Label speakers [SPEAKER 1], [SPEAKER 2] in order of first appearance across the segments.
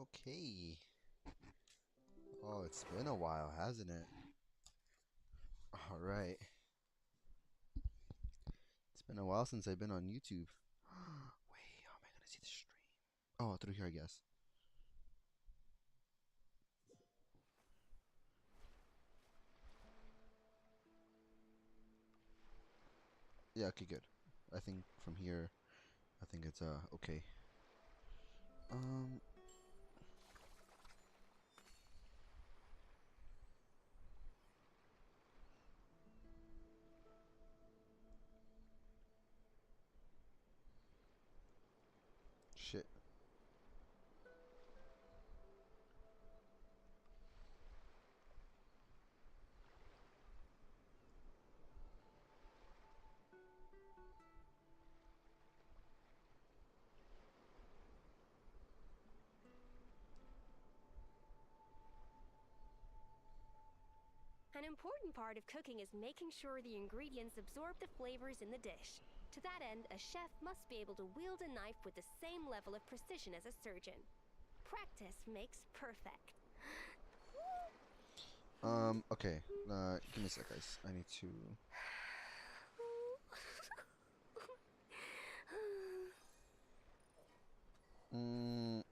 [SPEAKER 1] Okay. Oh, it's been a while, hasn't it? Alright. It's been a while since I've been on YouTube. Wait, how am I gonna see the stream? Oh, through here, I guess. Yeah, okay, good. I think from here, I think it's okay. Um, shit.
[SPEAKER 2] An important part of cooking is making sure the ingredients absorb the flavors in the dish. To that end, a chef must be able to wield a knife with the same level of precision as a surgeon. Practice makes perfect.
[SPEAKER 1] Okay. Give me a sec, guys. I need to. Mm,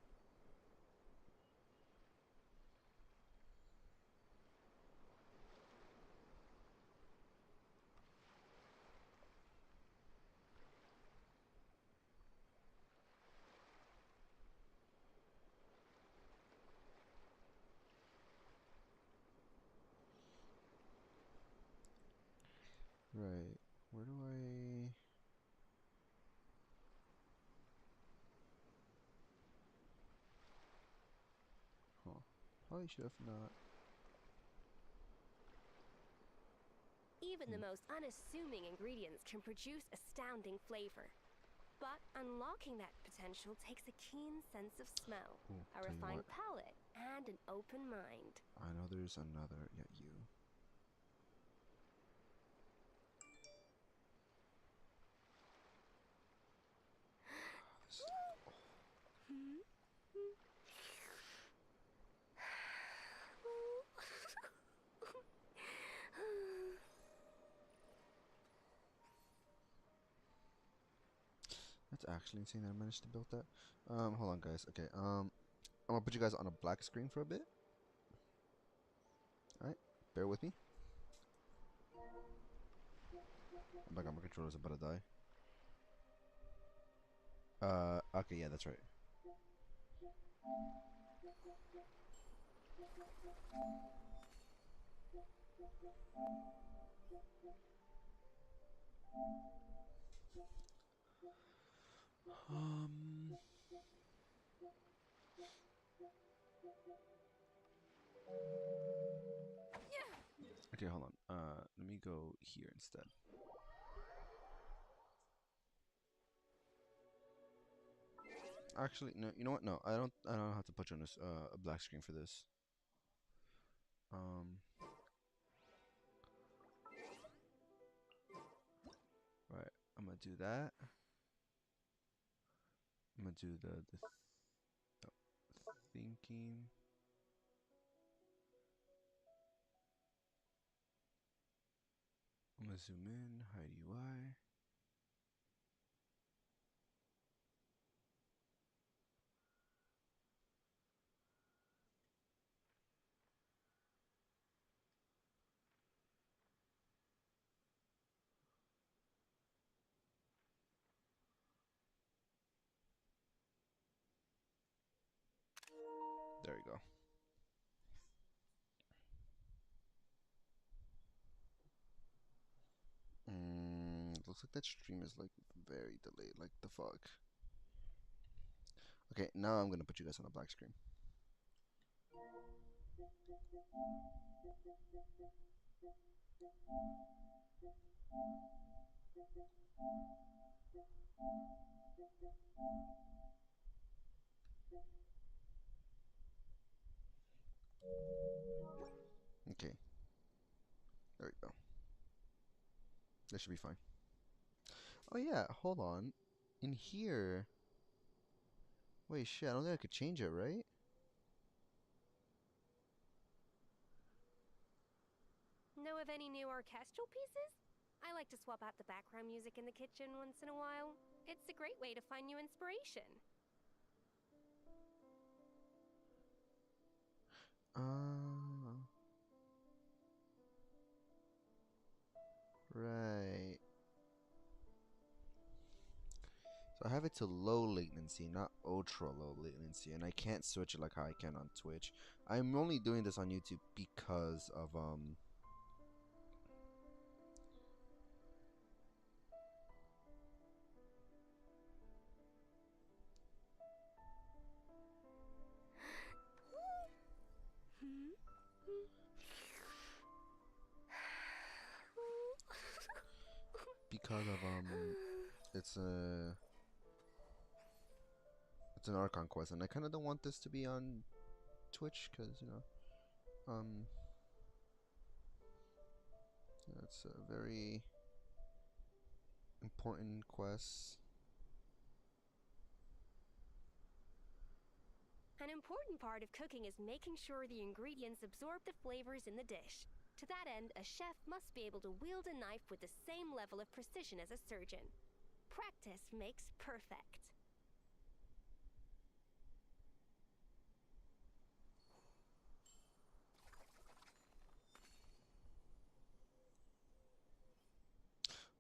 [SPEAKER 1] right. Where do I. Huh. Probably should have not.
[SPEAKER 2] Even the most unassuming ingredients can produce astounding flavor. But unlocking that potential takes a keen sense of smell,
[SPEAKER 1] Ooh,
[SPEAKER 2] a
[SPEAKER 1] tell you what.
[SPEAKER 2] refined palate, and an open mind.
[SPEAKER 1] I know there's another. Yeah, you. This is like. Oh. That's actually insane that I managed to build that. Hold on, guys. Okay. I'm gonna put you guys on a black screen for a bit. All right. Bear with me. Oh my god, my controller's about to die. Okay, yeah, that's right. Um. Okay, hold on. Let me go here instead. Actually, no. You know what? No, I don't. I don't have to put you on this a black screen for this. Um. Right. I'm gonna do that. I'm gonna do the thinking. I'm gonna zoom in. Hide UI. There we go. Looks like that stream is like very delayed. Like the fuck. Okay, now I'm gonna put you guys on a black screen. Okay, there we go. That should be fine. Oh yeah, hold on. In here. Wait, shit. I don't think I could change it, right?
[SPEAKER 2] Know of any new orchestral pieces? I like to swap out the background music in the kitchen once in a while. It's a great way to find new inspiration.
[SPEAKER 1] Right. So I have it to low latency, not ultra low latency, and I can't switch it like how I can on Twitch. I'm only doing this on YouTube because of because of it's a it's an Archon Quest, and I kind of don't want this to be on Twitch because it's a very important quest.
[SPEAKER 2] An important part of cooking is making sure the ingredients absorb the flavors in the dish. To that end, a chef must be able to wield a knife with the same level of precision as a surgeon. Practice makes perfect.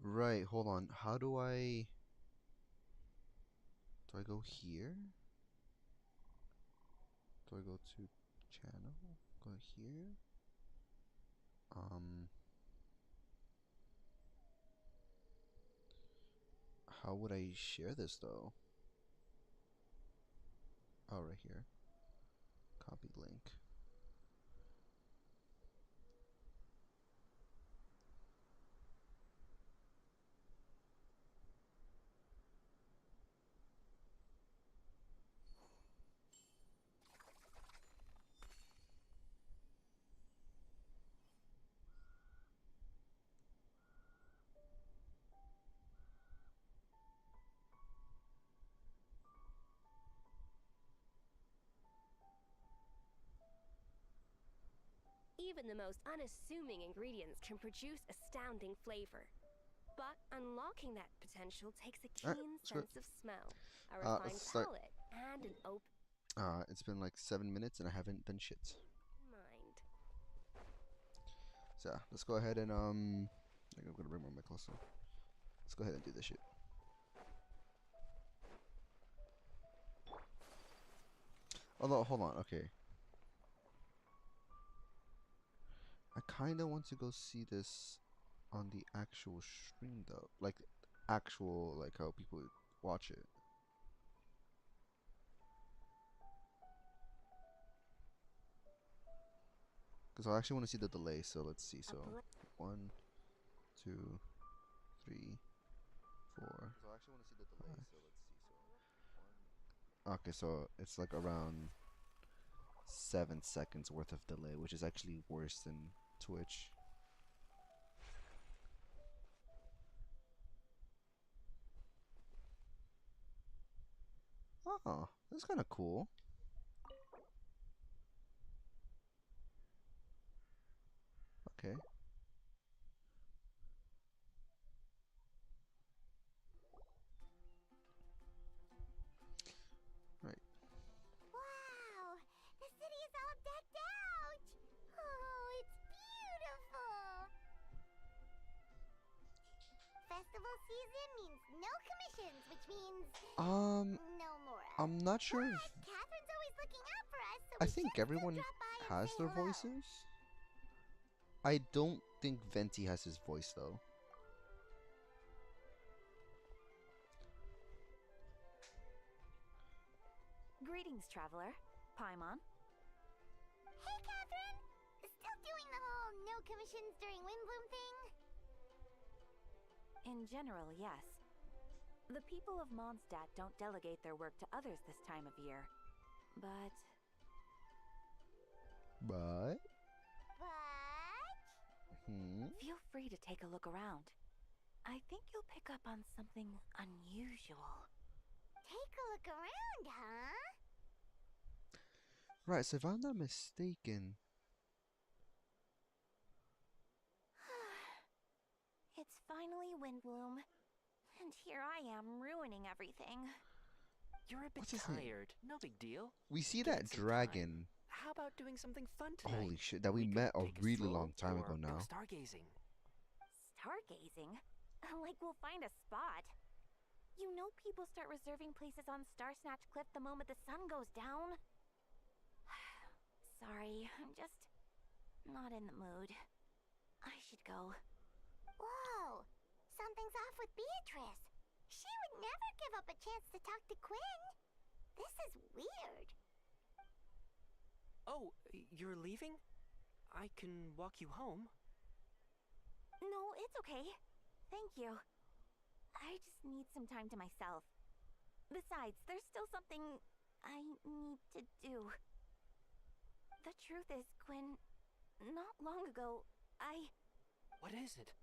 [SPEAKER 1] Right, hold on. How do I go here? Do I go to channel? Go here? How would I share this though? Oh, right here. Copy link.
[SPEAKER 2] Even the most unassuming ingredients can produce astounding flavor. But unlocking that potential takes a
[SPEAKER 1] Alright,
[SPEAKER 2] keen
[SPEAKER 1] screw it.
[SPEAKER 2] sense of smell, a refined
[SPEAKER 1] Let's start.
[SPEAKER 2] palate, and an open
[SPEAKER 1] It's been like 7 minutes and I haven't done shit.
[SPEAKER 2] mind.
[SPEAKER 1] So yeah, let's go ahead and I'm gonna bring my mic closer. Let's go ahead and do this shit. Although, hold on, okay. I kind of want to go see this on the actual stream though, like actual like how people watch it. Because I actually want to see the delay. So let's see. So 1, 2, 3, 4. So I actually want to see the delay. So let's see. So okay, so it's like around 7 seconds worth of delay, which is actually worse than Twitch. Oh, that's kind of cool. Okay. Right.
[SPEAKER 3] Wow! The city is all decked out! Oh, it's beautiful! Festival season means no commissions, which means no more.
[SPEAKER 1] I'm not sure if
[SPEAKER 3] Catherine's always looking out for us, so
[SPEAKER 1] I
[SPEAKER 3] we
[SPEAKER 1] think
[SPEAKER 3] just
[SPEAKER 1] everyone
[SPEAKER 3] drop by and
[SPEAKER 1] has
[SPEAKER 3] say
[SPEAKER 1] their
[SPEAKER 3] hello.
[SPEAKER 1] voices. I don't think Venti has his voice though.
[SPEAKER 4] Greetings, traveler. Paimon.
[SPEAKER 3] Hey, Catherine! Still doing the whole no commissions during Windbloom thing?
[SPEAKER 4] In general, yes. The people of Mondstadt don't delegate their work to others this time of year. But
[SPEAKER 1] But
[SPEAKER 3] But...
[SPEAKER 4] feel free to take a look around. I think you'll pick up on something unusual.
[SPEAKER 3] Take a look around, huh?
[SPEAKER 1] right, so if I'm not mistaken,
[SPEAKER 4] Windbloom. And here I am ruining everything.
[SPEAKER 5] You're a bit
[SPEAKER 1] What's his name?
[SPEAKER 5] tired. No big deal.
[SPEAKER 1] We see
[SPEAKER 5] Give
[SPEAKER 1] that
[SPEAKER 5] it some
[SPEAKER 1] dragon.
[SPEAKER 5] time. How about doing something fun tonight?
[SPEAKER 1] Holy shit, that we
[SPEAKER 5] could
[SPEAKER 1] met a
[SPEAKER 5] take
[SPEAKER 1] really
[SPEAKER 5] stroll
[SPEAKER 1] long time
[SPEAKER 5] or
[SPEAKER 1] ago
[SPEAKER 5] go
[SPEAKER 1] now.
[SPEAKER 5] stargazing.
[SPEAKER 4] Stargazing? Like we'll find a spot. You know people start reserving places on Star Snatch Cliff the moment the sun goes down. Sorry, I'm just not in the mood. I should go.
[SPEAKER 3] Whoa! Something's off with Beatrice. She would never give up a chance to talk to Quinn. This is weird.
[SPEAKER 5] Oh, you're leaving? I can walk you home.
[SPEAKER 4] No, it's okay. Thank you. I just need some time to myself. Besides, there's still something I need to do. The truth is, Quinn, not long ago,
[SPEAKER 5] What is it?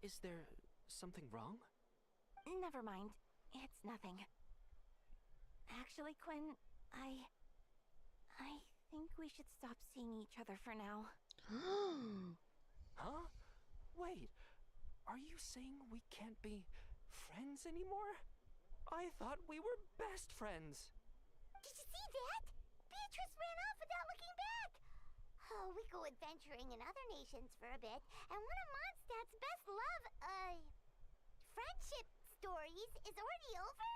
[SPEAKER 5] Is there something wrong?
[SPEAKER 4] Never mind. It's nothing. Actually, Quinn, I think we should stop seeing each other for now.
[SPEAKER 5] Huh? Wait, are you saying we can't be friends anymore? I thought we were best friends.
[SPEAKER 3] Did you see that? Beatrice ran off without looking back. Oh, we go adventuring in other nations for a bit, and one of Mondstadt's best friendship stories is already over?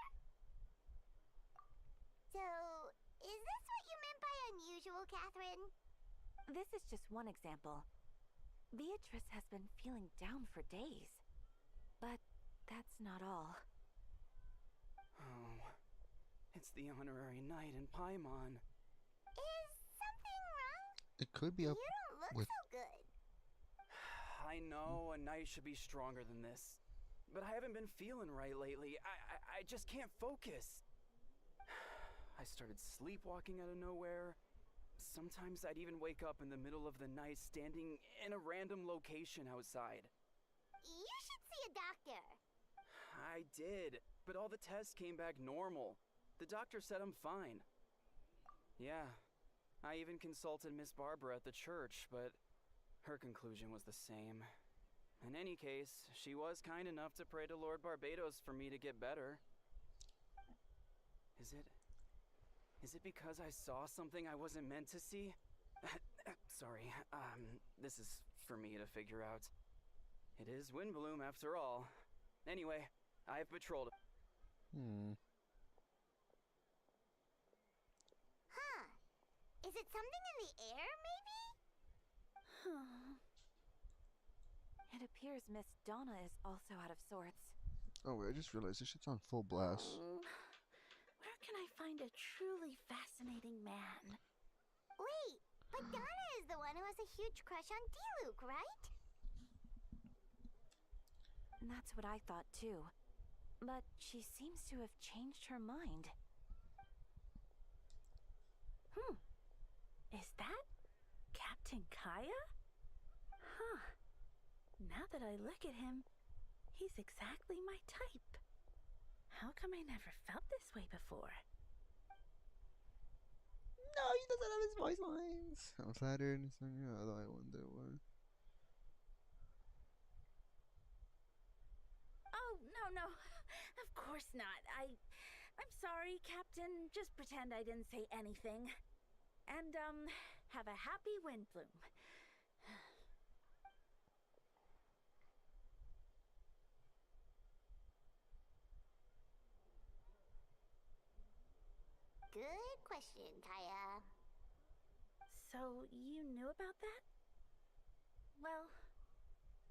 [SPEAKER 3] So, is this what you meant by unusual, Catherine?
[SPEAKER 4] This is just one example. Beatrice has been feeling down for days. But that's not all.
[SPEAKER 6] Oh, it's the honorary knight in Paimon.
[SPEAKER 3] Is something wrong?
[SPEAKER 1] It could be
[SPEAKER 3] You
[SPEAKER 1] up
[SPEAKER 3] don't look
[SPEAKER 1] with.
[SPEAKER 3] so good.
[SPEAKER 6] I know a knight should be stronger than this, but I haven't been feeling right lately. I just can't focus. I started sleepwalking out of nowhere. Sometimes I'd even wake up in the middle of the night standing in a random location outside.
[SPEAKER 3] You should see a doctor.
[SPEAKER 6] I did, but all the tests came back normal. The doctor said I'm fine. Yeah, I even consulted Miss Barbara at the church, but her conclusion was the same. In any case, she was kind enough to pray to Lord Barbados for me to get better. Is it because I saw something I wasn't meant to see? Sorry, this is for me to figure out. It is Windbloom after all. Anyway, I've patrolled.
[SPEAKER 3] Huh. Is it something in the air, maybe?
[SPEAKER 4] It appears Miss Donna is also out of sorts.
[SPEAKER 1] Oh, wait, I just realized this shit's on full blast.
[SPEAKER 7] Where can I find a truly fascinating man?
[SPEAKER 3] Wait, but Donna is the one who has a huge crush on Diluc, right?
[SPEAKER 4] That's what I thought too. But she seems to have changed her mind.
[SPEAKER 7] Is that Captain Kaya? Huh. Now that I look at him, he's exactly my type. How come I never felt this way before?
[SPEAKER 1] No, he doesn't have his voice lines. I'm flattered. Although I wonder why.
[SPEAKER 7] Oh, no. Of course not. I'm sorry, Captain. Just pretend I didn't say anything. And, have a happy Windbloom.
[SPEAKER 3] Good question, Kaya.
[SPEAKER 7] So, you knew about that? Well,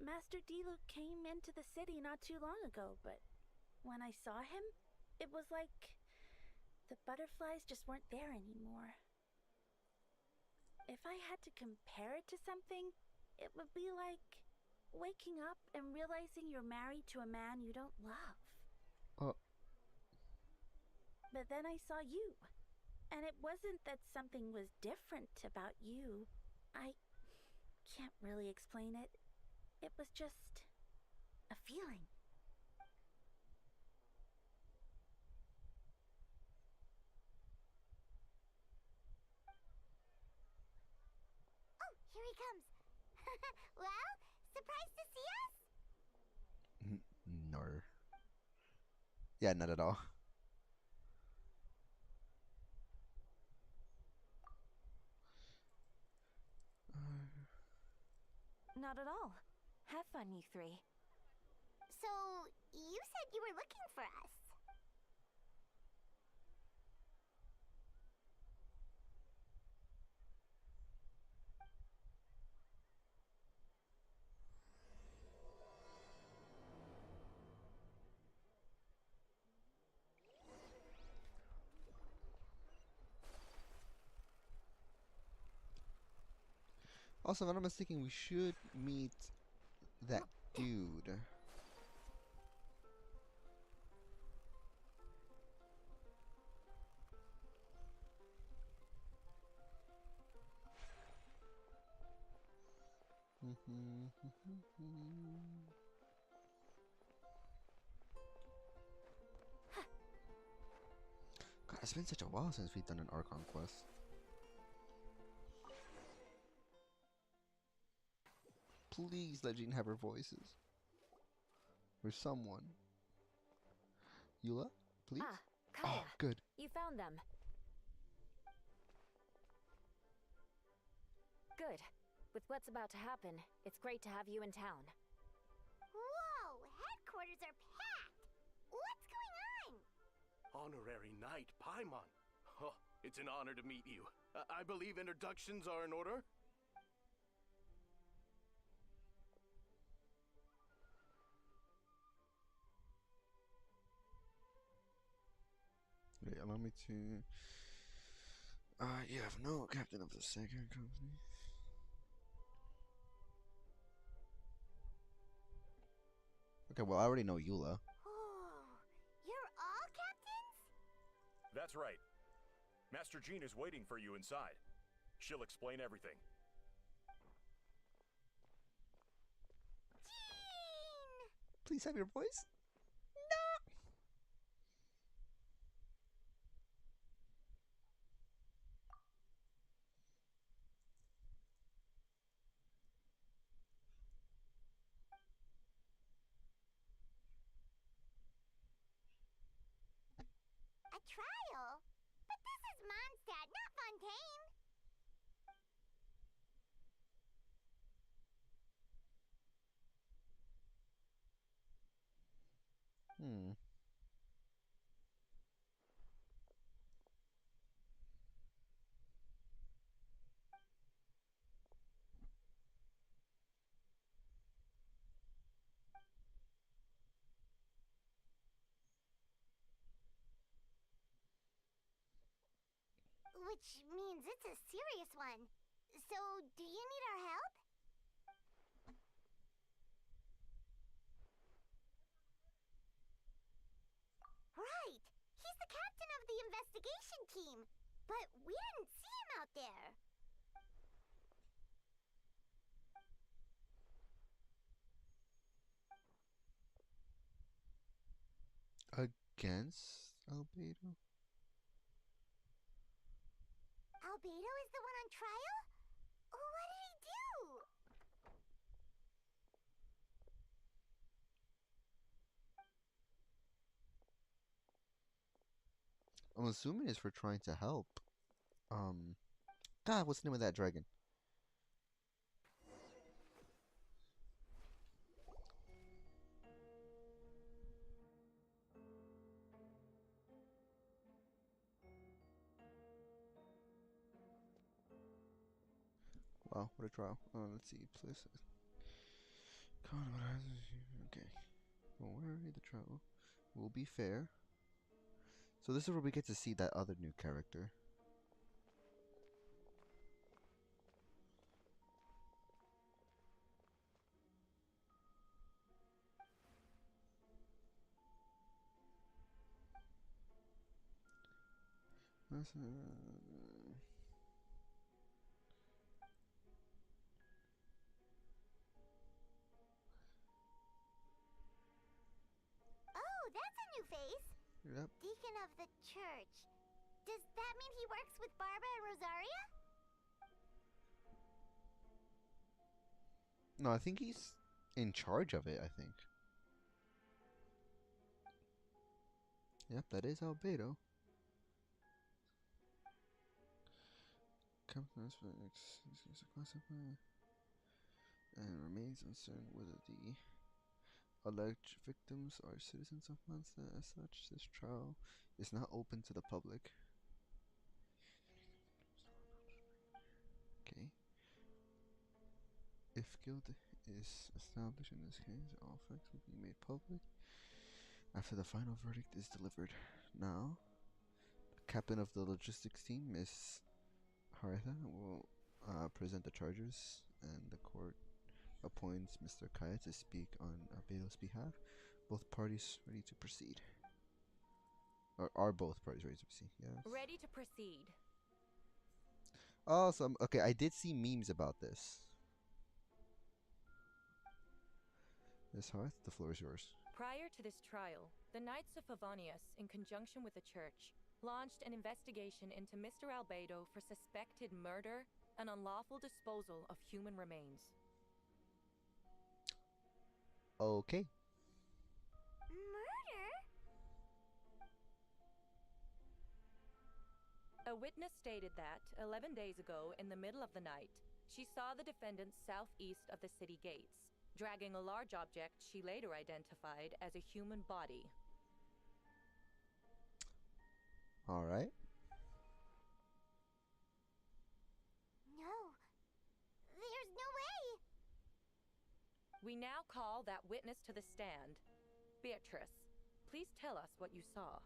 [SPEAKER 7] Master Diluc came into the city not too long ago, but when I saw him, it was like the butterflies just weren't there anymore. If I had to compare it to something, it would be like waking up and realizing you're married to a man you don't love. But then I saw you, and it wasn't that something was different about you. I can't really explain it. It was just a feeling.
[SPEAKER 3] Oh, here he comes. Well, surprised to see us?
[SPEAKER 1] No. Yeah, not at all.
[SPEAKER 4] Not at all. Have fun, you three.
[SPEAKER 3] So, you said you were looking for us.
[SPEAKER 1] Also, if I'm not mistaken, we should meet that dude. God, it's been such a while since we've done an Archon Quest. Please let Jean have her voices. Or someone. Eula, please?
[SPEAKER 4] Ah, Kaya.
[SPEAKER 1] Oh, good.
[SPEAKER 4] You found them. Good. With what's about to happen, it's great to have you in town.
[SPEAKER 3] Whoa, headquarters are packed. What's going on?
[SPEAKER 8] Honorary Knight Paimon. Oh, it's an honor to meet you. I believe introductions are in order?
[SPEAKER 1] Wait, allow me to... you have no captain of the second company. Okay, well, I already know Eula.
[SPEAKER 3] Oh, you're all captains?
[SPEAKER 9] That's right. Master Jean is waiting for you inside. She'll explain everything.
[SPEAKER 3] Jean!
[SPEAKER 1] Please have your voice.
[SPEAKER 3] A trial? But this is Mondstadt, not Fontaine. Which means it's a serious one. So, do you need our help? Right! He's the captain of the investigation team. But we didn't see him out there.
[SPEAKER 1] Against Albedo?
[SPEAKER 3] Albedo is the one on trial? What did he do?
[SPEAKER 1] I'm assuming it's for trying to help. God, what's the name of that dragon? Wow, what a trial. Let's see. Place it. Okay. Don't worry, the trial will be fair. So this is where we get to see that other new character.
[SPEAKER 3] Oh, that's a new face.
[SPEAKER 1] Yep.
[SPEAKER 3] Deacon of the church. Does that mean he works with Barbara and Rosaria?
[SPEAKER 1] No, I think he's in charge of it, I think. Yep, that is Albedo. Companies classified and remains uncertain whether the alleged victims are citizens of Mansa. As such, this trial is not open to the public. Okay. If guilt is established in this case, all facts will be made public after the final verdict is delivered. Now, the captain of the logistics team, Miss Haritha, will present the charges, and the court appoints Mr. Kaya to speak on Albedo's behalf. Both parties ready to proceed. Or are both parties ready to proceed? Yes.
[SPEAKER 10] Ready to proceed.
[SPEAKER 1] Awesome. Okay, I did see memes about this. Miss Hearth, the floor is yours.
[SPEAKER 10] Prior to this trial, the Knights of Favonius, in conjunction with the church, launched an investigation into Mr. Albedo for suspected murder and unlawful disposal of human remains.
[SPEAKER 1] Okay.
[SPEAKER 3] Murder?
[SPEAKER 10] A witness stated that, 11 days ago, in the middle of the night, she saw the defendant southeast of the city gates, dragging a large object she later identified as a human body.
[SPEAKER 1] Alright.
[SPEAKER 3] No. There's no way.
[SPEAKER 10] We now call that witness to the stand. Beatrice, please tell us what you saw.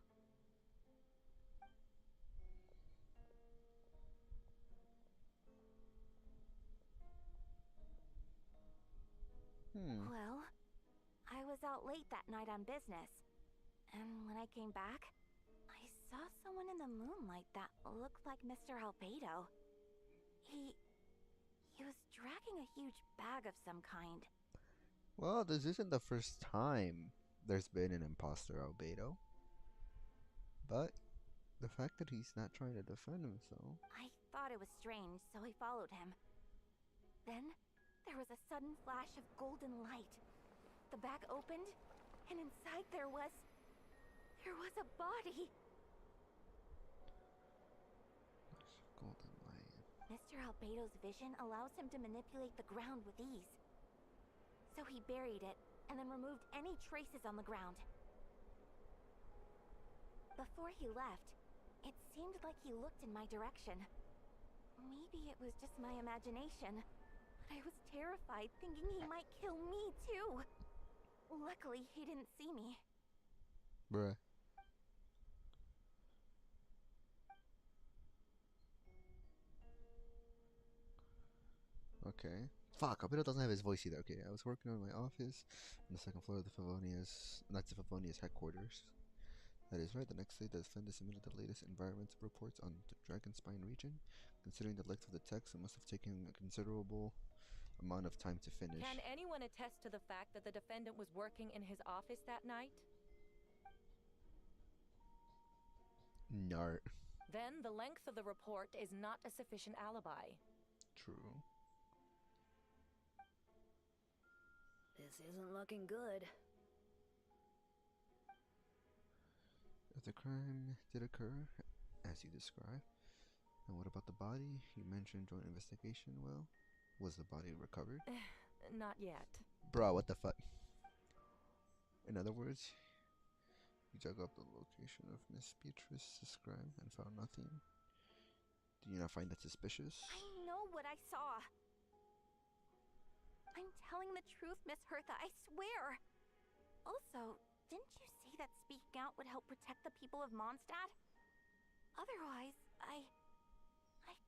[SPEAKER 4] Well, I was out late that night on business. And when I came back, I saw someone in the moonlight that looked like Mr. Albedo. He was dragging a huge bag of some kind.
[SPEAKER 1] Well, this isn't the first time there's been an imposter Albedo. But the fact that he's not trying to defend himself.
[SPEAKER 4] I thought it was strange, so I followed him. Then there was a sudden flash of golden light. The bag opened, and inside there was a body.
[SPEAKER 1] Golden light.
[SPEAKER 4] Mr. Albedo's vision allows him to manipulate the ground with ease. So he buried it, and then removed any traces on the ground. Before he left, it seemed like he looked in my direction. Maybe it was just my imagination, but I was terrified thinking he might kill me too. Luckily, he didn't see me.
[SPEAKER 1] Bruh. Okay. Fuck, Albedo doesn't have his voice either. Okay, I was working on my office on the second floor of the Knights of Favonius headquarters. That is right, the next day the defendant submitted the latest environmental reports on the Dragonspine region. Considering the length of the text, it must have taken a considerable amount of time to finish.
[SPEAKER 10] Can anyone attest to the fact that the defendant was working in his office that night?
[SPEAKER 1] Nart.
[SPEAKER 10] Then the length of the report is not a sufficient alibi.
[SPEAKER 1] True.
[SPEAKER 10] This isn't looking good.
[SPEAKER 1] If the crime did occur, as you described, and what about the body? You mentioned joint investigation. Well, was the body recovered?
[SPEAKER 10] Not yet.
[SPEAKER 1] Bro, what the fuck? In other words, you dug up the location of Miss Beatrice described and found nothing. Do you not find that suspicious?
[SPEAKER 4] I know what I saw. I'm telling the truth, Miss Hertha, I swear. Also, didn't you say that speaking out would help protect the people of Mondstadt? Otherwise, I'd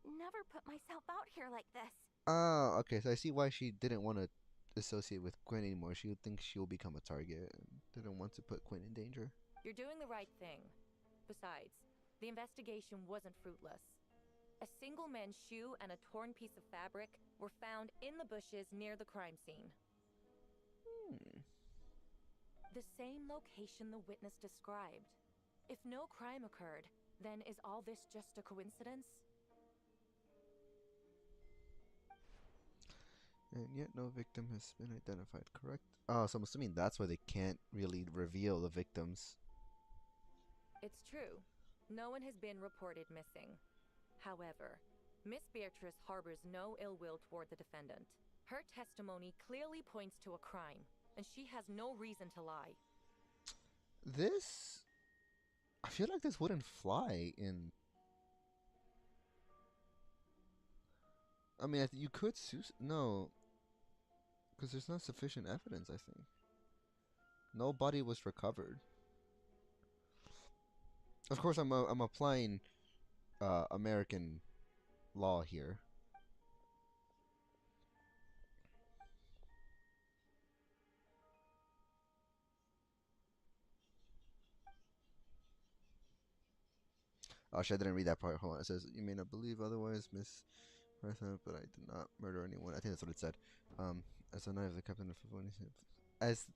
[SPEAKER 4] never put myself out here like this.
[SPEAKER 1] Ah, okay, so I see why she didn't want to associate with Quinn anymore. She would think she'll become a target and didn't want to put Quinn in danger.
[SPEAKER 10] You're doing the right thing. Besides, the investigation wasn't fruitless. A single man's shoe and a torn piece of fabric were found in the bushes near the crime scene. The same location the witness described. If no crime occurred, then is all this just a coincidence?
[SPEAKER 1] And yet no victim has been identified, correct? Oh, so I'm assuming that's why they can't really reveal the victims.
[SPEAKER 10] It's true. No one has been reported missing. However, Miss Beatrice harbors no ill will toward the defendant. Her testimony clearly points to a crime, and she has no reason to lie.
[SPEAKER 1] This, I feel like this wouldn't fly in. I mean, you could sue. No, because there's not sufficient evidence. I think no body was recovered. Of course, I'm applying American law here. Oh shit, I didn't read that part. Hold on. It says, you may not believe otherwise, Miss Martha, but I did not murder anyone. I think that's what it said. As a knight of the captain of as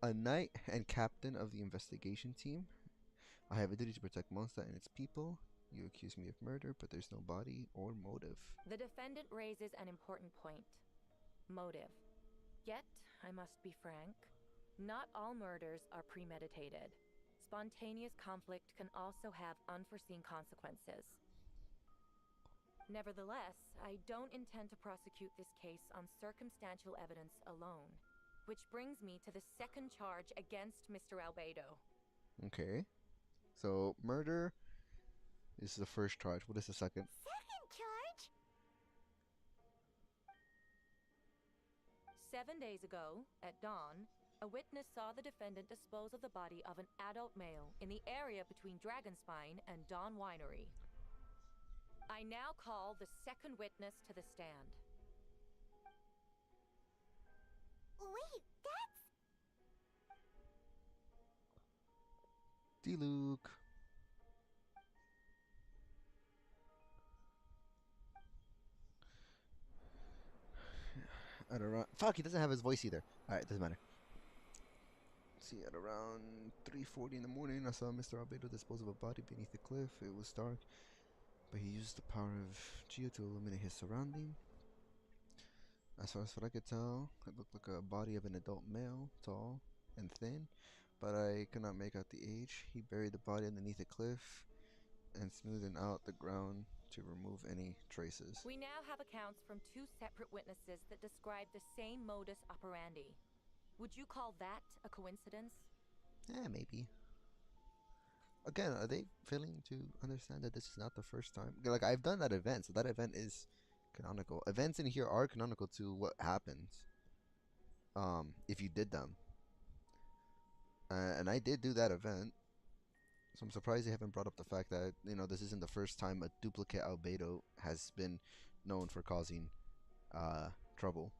[SPEAKER 1] a knight and captain of the investigation team, I have a duty to protect Monster and its people. You accuse me of murder, but there's no body or motive.
[SPEAKER 10] The defendant raises an important point. Motive. Yet, I must be frank, not all murders are premeditated. Spontaneous conflict can also have unforeseen consequences. Nevertheless, I don't intend to prosecute this case on circumstantial evidence alone. Which brings me to the second charge against Mr. Albedo.
[SPEAKER 1] Okay. So, murder is the first charge. What is the second?
[SPEAKER 3] Second charge?
[SPEAKER 10] 7 days ago, at dawn, a witness saw the defendant dispose of the body of an adult male in the area between Dragonspine and Dawn Winery. I now call the second witness to the stand.
[SPEAKER 3] Wait, that's...
[SPEAKER 1] D-Luke. At around... Fuck, he doesn't have his voice either. Alright, doesn't matter. See, at around 3:40 in the morning, I saw Mr. Albedo dispose of a body beneath the cliff. It was dark, but he used the power of Geo to illuminate his surrounding. As far as what I could tell, it looked like a body of an adult male, tall and thin, but I could not make out the age. He buried the body underneath a cliff and smoothed out the ground to remove any traces.
[SPEAKER 10] We now have accounts from two separate witnesses that describe the same modus operandi. Would you call that a coincidence?
[SPEAKER 1] Yeah, maybe. Again, are they failing to understand that this is not the first time? Like, I've done that event, so that event is canonical. Events in here are canonical to what happens. If you did them. And I did do that event. So I'm surprised they haven't brought up the fact that, you know, this isn't the first time a duplicate Albedo has been known for causing trouble.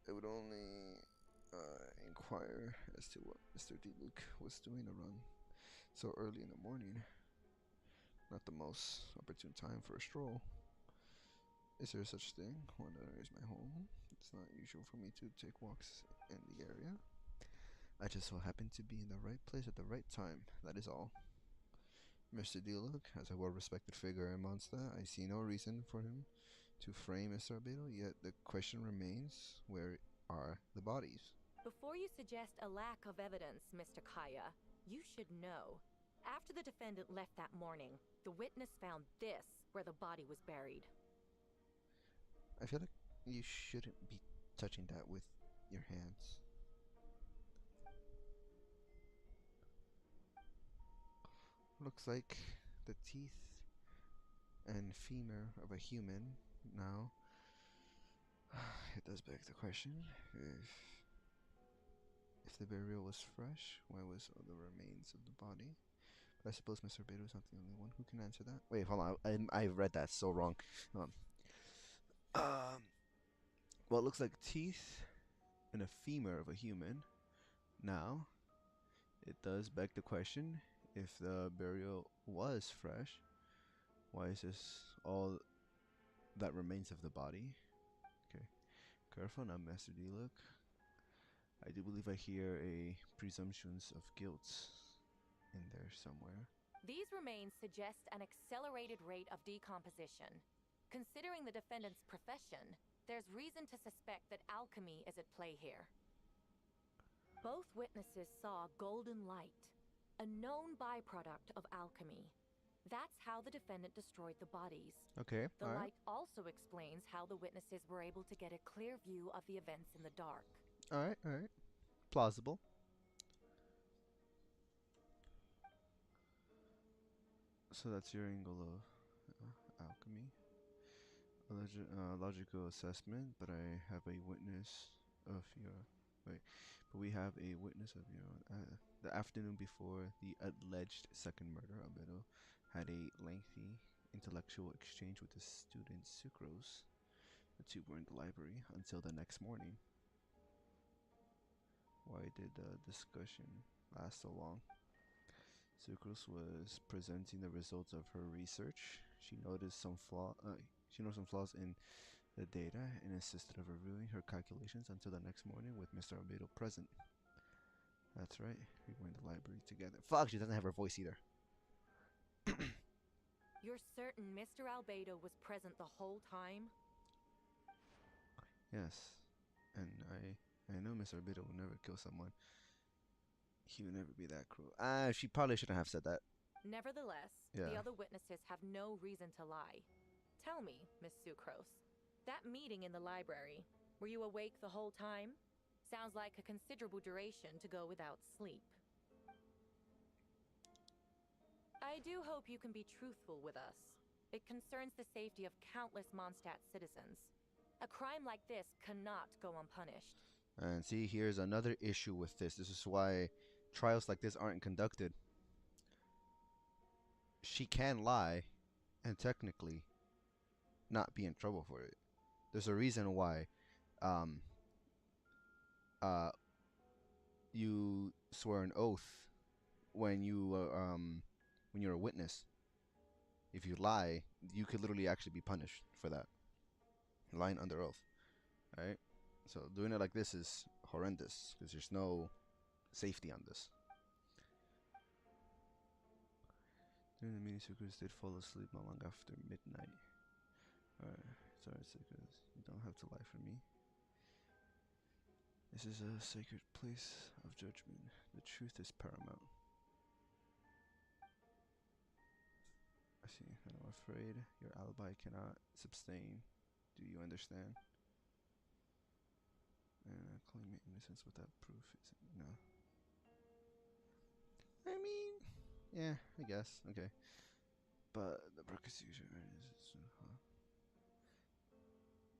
[SPEAKER 1] It would only inquire as to what Mr. D-Luke was doing around so early in the morning. Not the most opportune time for a stroll. Is there such thing? Wanda is my home. It's not usual for me to take walks in the area. I just so happen to be in the right place at the right time. That is all. Mr. D-Luke, as a well-respected figure in Monster, I see no reason for him to frame Mr. Albedo, yet the question remains, where are the bodies?
[SPEAKER 10] Before you suggest a lack of evidence, Mr. Kaya, you should know. After the defendant left that morning, the witness found this where the body was buried.
[SPEAKER 1] I feel like you shouldn't be touching that with your hands. Looks like the teeth and femur of a human. Now, it does beg the question, if the burial was fresh, why was all the remains of the body? But I suppose Mr. Albedo is not the only one who can answer that. Wait, hold on, I read that so wrong. Well, it looks like teeth and a femur of a human. Now, it does beg the question, if the burial was fresh, why is this all that remains of the body? Okay, careful now, Master D-Luke. I do believe I hear a presumptions of guilt in there somewhere.
[SPEAKER 10] These remains suggest an accelerated rate of decomposition. Considering the defendant's profession, there's reason to suspect that alchemy is at play here. Both witnesses saw golden light. a known byproduct of alchemy. That's how the defendant destroyed the bodies.
[SPEAKER 1] Okay,
[SPEAKER 10] The
[SPEAKER 1] alright.
[SPEAKER 10] light also explains how the witnesses were able to get a clear view of the events in the dark.
[SPEAKER 1] Alright, alright. Plausible. So that's your angle of alchemy. Logical assessment, but I have a witness of your... Wait, but we have a witness of your... the afternoon before the alleged second murder, Albedo had a lengthy intellectual exchange with the student Sucrose. The two were in the library until the next morning. Why did the discussion last so long? Sucrose was presenting the results of her research. She noticed some flaws in the data and insisted of reviewing her calculations until the next morning with Mr. Albedo present. That's right, we were in the library together. Fuck, she doesn't have her voice either.
[SPEAKER 10] You're certain Mr. Albedo was present the whole time?
[SPEAKER 1] Yes, and I know Mr. Albedo will never kill someone. He would never be that cruel. She probably shouldn't have said that.
[SPEAKER 10] Nevertheless,
[SPEAKER 1] Yeah.
[SPEAKER 10] the other witnesses have no reason to lie. Tell me, Miss Sucrose, that meeting in the library, were you awake the whole time? Sounds like a considerable duration to go without sleep. I do hope you can be truthful with us. It concerns the safety of countless Mondstadt citizens. A crime like this cannot go unpunished.
[SPEAKER 1] And see, here's another issue with this. This is why trials like this aren't conducted. She can lie and technically not be in trouble for it. There's a reason why you swear an oath when you're a witness. If you lie, you could literally actually be punished for that. Lying under oath. Alright? So doing it like this is horrendous because there's no safety on this. During the meeting, Sucrose did fall asleep not long after midnight. Alright, sorry, Sucrose. You don't have to lie for me. This is a sacred place of judgment. The truth is paramount. I see, and I'm afraid your alibi cannot sustain. Do you understand? And claiming innocence without proof isn't no. I mean, yeah, I guess. Okay. But the prosecution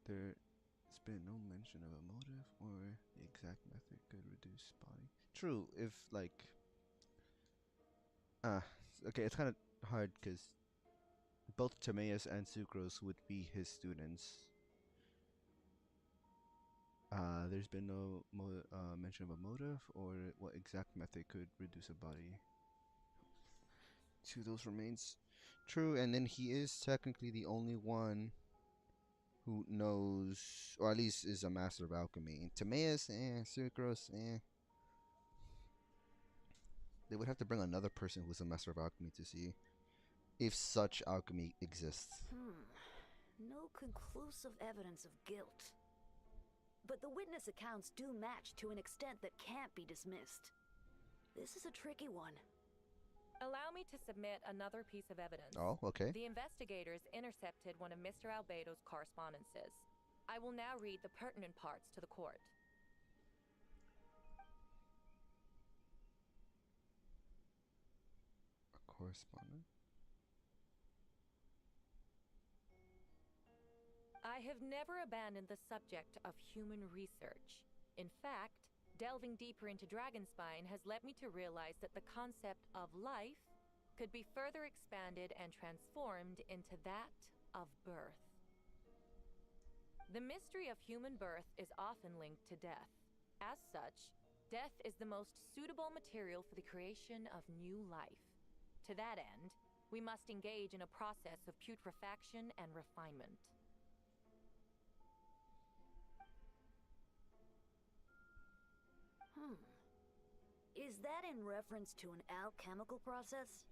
[SPEAKER 1] there's been no mention of a motive or the exact method could reduce body. True, if like okay, it's kind of hard because both Timaeus and Sucrose would be his students. There's been no mention of a motive or what exact method could reduce a body to those remains. True, and then he is technically the only one who knows, or at least is a master of alchemy. Timaeus, Sucrose, They would have to bring another person who's a master of alchemy to see if such alchemy exists.
[SPEAKER 11] No conclusive evidence of guilt. But the witness accounts do match to an extent that can't be dismissed. This is a tricky one.
[SPEAKER 10] Allow me to submit another piece of evidence.
[SPEAKER 1] Oh, okay.
[SPEAKER 10] The investigators intercepted one of Mr. Albedo's correspondences. I will now read the pertinent parts to the court.
[SPEAKER 1] A correspondent?
[SPEAKER 10] I have never abandoned the subject of human research. In fact, delving deeper into Dragonspine has led me to realize that the concept of life could be further expanded and transformed into that of birth. The mystery of human birth is often linked to death. As such, death is the most suitable material for the creation of new life. To that end, we must engage in a process of putrefaction and refinement.
[SPEAKER 11] Is that in reference to an alchemical process?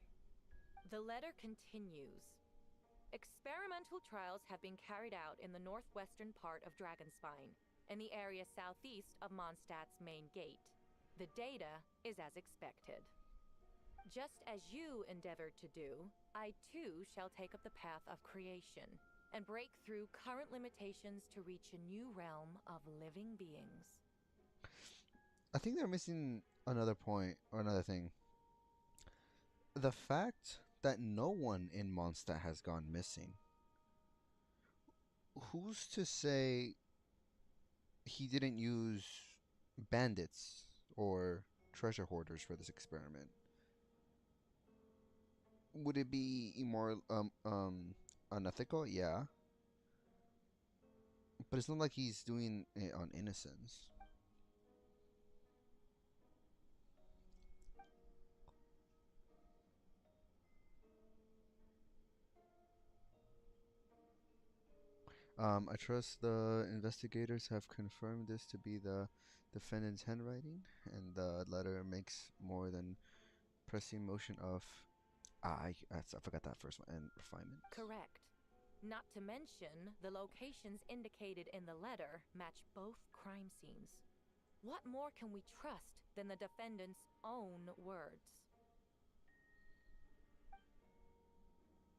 [SPEAKER 10] The letter continues. Experimental trials have been carried out in the northwestern part of Dragonspine, in the area southeast of Mondstadt's main gate. The data is as expected. Just as you endeavored to do, I too shall take up the path of creation and break through current limitations to reach a new realm of living beings.
[SPEAKER 1] I think they're missing another point or another thing. The fact that no one in Mondstadt has gone missing. Who's to say he didn't use bandits or treasure hoarders for this experiment? Would it be immoral, unethical? Yeah, but it's not like he's doing it on innocence. I trust the investigators have confirmed this to be the defendant's handwriting, and the letter makes more than pressing motion of. I forgot that first one. And refinement.
[SPEAKER 10] Correct. Not to mention, the locations indicated in the letter match both crime scenes. What more can we trust than the defendant's own words?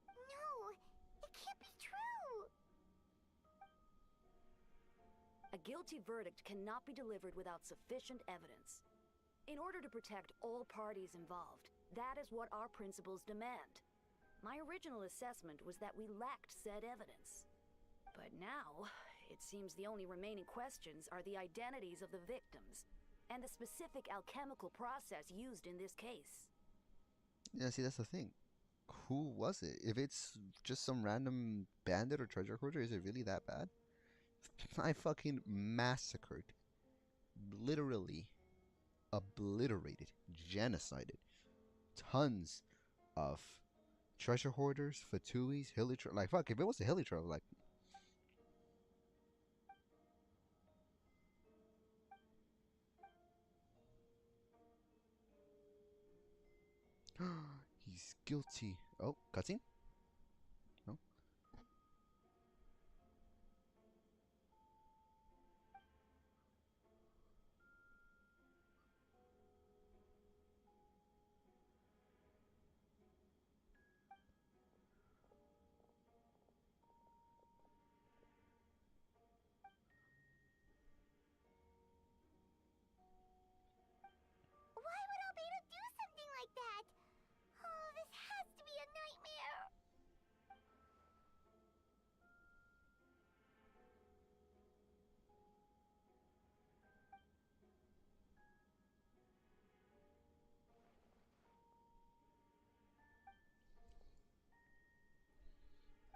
[SPEAKER 3] No, it can't be true.
[SPEAKER 11] A guilty verdict cannot be delivered without sufficient evidence. In order to protect all parties involved, that is what our principles demand. My original assessment was that we lacked said evidence. But now, it seems the only remaining questions are the identities of the victims and the specific alchemical process used in this case.
[SPEAKER 1] Yeah, see, that's the thing. Who was it? If it's just some random bandit or treasure hoarder, is it really that bad? I fucking massacred, literally obliterated, genocided tons of treasure hoarders, Fatuis, Hilichurl. Like, fuck, if it was a Hilichurl, like. He's guilty. Oh, cutscene? No?
[SPEAKER 3] Why would Albedo do something like that? Oh, this has to be a nightmare.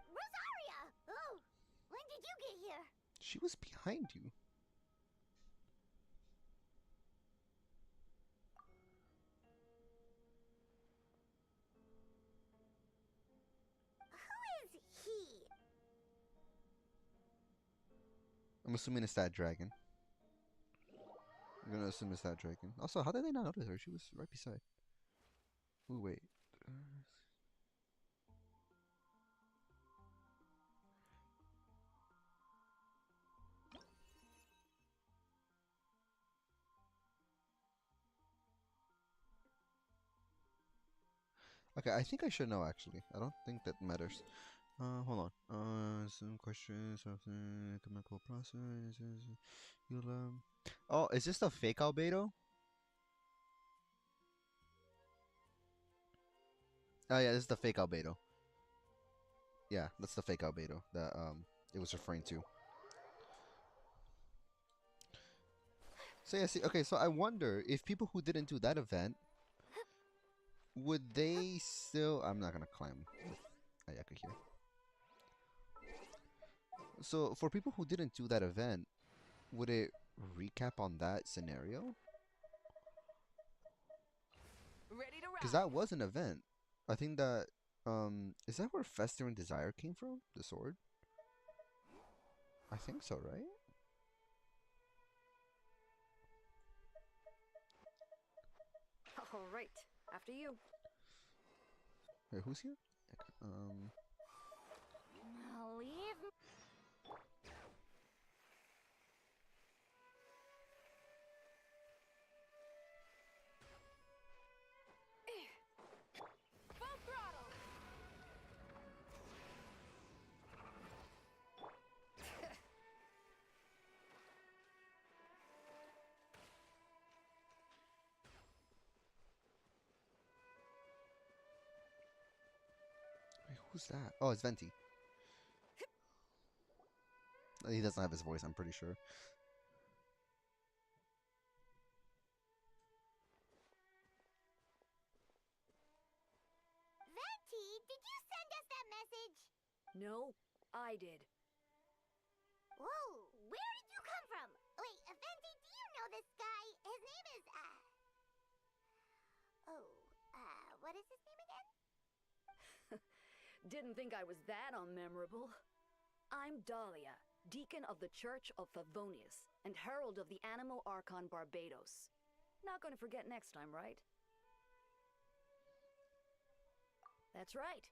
[SPEAKER 3] Rosaria! Oh, when did you get here?
[SPEAKER 1] She was behind you.
[SPEAKER 3] Who is he?
[SPEAKER 1] I'm assuming it's that dragon. I'm gonna assume it's that dragon. Also, how did they not notice her? She was right beside. Ooh, wait. Okay, I think I should know actually. I don't think that matters. Hold on. Some questions. Something chemical process. You'll. Oh, is this the fake albedo? Oh yeah, this is the fake albedo. Yeah, that's the fake albedo that it was referring to. So yeah, see, okay, so I wonder if people who didn't do that event would they still? I'm not gonna climb with Ayaka here. So for people who didn't do that event, would it recap on that scenario?
[SPEAKER 10] Ready to
[SPEAKER 1] Because
[SPEAKER 10] ride.
[SPEAKER 1] that was an event. I think that is that where Festering Desire came from? The sword? I think so, right?
[SPEAKER 11] All right, after you.
[SPEAKER 1] Wait, who's here?
[SPEAKER 3] Leave.
[SPEAKER 1] Who's that? Oh, it's Venti. He doesn't have his voice, I'm pretty sure.
[SPEAKER 3] Venti, did you send us that message?
[SPEAKER 11] No, I did.
[SPEAKER 3] Whoa, where did you come from? Wait, Venti, do you know this guy? His name is, what is his name again?
[SPEAKER 11] Didn't think I was that unmemorable. I'm Dahlia, Deacon of the Church of Favonius, and Herald of the Animo Archon Barbados. Not gonna forget next time, right? That's right.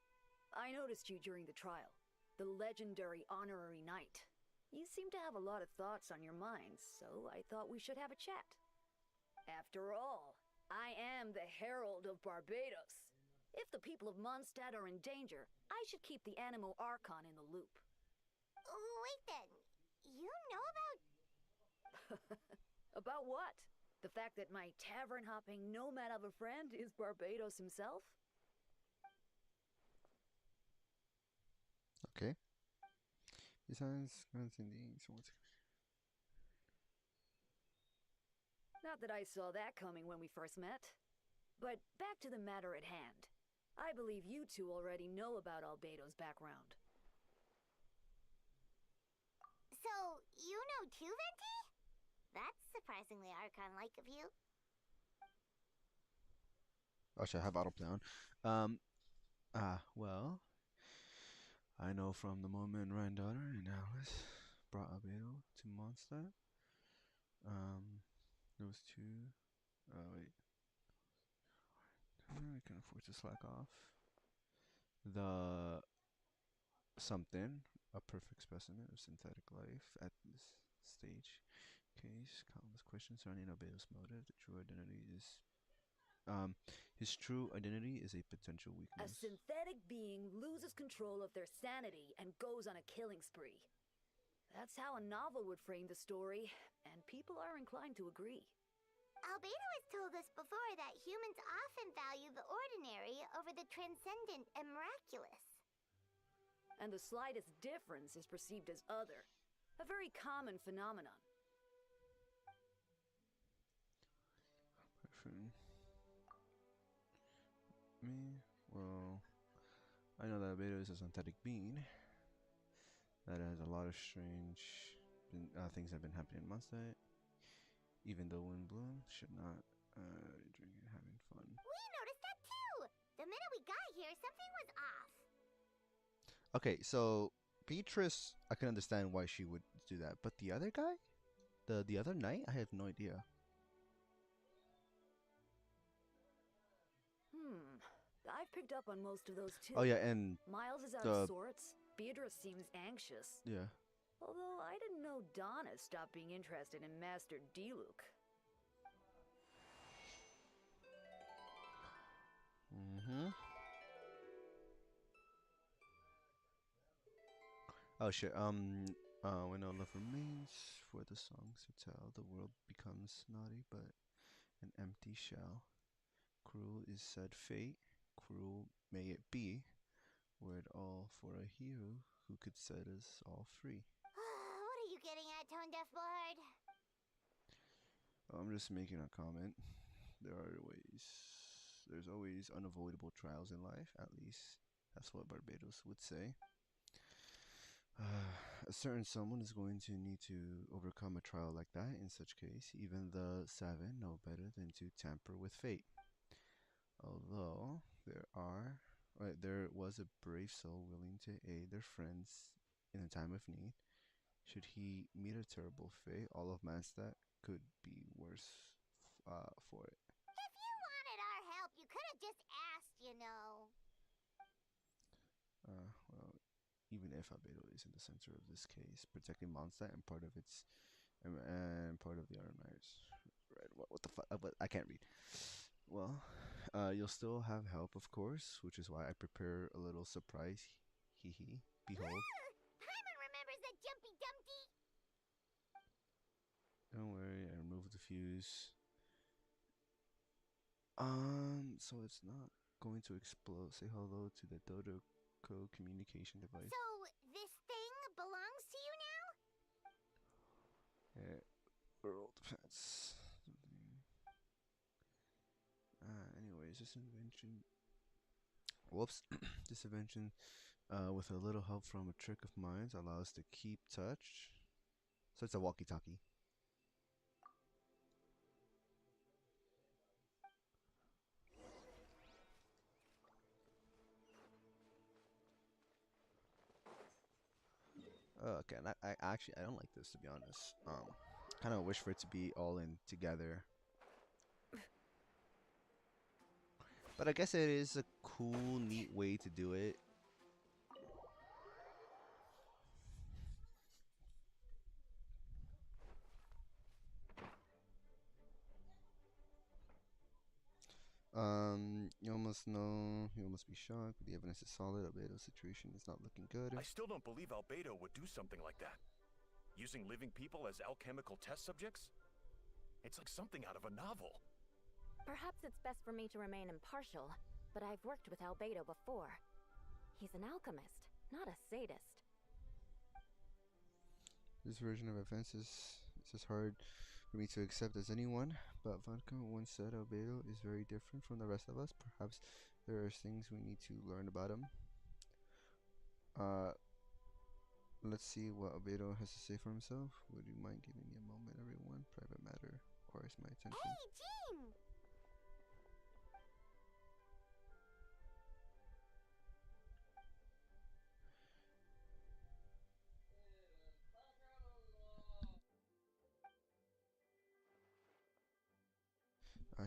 [SPEAKER 11] I noticed you during the trial. The legendary honorary knight. You seem to have a lot of thoughts on your mind, so I thought we should have a chat. After all, I am the Herald of Barbados. If the people of Mondstadt are in danger, I should keep the Animo Archon in the loop.
[SPEAKER 3] Wait then, you know about...
[SPEAKER 11] About what? The fact that my tavern-hopping nomad of a friend is Barbados himself?
[SPEAKER 1] Okay. Besides,
[SPEAKER 11] Not that I saw that coming when we first met. But back to the matter at hand. I believe you two already know about Albedo's background.
[SPEAKER 3] So, you know too, Venti? That's surprisingly Archon-like of you.
[SPEAKER 1] Oh, should I have autoplay on? Well, I know from the moment Ryan-daughter and Alice brought Albedo to Mondstadt. There was two. Wait. I can afford to slack off. The something, a perfect specimen of synthetic life at this stage. Case, countless questions surrounding Albedo's motive. The true identity is his true identity is a potential
[SPEAKER 11] A
[SPEAKER 1] weakness.
[SPEAKER 11] synthetic being loses control of their sanity and goes on a killing spree. That's how a novel would frame the story, and people are inclined to agree.
[SPEAKER 3] Albedo has told us before that humans often value the ordinary over the transcendent and miraculous.
[SPEAKER 11] And the slightest difference is perceived as other. A very common phenomenon.
[SPEAKER 1] Me? Well, I know that Albedo is a synthetic being that has a lot of strange things that have been happening in Mondstadt. Even though Wind Bloom should not drink and having fun.
[SPEAKER 3] We noticed that too! The minute we got here, something was off.
[SPEAKER 1] Okay, so Beatrice, I can understand why she would do that, but the other guy? The other knight? I have no idea.
[SPEAKER 11] I've picked up on most of those too.
[SPEAKER 1] Oh yeah, and
[SPEAKER 11] Miles is out of sorts. Beatrice seems anxious.
[SPEAKER 1] Yeah.
[SPEAKER 11] Although I didn't know Donna stopped being interested in Master Diluc.
[SPEAKER 1] Oh shit. When no love remains for the songs to tell, the world becomes naughty, but an empty shell. Cruel is said fate. Cruel may it be. Were it all for a hero who could set us all free.
[SPEAKER 3] What are you getting at, Tone Deaf Bard?
[SPEAKER 1] I'm just making a comment. There's always unavoidable trials in life, at least that's what Barbados would say. A certain someone is going to need to overcome a trial like that. In such case, even the seven know better than to tamper with fate. Although there was a brave soul willing to aid their friends in a time of need. Should he meet a terrible fate, all of Mondstadt could be worse for it.
[SPEAKER 3] If you wanted our help, you could have just asked, you know.
[SPEAKER 1] Well, even if Albedo is in the center of this case, protecting Mondstadt and part of its and part of the Ironmires. Right? What the fuck? I can't read. Well, you'll still have help, of course, which is why I prepare a little surprise. Hee hee. Behold.
[SPEAKER 3] Paimon remembers that Jumpy Dumpty.
[SPEAKER 1] Don't worry, I removed the fuse. So it's not going to explode. Say hello to the Dodo Medical communication device.
[SPEAKER 3] So, this thing belongs to you now?
[SPEAKER 1] World pets. Anyways, this invention. Whoops. This invention, with a little help from a trick of mine, allows us to keep touch. So it's a walkie-talkie. Okay, and I actually I don't like this, to be honest. Kind of wish for it to be all in together. But I guess it is a cool, neat way to do it. You almost know, you almost be shocked, but the evidence is solid. Albedo's situation is not looking good.
[SPEAKER 9] I still don't believe Albedo would do something like that. Using living people as alchemical test subjects? It's like something out of a novel.
[SPEAKER 4] Perhaps it's best for me to remain impartial, but I've worked with Albedo before. He's an alchemist, not a sadist.
[SPEAKER 1] This version of events is as hard for me to accept as anyone, but Vodka once said Albedo is very different from the rest of us. Perhaps there are things we need to learn about him. Let's see what Albedo has to say for himself. Would you mind giving me a moment, everyone? Private matter, or is my attention?
[SPEAKER 3] Hey, Jean!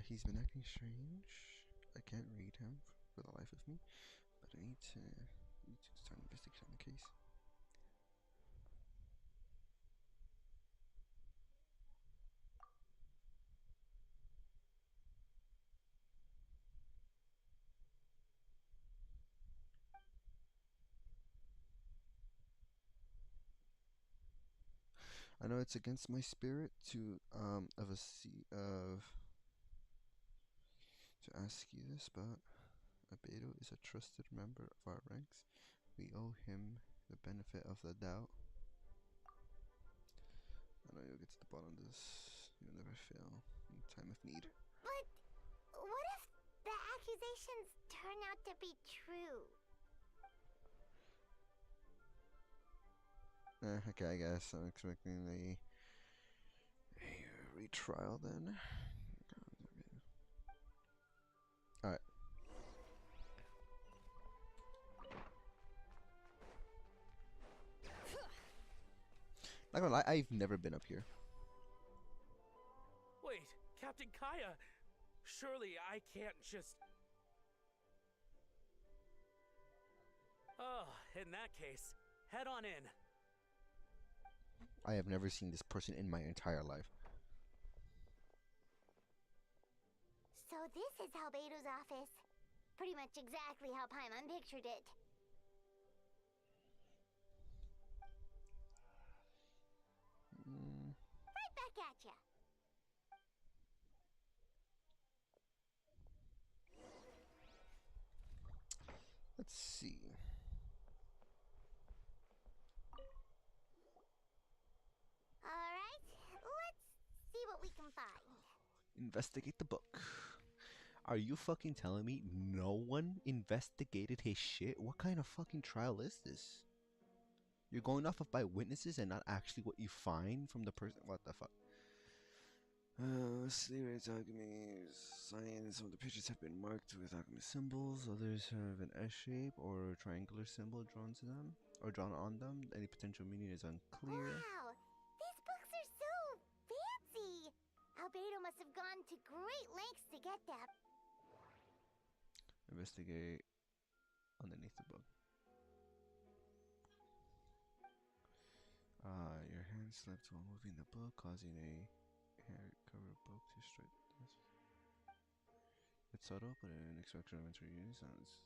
[SPEAKER 1] He's been acting strange. I can't read him for the life of me, but I need to start an investigation on the case. I know it's against my spirit to to ask you this, but Albedo is a trusted member of our ranks. We owe him the benefit of the doubt. I know you'll get to the bottom of this. You'll never fail in time of need.
[SPEAKER 3] But what if the accusations turn out to be true?
[SPEAKER 1] Okay, I guess I'm expecting a retrial then. Alright. Not gonna lie, I've never been up here.
[SPEAKER 5] Wait, Captain Kaya! Surely I can't just... Oh, in that case, head on in.
[SPEAKER 1] I have never seen this person in my entire life.
[SPEAKER 3] So this is Albedo's office. Pretty much exactly how Paimon pictured it. Right back at ya.
[SPEAKER 1] Let's see.
[SPEAKER 3] Alright, let's see what we can find.
[SPEAKER 1] Investigate the book. Are you fucking telling me no one investigated his shit? What kind of fucking trial is this? You're going off of by witnesses and not actually what you find from the person. What the fuck? Slavery alchemy. Signs. Some of the pictures have been marked with alchemy symbols. Others have an S shape or triangular symbol drawn to them or drawn on them. Any potential meaning is unclear.
[SPEAKER 3] Wow, these books are so fancy. Albedo must have gone to great lengths to get them.
[SPEAKER 1] Investigate underneath the book. Your hand slipped while moving the book, causing a hair-covered book to strike this. It's subtle, but an expected inventory use sounds.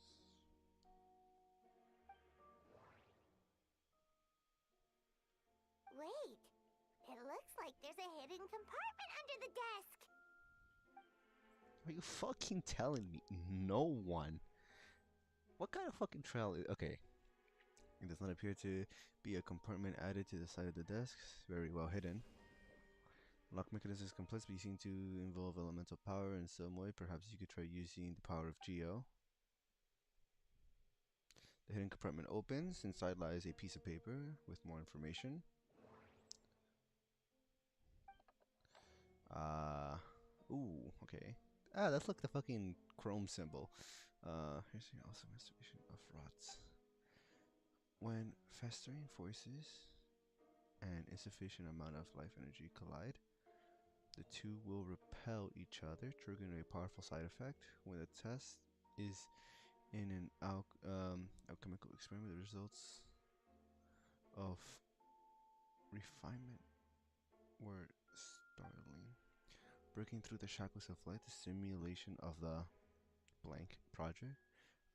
[SPEAKER 3] Wait, it looks like there's a hidden compartment under the desk.
[SPEAKER 1] Are you fucking telling me no one? What kind of fucking trail is... Okay. It does not appear to be a compartment added to the side of the desk. Very well hidden. Lock mechanism is complex, but you seem to involve elemental power in some way. Perhaps you could try using the power of Geo. The hidden compartment opens. Inside lies a piece of paper with more information. Ooh, okay. Ah, that's like the fucking Chrome symbol. Here's the awesome estimation of rots. When festering forces and insufficient amount of life energy collide, the two will repel each other, triggering a powerful side effect. When the test is in an alchemical experiment, the results of refinement were startling. Breaking through the shackles of light, the simulation of the blank project.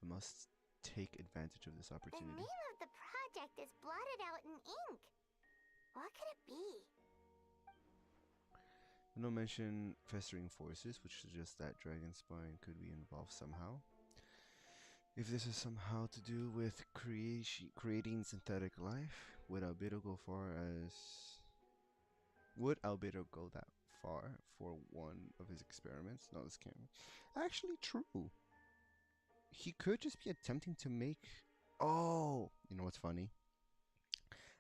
[SPEAKER 1] I must take advantage of this opportunity.
[SPEAKER 3] The name of the project is blotted out in ink. What could it be?
[SPEAKER 1] No mention festering forces, which suggests that dragon spine could be involved somehow. If this is somehow to do with creating synthetic life, would Albedo go that far for one of his experiments? No, this can't. Actually, true. He could just be attempting to make... Oh! You know what's funny?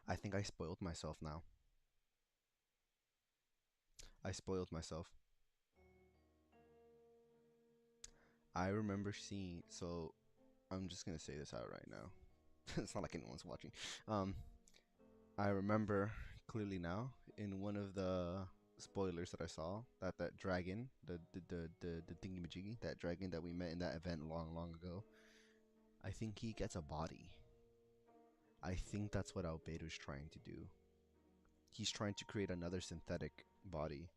[SPEAKER 1] I think I spoiled myself now. I spoiled myself. I remember seeing... So, I'm just gonna say this out right now. It's not like anyone's watching. I remember clearly now in one of the spoilers that I saw that dragon, the thingy-majiggy, that dragon that we met in that event long ago. I think he gets a body. I think that's what Albedo's trying to do. He's trying to create another synthetic body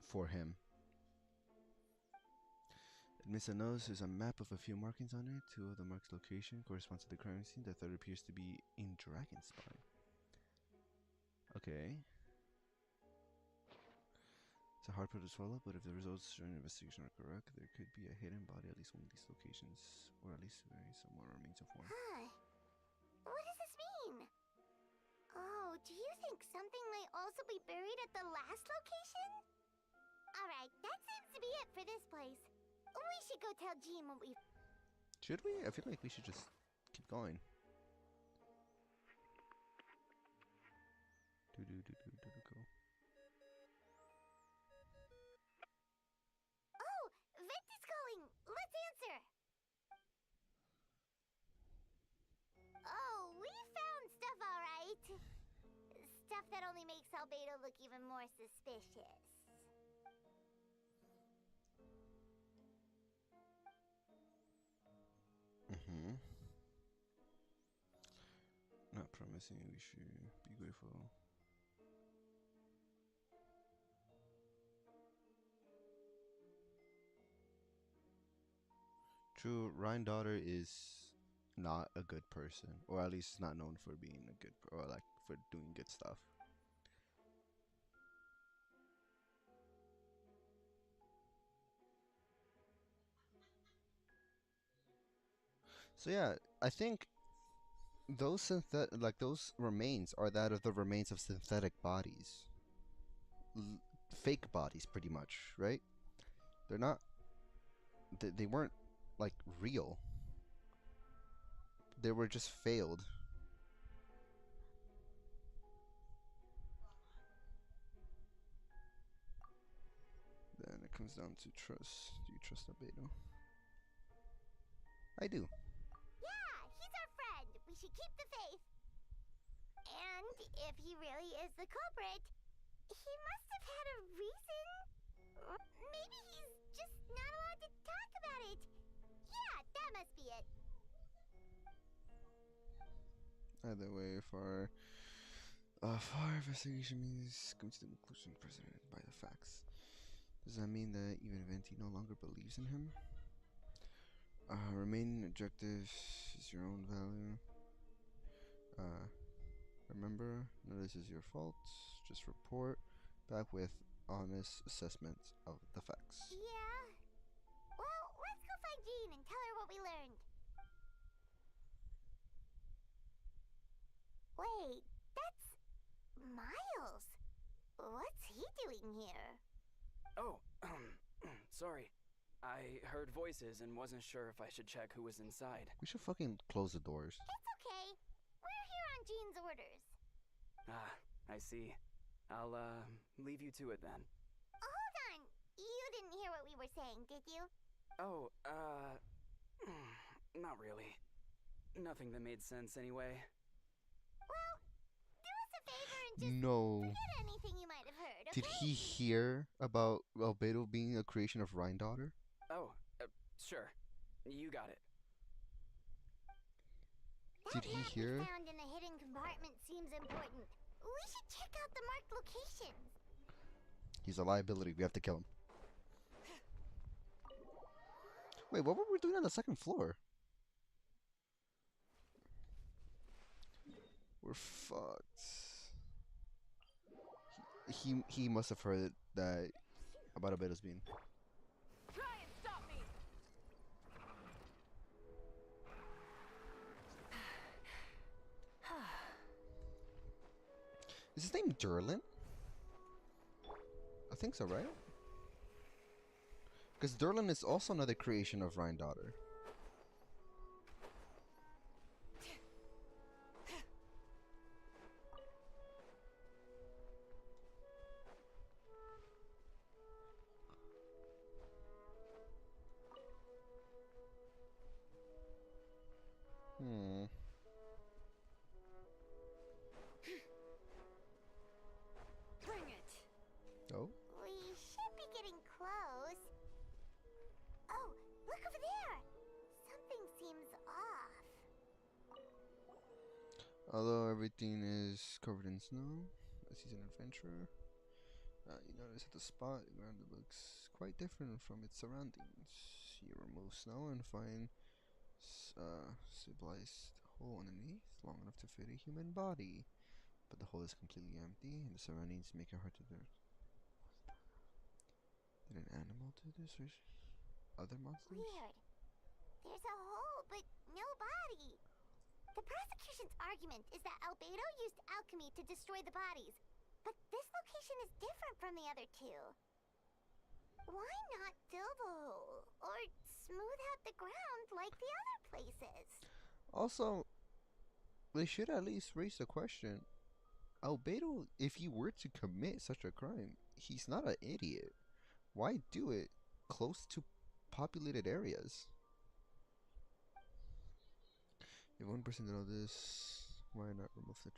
[SPEAKER 1] for him. Amidst the nose is a map of a few markings on it. Two of the marks' location correspond to the crime scene. The third appears to be in Dragon Spine. Okay. It's a hard pill to swallow, but if the results during the investigation are correct, there could be a hidden body at least one of these locations, or at least very somewhat remains of one.
[SPEAKER 3] Huh. What does this mean? Oh, do you think something might also be buried at the last location? Alright, that seems to be it for this place. We should go tell Jean what we...
[SPEAKER 1] Should we? I feel like we should just keep going. Go.
[SPEAKER 3] Oh, Vent is calling! Let's answer! Oh, we found stuff alright. Stuff that only makes Albedo look even more suspicious.
[SPEAKER 1] Not promising we should be grateful. True, Ryan Daughter is not a good person, or at least not known for being a good, or like for doing good stuff. So yeah, I think those those remains are that of the remains of synthetic bodies, fake bodies, pretty much, right? They're not. They weren't like real. They were just failed. Then it comes down to trust. Do you trust Albedo? I do.
[SPEAKER 3] Yeah, he's our friend. We should keep the faith. And if he really is the culprit, he must have had a reason. Maybe he's just not allowed to talk about it. Yeah, that must be it.
[SPEAKER 1] Either way, far investigation means coming to the conclusion presented by the facts. Does that mean that even Venti no longer believes in him? Remaining objective is your own value. Remember, none of this is your fault. Just report back with honest assessment of the facts.
[SPEAKER 3] Yeah. Well, let's go find find Jean and tell her what we learned. Wait, that's Miles. What's he doing here?
[SPEAKER 6] Oh, sorry. I heard voices and wasn't sure if I should check who was inside.
[SPEAKER 1] We should fucking close the doors.
[SPEAKER 3] It's okay. We're here on Jean's orders.
[SPEAKER 6] Ah, I see. I'll, leave you to it then.
[SPEAKER 3] Hold on. You didn't hear what we were saying, did you?
[SPEAKER 6] Oh, not really. Nothing that made sense anyway.
[SPEAKER 3] Well, do us a favor and just
[SPEAKER 1] No.
[SPEAKER 3] forget anything you might have heard, okay?
[SPEAKER 1] Did he hear about Albedo being a creation of Rhine Daughter?
[SPEAKER 6] Oh, sure. You got it.
[SPEAKER 1] Did he hear?
[SPEAKER 3] That map we found in the hidden compartment seems important. We should check out the marked locations.
[SPEAKER 1] He's a liability. We have to kill him. Wait, what were we doing on the second floor? We're fucked. He must have heard that about Albedo's being.
[SPEAKER 10] Try and stop me!
[SPEAKER 1] Is his name Durlin? I think so, right? Because Durlin is also another creation of Rhine Daughter.
[SPEAKER 3] Bring it.
[SPEAKER 1] Oh?
[SPEAKER 3] We should be getting close. Oh, look over there. Something seems off.
[SPEAKER 1] Although everything is covered in snow, as he's an adventurer, you notice that the spot around it looks quite different from its surroundings. You remove snow and find civilized hole underneath, long enough to fit a human body. But the hole is completely empty, and the surroundings make it hard to do. Did an animal do this, or other monsters?
[SPEAKER 3] Weird. There's a hole, but no body. The prosecution's argument is that Albedo used alchemy to destroy the bodies, but this location is different from the other two. Why not fill the hole, or smooth out the ground like the other places?
[SPEAKER 1] Also, they should at least raise the question. Albedo, if he were to commit such a crime, he's not an idiot. Why do it close to populated areas? If one person did all this, why not remove the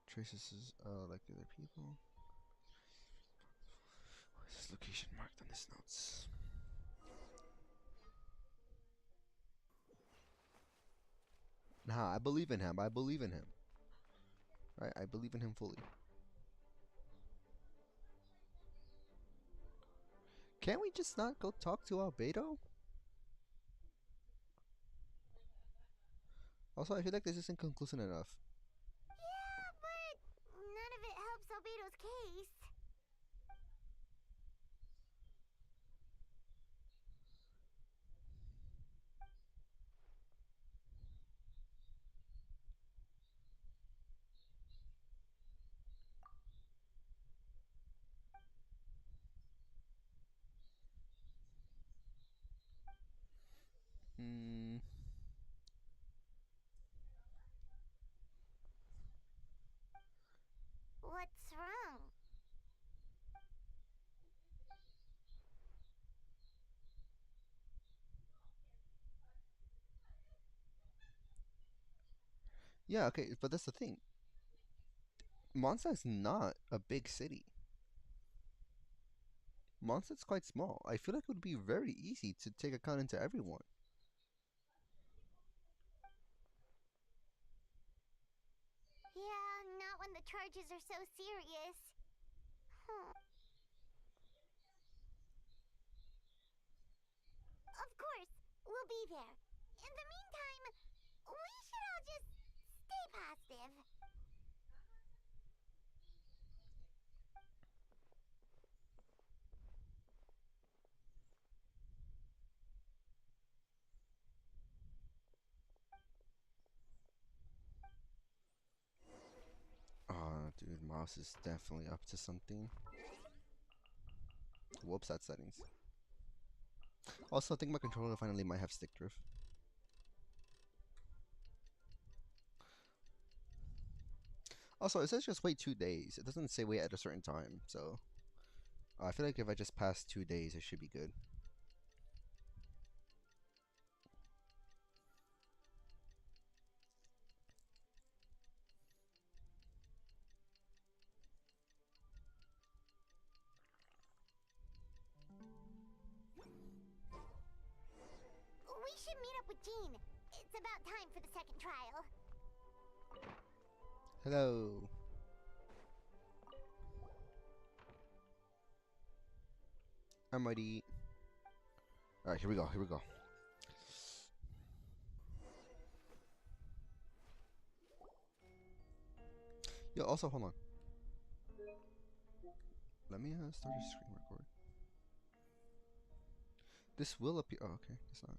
[SPEAKER 1] traces like the other people? Why is this location marked on his notes? Nah, I believe in him. I believe in him. I believe in him fully. Can't we just not go talk to Albedo? Also, I feel like this isn't conclusive enough.
[SPEAKER 3] Yeah, but none of it helps Albedo's case.
[SPEAKER 1] Hmm.
[SPEAKER 3] What's wrong?
[SPEAKER 1] Yeah, okay, but that's the thing. Monza is not a big city. Monza is quite small. I feel like it would be very easy to take account into everyone.
[SPEAKER 3] Yeah, not when the charges are so serious. Of course, we'll be there. In the meantime, we should all just stay positive.
[SPEAKER 1] mouse is definitely up to something. Whoops, that settings. Also, I think my controller finally might have stick drift. Also, it says just wait 2 days. It doesn't say wait at a certain time, so I feel like if I just pass 2 days, it should be good.
[SPEAKER 3] We should meet up with Jean. It's about time for the second trial.
[SPEAKER 1] Hello. I'm ready. Alright, here we go, here we go. Yo, also, hold on. Let me start a screen record. This will appear. Oh, okay, it's not.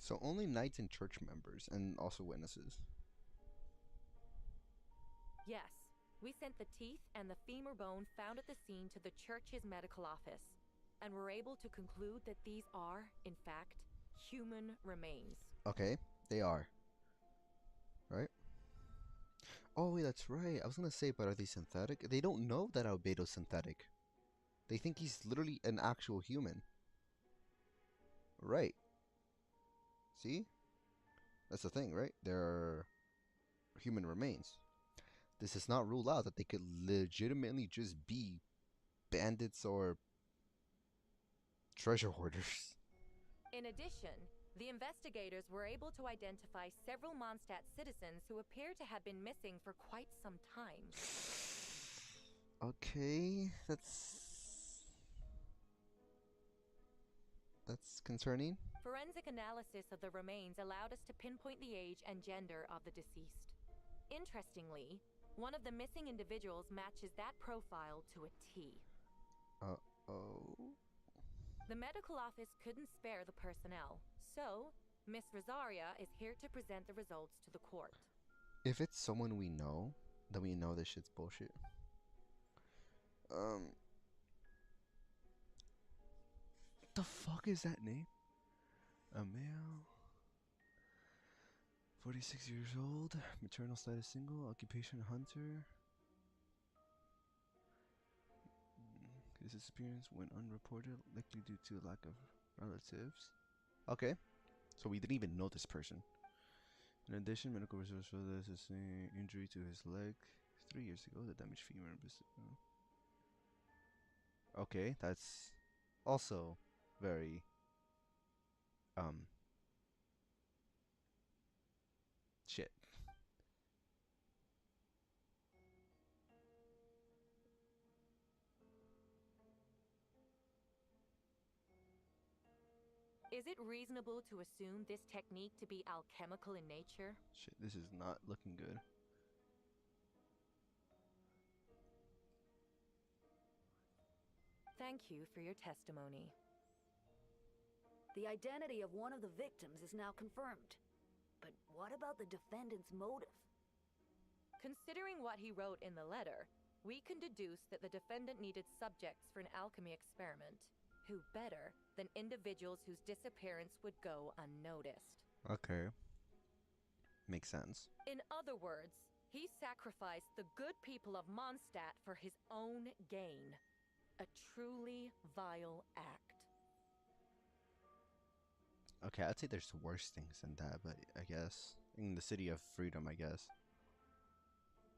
[SPEAKER 1] So only knights and church members, and also witnesses.
[SPEAKER 10] Yes, we sent the teeth and the femur bone found at the scene to the church's medical office, and were able to conclude that these are, in fact, human remains.
[SPEAKER 1] Okay, they are. Right? Oh, wait, that's right. I was gonna say, but are they synthetic? They don't know that Albedo's synthetic. They think he's literally an actual human. Right. See? That's the thing, right? They're human remains. This does not rule out that they could legitimately just be bandits or treasure hoarders.
[SPEAKER 10] In addition, the investigators were able to identify several Mondstadt citizens who appear to have been missing for quite some time.
[SPEAKER 1] Okay, that's concerning.
[SPEAKER 10] Forensic analysis of the remains allowed us to pinpoint the age and gender of the deceased. Interestingly, one of the missing individuals matches that profile to a T.
[SPEAKER 1] Uh-oh.
[SPEAKER 10] The medical office couldn't spare the personnel, so Miss Rosaria is here to present the results to the court.
[SPEAKER 1] If it's someone we know, then we know this shit's bullshit. The fuck is that name? A male, 46 years old, maternal status single, occupation hunter. His disappearance went unreported, likely due to lack of relatives. Okay, so we didn't even know this person. In addition, medical resources show this is an injury to his leg 3 years ago. The damaged femur. Okay, that's also very shit.
[SPEAKER 10] Is it reasonable to assume this technique to be alchemical in nature?
[SPEAKER 1] Shit, this is not looking good.
[SPEAKER 10] Thank you for your testimony.
[SPEAKER 11] The identity of one of the victims is now confirmed. But what about the defendant's motive?
[SPEAKER 10] Considering what he wrote in the letter, we can deduce that the defendant needed subjects for an alchemy experiment. Who better than individuals whose disappearance would go unnoticed?
[SPEAKER 1] Okay. Makes sense.
[SPEAKER 10] In other words, he sacrificed the good people of Mondstadt for his own gain. A truly vile act.
[SPEAKER 1] Okay, I'd say there's worse things than that, but I guess. In the City of Freedom, I guess.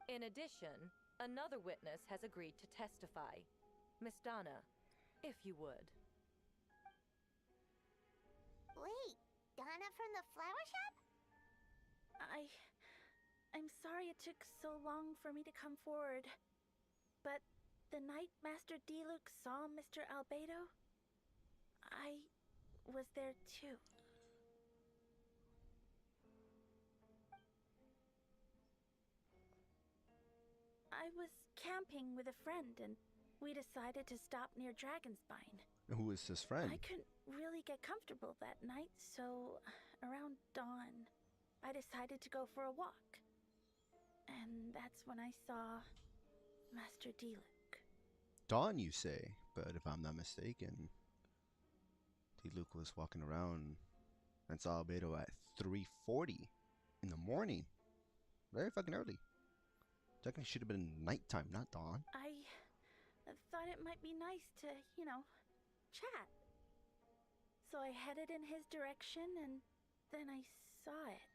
[SPEAKER 10] In addition, another witness has agreed to testify. Miss Donna, if you would.
[SPEAKER 3] Wait, Donna from the flower shop?
[SPEAKER 7] I'm sorry it took so long for me to come forward. But the night Master Diluc saw Mr. Albedo, I was there too. I was camping with a friend and we decided to stop near Dragonspine.
[SPEAKER 1] Who is his friend?
[SPEAKER 7] I couldn't really get comfortable that night, so around dawn, I decided to go for a walk. And that's when I saw Master Diluc.
[SPEAKER 1] Dawn, you say? But if I'm not mistaken, Diluc was walking around and saw Albedo at 3:40 in the morning. Very fucking early. Technically should have been nighttime, not dawn.
[SPEAKER 7] I thought it might be nice to, chat. So I headed in his direction and then I saw it.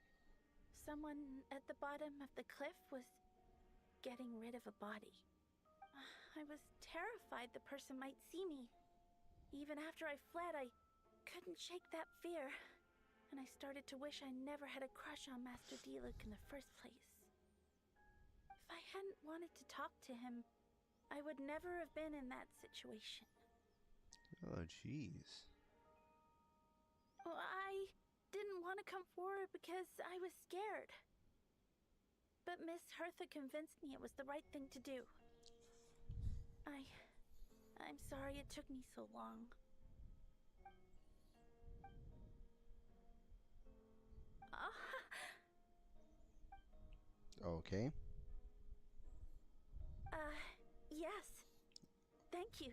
[SPEAKER 7] Someone at the bottom of the cliff was getting rid of a body. I was terrified the person might see me. Even after I fled, I couldn't shake that fear. And I started to wish I never had a crush on Master Diluc in the first place. If I hadn't wanted to talk to him, I would never have been in that situation.
[SPEAKER 1] Oh, jeez.
[SPEAKER 7] Well, I didn't want to come forward because I was scared. But Miss Hertha convinced me it was the right thing to do. I'm sorry it took me so long.
[SPEAKER 1] Okay.
[SPEAKER 7] Yes. Thank you.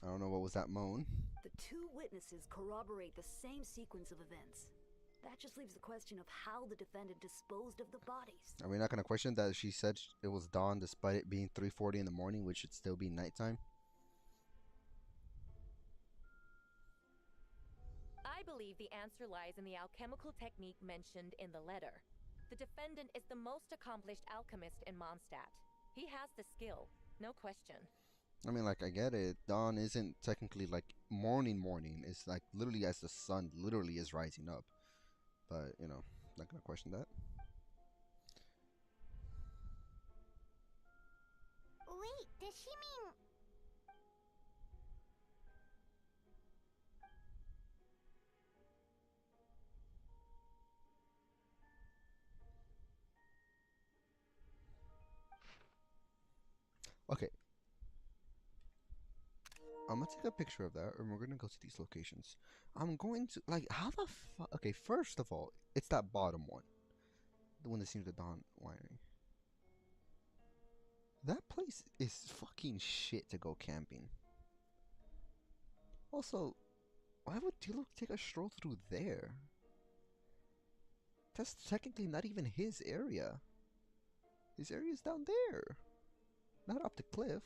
[SPEAKER 1] I don't know what was that moan.
[SPEAKER 11] The two witnesses corroborate the same sequence of events. That just leaves the question of how the defendant disposed of the bodies.
[SPEAKER 1] Are we not going to question that she said it was dawn despite it being 3:40 in the morning, which should still be nighttime?
[SPEAKER 10] I believe the answer lies in the alchemical technique mentioned in the letter. The defendant is the most accomplished alchemist in Mondstadt. He has the skill, no question.
[SPEAKER 1] I mean, like, I get it. Dawn isn't technically like morning. It's like literally as the sun literally is rising up. But, not gonna question that.
[SPEAKER 3] Wait, does she mean...
[SPEAKER 1] Okay. I'm gonna take a picture of that, and we're gonna go to these locations. I'm going to, like, how the fuck? Okay, first of all, it's that bottom one. The one that seems to Dawn Winery. That place is fucking shit to go camping. Also, why would Diluc take a stroll through there? That's technically not even his area. His area's down there. Not up the cliff.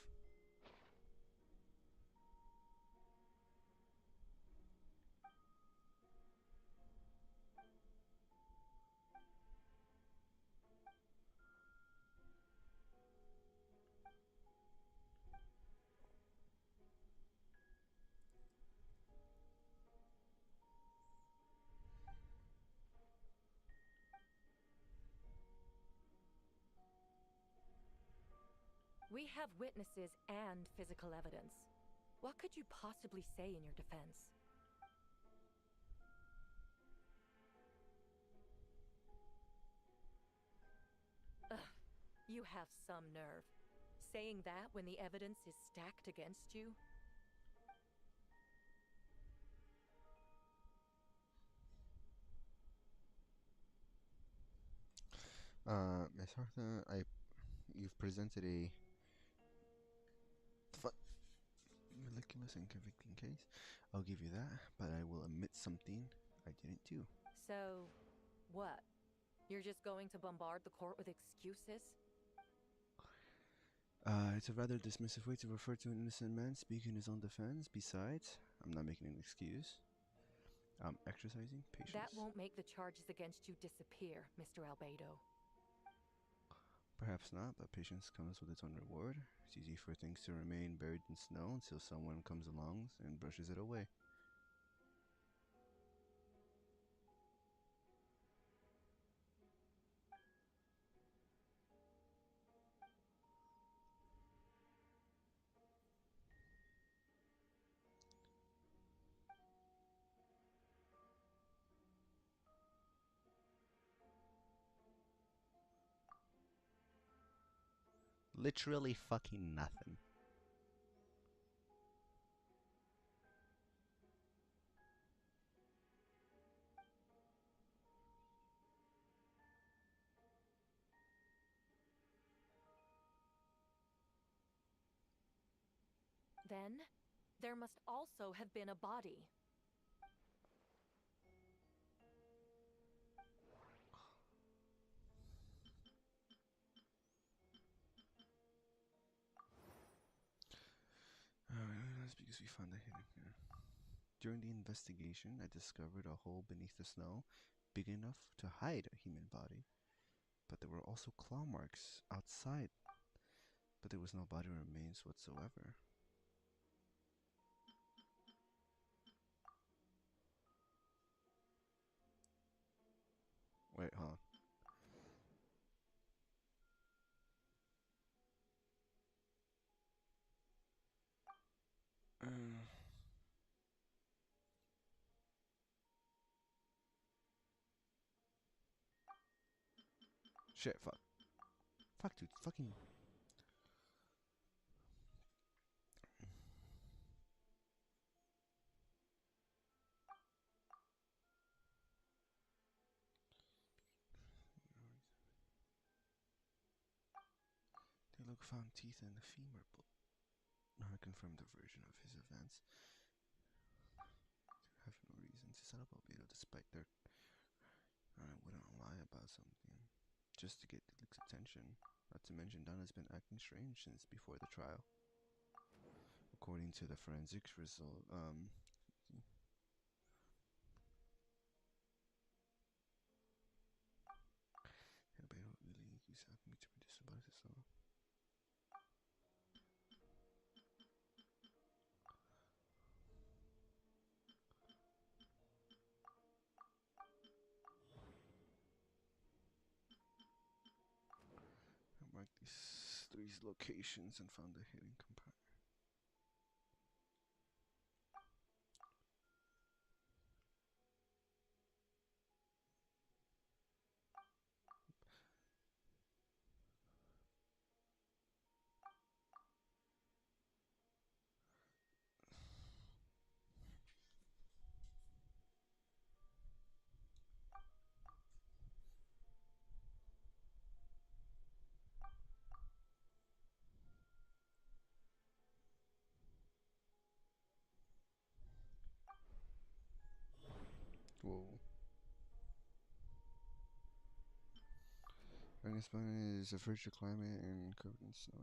[SPEAKER 10] We have witnesses and physical evidence. What could you possibly say in your defense? Ugh, you have some nerve. Saying that when the evidence is stacked against you?
[SPEAKER 1] Miss Arthur, you've presented a ridiculous and convicting case. I'll give you that, but I will admit something I didn't do.
[SPEAKER 10] So, what? You're just going to bombard the court with excuses?
[SPEAKER 1] It's a rather dismissive way to refer to an innocent man speaking in his own defense. Besides, I'm not making an excuse. I'm exercising patience.
[SPEAKER 10] That won't make the charges against you disappear, Mr. Albedo.
[SPEAKER 1] Perhaps not, but patience comes with its own reward. It's easy for things to remain buried in snow until someone comes along and brushes it away. Literally fucking nothing.
[SPEAKER 10] Then, there must also have been a body.
[SPEAKER 1] That's because we found a hidden here. During the investigation, I discovered a hole beneath the snow big enough to hide a human body. But there were also claw marks outside. But there was no body remains whatsoever. Wait, huh? Shit, fuck. Fuck, dude. Fucking. They look found teeth in the femur bone. I confirmed the version of his events. They have no reason to set up Albedo despite their. I wouldn't lie about something. Just to get Deluxe's attention. Not to mention, Donna's been acting strange since before the trial. According to the forensics result, Albedo really keeps asking me to produce about his soul. I marked these three locations and found a hidden compartment. Whoa. Dragon's is a frigid climate and covered in snow.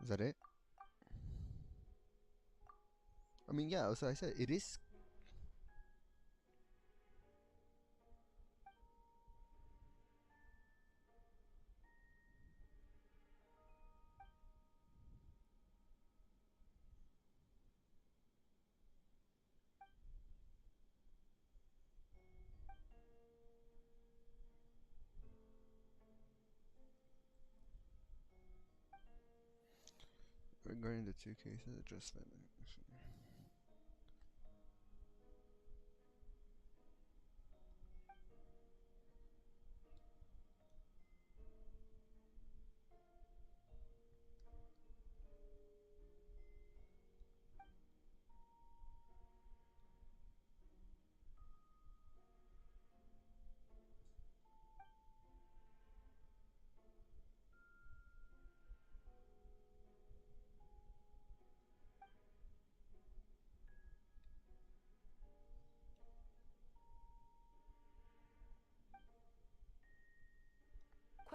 [SPEAKER 1] Is that it? I mean, yeah, so I said it is. Regarding the two cases, address that.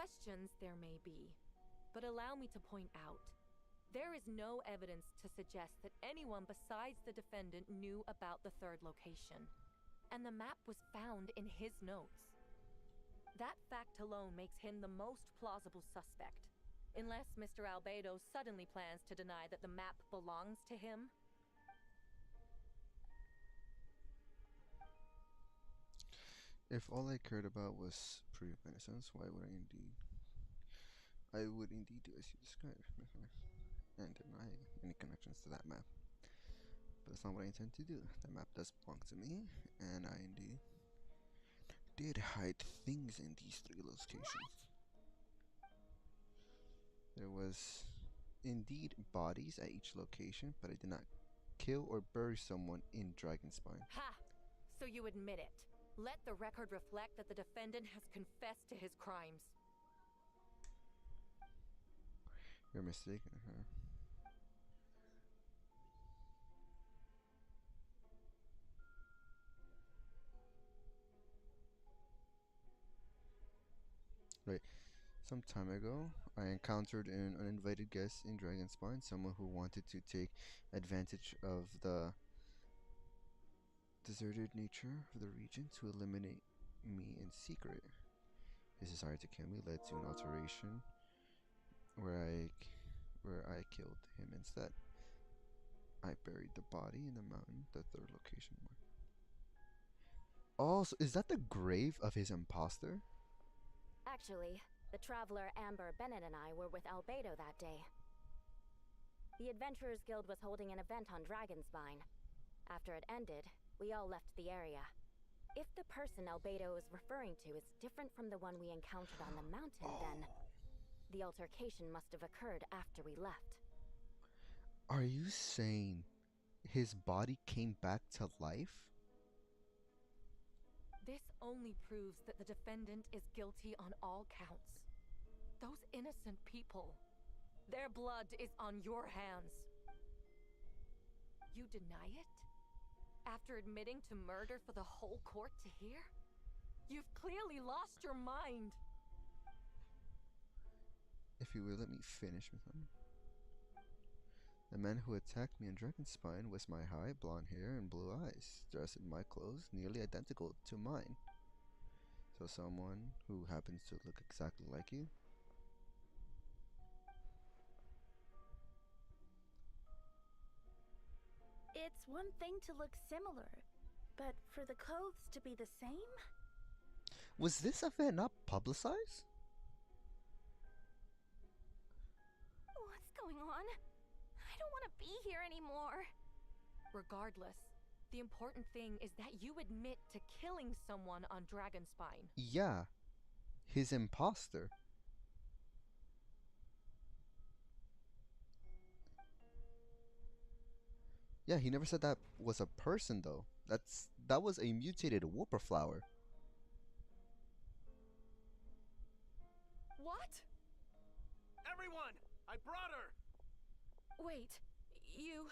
[SPEAKER 10] Questions there may be, but allow me to point out, there is no evidence to suggest that anyone besides the defendant knew about the third location, and the map was found in his notes. That fact alone makes him the most plausible suspect, unless Mr. Albedo suddenly plans to deny that the map belongs to him.
[SPEAKER 1] If all I cared about was proof of innocence, why would I would indeed do as you described, and deny any connections to that map. But that's not what I intend to do. The map does belong to me, and I indeed did hide things in these 3 locations. There was indeed bodies at each location, but I did not kill or bury someone in Dragonspine.
[SPEAKER 10] Ha! So you admit it. Let the record reflect that the defendant has confessed to his crimes.
[SPEAKER 1] You're mistaken, huh? Right. Some time ago, I encountered an uninvited guest in Dragonspine, someone who wanted to take advantage of the deserted nature of the region to eliminate me in secret. His desire to kill me led to an alteration where I killed him instead. I buried the body in the mountain, the 3rd location mark. Oh, so is that the grave of his imposter?
[SPEAKER 4] Actually, the traveler Amber Bennett and I were with Albedo that day. The Adventurers Guild was holding an event on Dragonspine. After it ended, we all left the area. If the person Albedo is referring to is different from the one we encountered on the mountain, then the altercation must have occurred after we left.
[SPEAKER 1] Are you saying his body came back to life?
[SPEAKER 10] This only proves that the defendant is guilty on all counts. Those innocent people, their blood is on your hands. You deny it? After admitting to murder for the whole court to hear? You've clearly lost your mind.
[SPEAKER 1] If you will let me finish with him. The man who attacked me in Dragonspine was my height, blonde hair, and blue eyes, dressed in my clothes, nearly identical to mine. So someone who happens to look exactly like you?
[SPEAKER 7] It's one thing to look similar, but for the clothes to be the same?
[SPEAKER 1] Was this event not publicized?
[SPEAKER 4] What's going on? I don't want to be here anymore.
[SPEAKER 10] Regardless, the important thing is that you admit to killing someone on Dragonspine.
[SPEAKER 1] Yeah, his imposter. Yeah, he never said that was a person though. That was a mutated whooper flower.
[SPEAKER 10] What?
[SPEAKER 8] Everyone! I brought her!
[SPEAKER 10] Wait, you...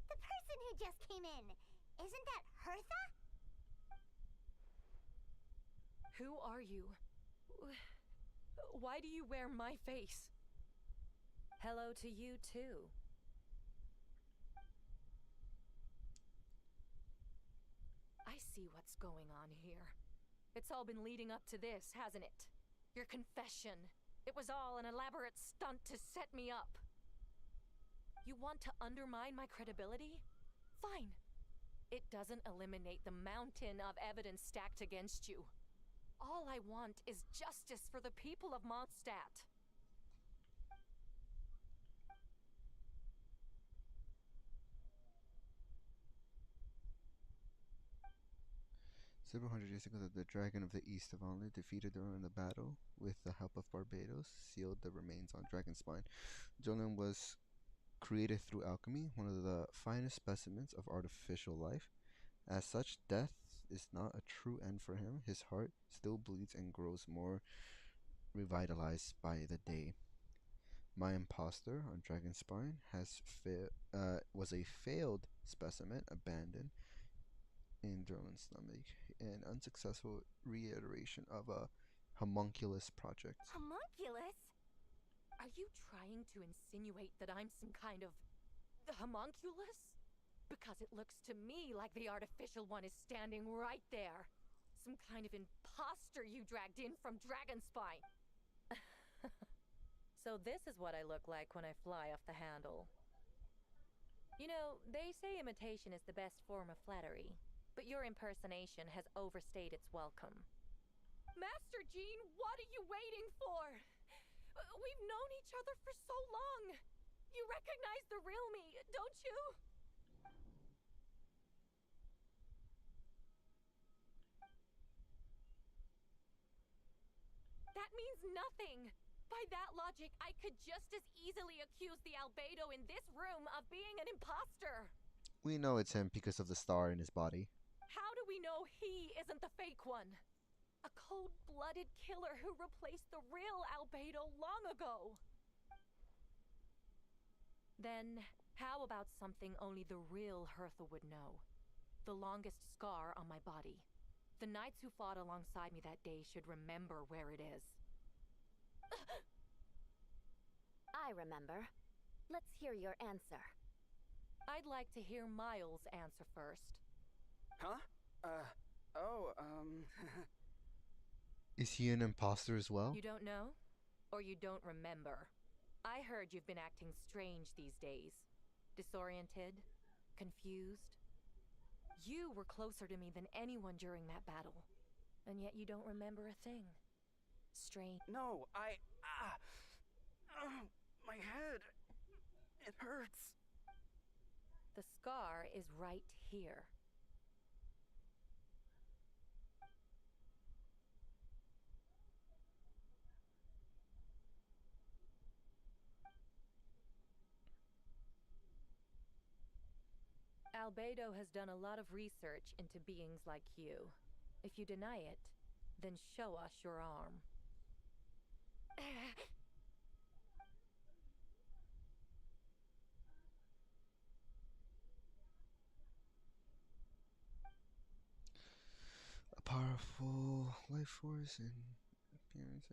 [SPEAKER 3] The person who just came in, isn't that Hertha?
[SPEAKER 10] Who are you? Why do you wear my face? Hello to you too. I see what's going on here. It's all been leading up to this, hasn't it? Your confession. It was all an elaborate stunt to set me up. You want to undermine my credibility? Fine. It doesn't eliminate the mountain of evidence stacked against you. All I want is justice for the people of Mondstadt.
[SPEAKER 1] Several hundred years ago, the Dragon of the East of Only defeated Durham in the battle. With the help of Barbados, sealed the remains on Dragonspine. Jolin was created through alchemy, one of the finest specimens of artificial life. As such, death is not a true end for him. His heart still bleeds and grows more revitalized by the day. My imposter on Dragonspine was a failed specimen abandoned in Durlin's stomach, an unsuccessful reiteration of a homunculus project.
[SPEAKER 4] Homunculus?
[SPEAKER 10] Are you trying to insinuate that I'm some kind of homunculus? Because it looks to me like the artificial one is standing right there. Some kind of imposter you dragged in from Dragonspine. So this is what I look like when I fly off the handle. You know, they say imitation is the best form of flattery, but your impersonation has overstayed its welcome. Master Jean, what are you waiting for? We've known each other for so long. You recognize the real me, don't you? That means nothing. By that logic, I could just as easily accuse the albedo in this room of being an imposter.
[SPEAKER 1] We know it's him because of the star in his body.
[SPEAKER 10] How do we know he isn't the fake one? A cold-blooded killer who replaced the real albedo long ago. Then, how about something only the real Hertha would know? The longest scar on my body. The knights who fought alongside me that day should remember where it is.
[SPEAKER 11] I remember. Let's hear your answer.
[SPEAKER 10] I'd like to hear Miles' answer first.
[SPEAKER 6] Huh?
[SPEAKER 1] Is he an imposter as well?
[SPEAKER 10] You don't know? Or you don't remember? I heard you've been acting strange these days. Disoriented? Confused? You were closer to me than anyone during that battle. And yet you don't remember a thing. Strange.
[SPEAKER 6] No, my head. It hurts.
[SPEAKER 10] The scar is right here. Albedo has done a lot of research into beings like you. If you deny it, then show us your arm.
[SPEAKER 1] A powerful life force and appearance.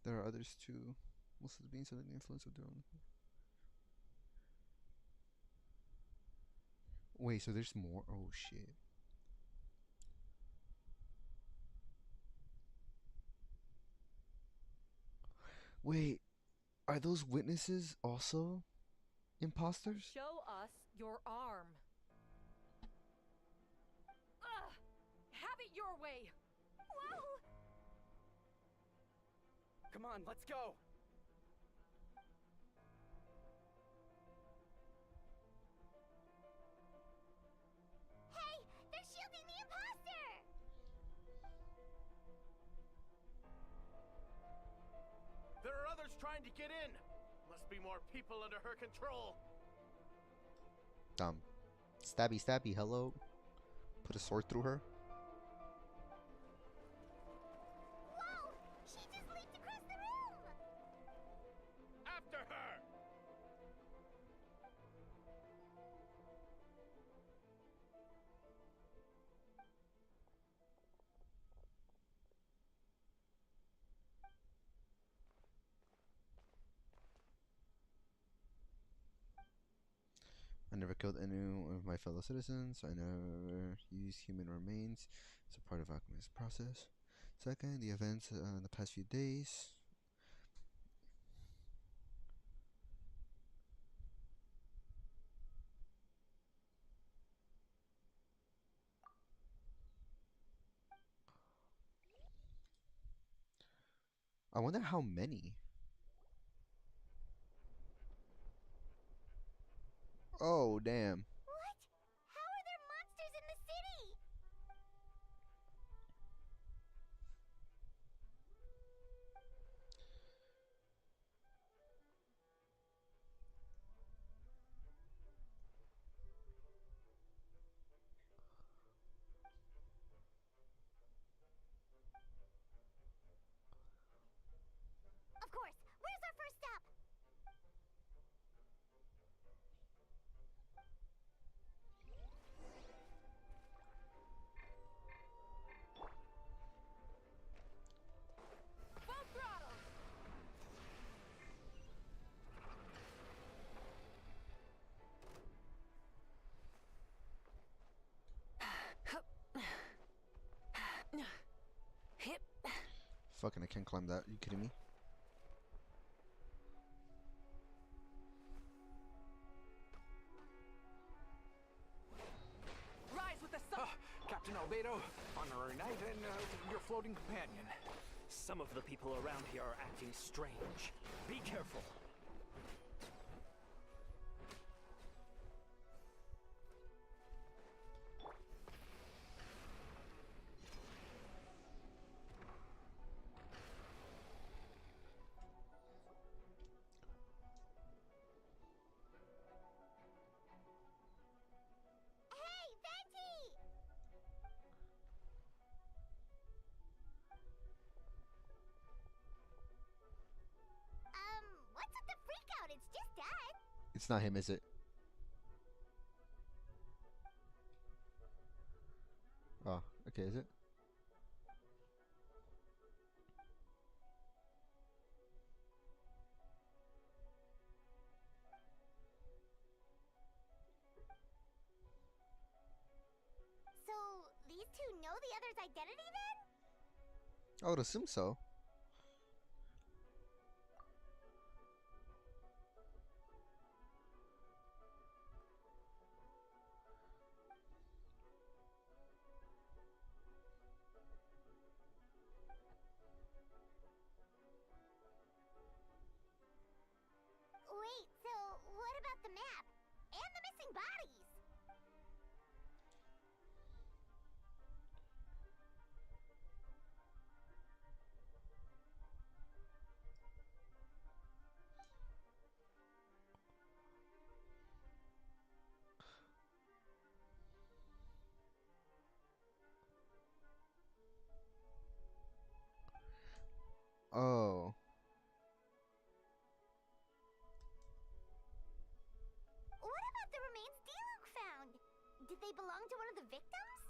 [SPEAKER 1] There are others too. Most of the beings under the influence of their own. Wait, so there's more? Oh shit. Wait, are those witnesses also imposters?
[SPEAKER 10] Show us your arm. Have it your way.
[SPEAKER 4] Whoa!
[SPEAKER 6] Come on, let's go.
[SPEAKER 3] Hey, they're shielding the imposter!
[SPEAKER 8] There are others trying to get in. Must be more people under her control.
[SPEAKER 1] Stabby, stabby, hello. Put a sword through her.
[SPEAKER 3] Whoa! She just leaped across the room!
[SPEAKER 8] After her!
[SPEAKER 1] I never killed any of my fellow citizens. I never used human remains as a part of Alchemist's process. Second, the events in the past few days. I wonder how many. Oh, damn.
[SPEAKER 3] What? How are there monsters in the city? Of course. Where's our first stop?
[SPEAKER 1] Fucking, I can't climb that. Are you kidding me?
[SPEAKER 5] Rise with the sun! Captain Albedo, honorary knight, and your floating companion. Some of the people around here are acting strange. Be careful.
[SPEAKER 3] Hey, Venti! What's with the freak out? It's just us.
[SPEAKER 1] It's not him, is it? Oh, okay, is it?
[SPEAKER 3] So, these two know the other's identity then?
[SPEAKER 1] I would assume so.
[SPEAKER 3] Wait, so what about the map? And the missing bodies?
[SPEAKER 1] Oh.
[SPEAKER 3] What about the remains Diluc found? Did they belong to one of the victims?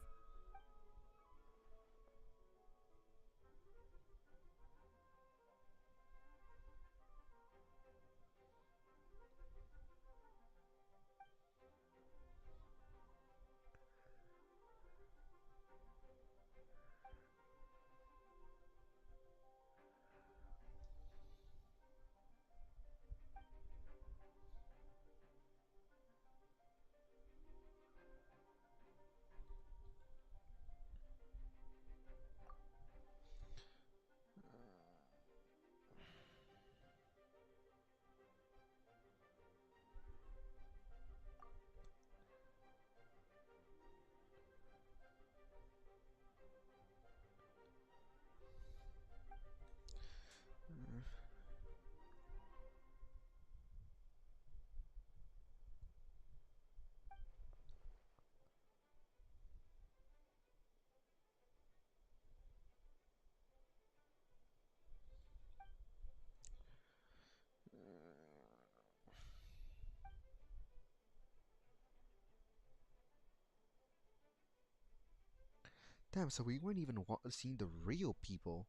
[SPEAKER 1] Damn, so we weren't even seeing the real people.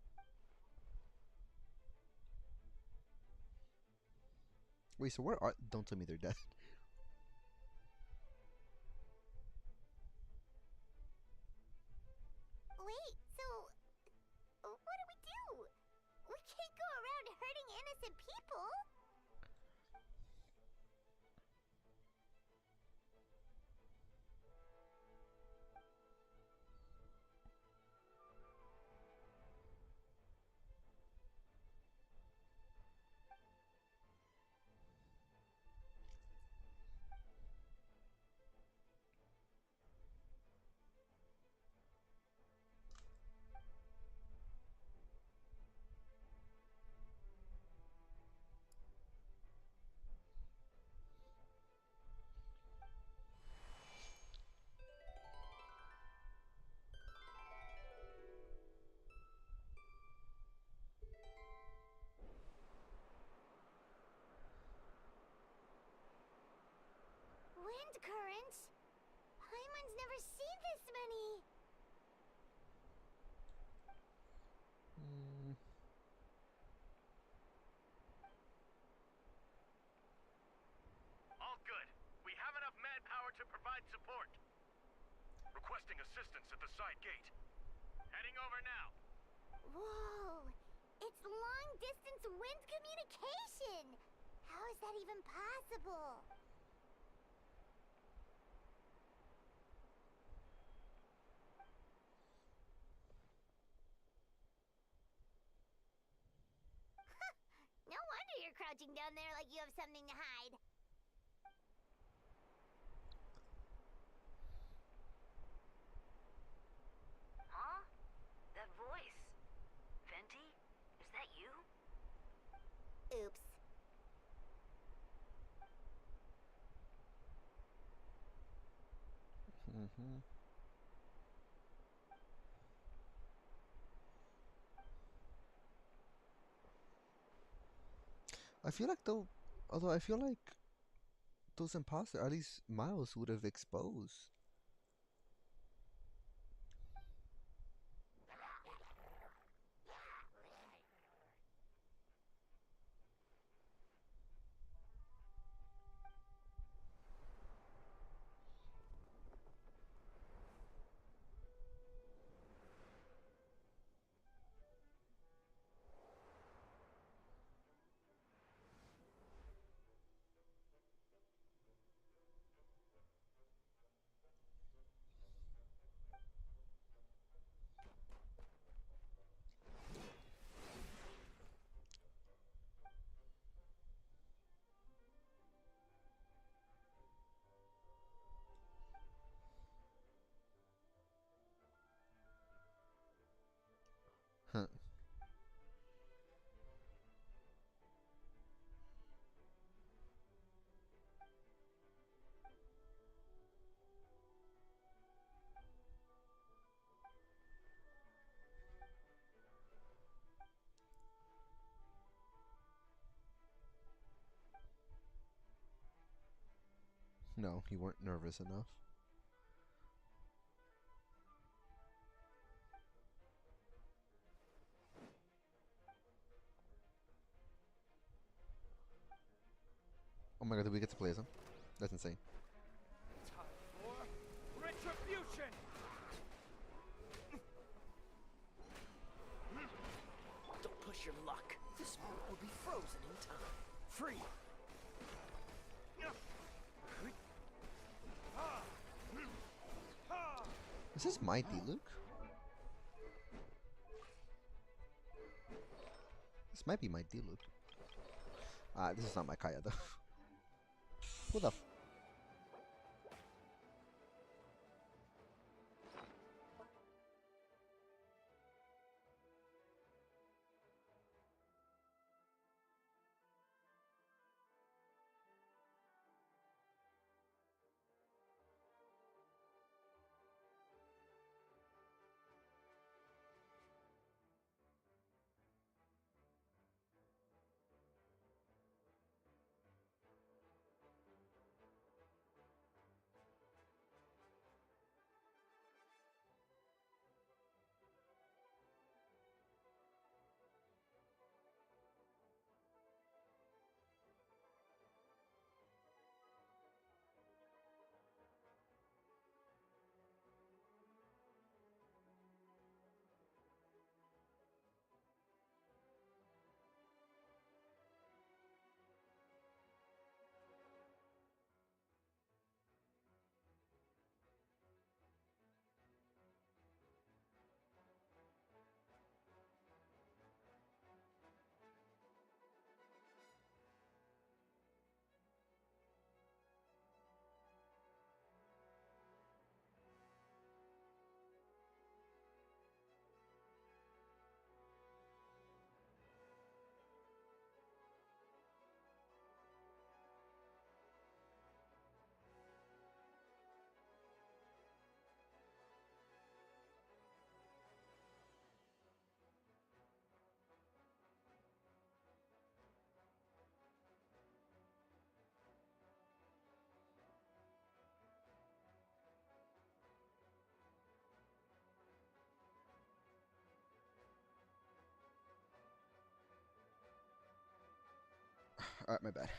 [SPEAKER 1] Wait, so where are... Don't tell me they're dead.
[SPEAKER 3] Wait, so what do? We can't go around hurting innocent people. Wind currents? Paimon's never seen this many.
[SPEAKER 9] All good. We have enough manpower to provide support. Requesting assistance at the side gate. Heading over now.
[SPEAKER 3] Whoa, It's long-distance wind communication! How is that even possible? No wonder you're crouching down there like you have something to hide.
[SPEAKER 11] Huh? That voice. Venti? Is that you?
[SPEAKER 3] Oops.
[SPEAKER 1] Mm-hmm. I feel like though, although I feel like those imposters, at least Miles would have exposed. Huh. No, you weren't nervous enough. Oh my god, did we get to play as him? That's insane.
[SPEAKER 5] Time for retribution!
[SPEAKER 12] Don't push your luck. This moon will be frozen in time.
[SPEAKER 5] Free!
[SPEAKER 1] Is this my D-Luke? This might be my D-Luke. This is not my Kaya though. Who the f- Alright, my bad.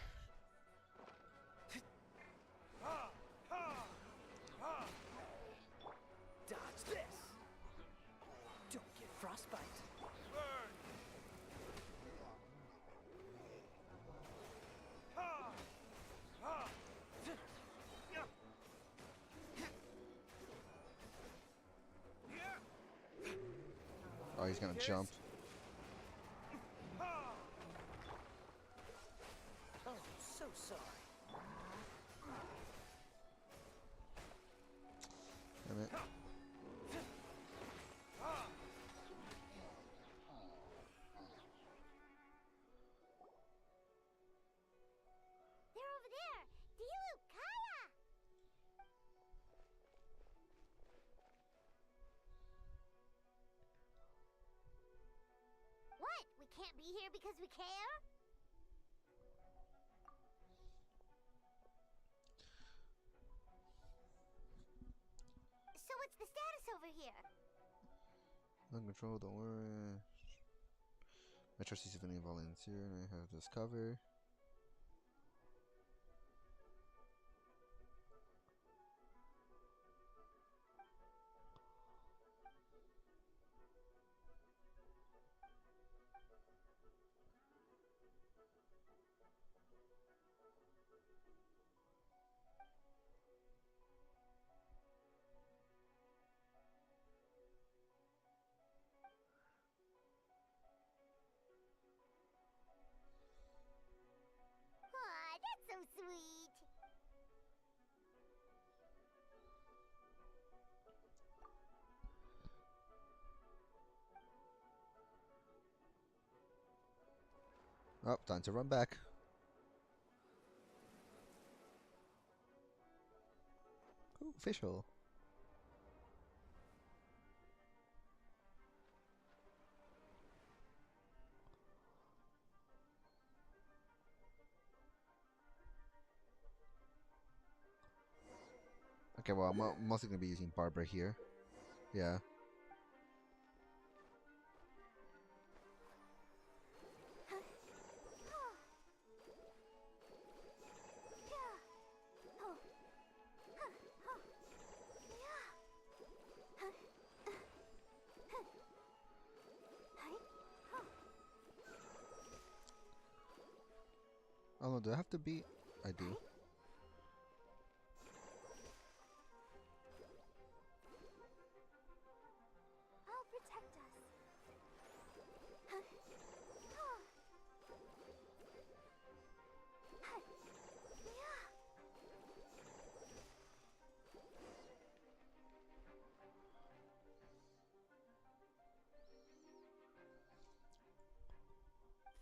[SPEAKER 12] Dodge this. Don't get frostbite.
[SPEAKER 1] Oh, he's gonna jump.
[SPEAKER 12] Oh, so sorry.
[SPEAKER 1] Damn it.
[SPEAKER 3] They're over there! Dilu, Kaya! What? We can't be here because we care? So what's the status over here?
[SPEAKER 1] Under control, don't worry. Metro sees civilian volunteer, and I have this cover.
[SPEAKER 3] Aw, that's so sweet.
[SPEAKER 1] Oh, time to run back. Ooh, fish hole. Okay, well, I'm mostly gonna be using Barbara here. Yeah. Oh no, do I have to be? I do.
[SPEAKER 3] I'll protect us.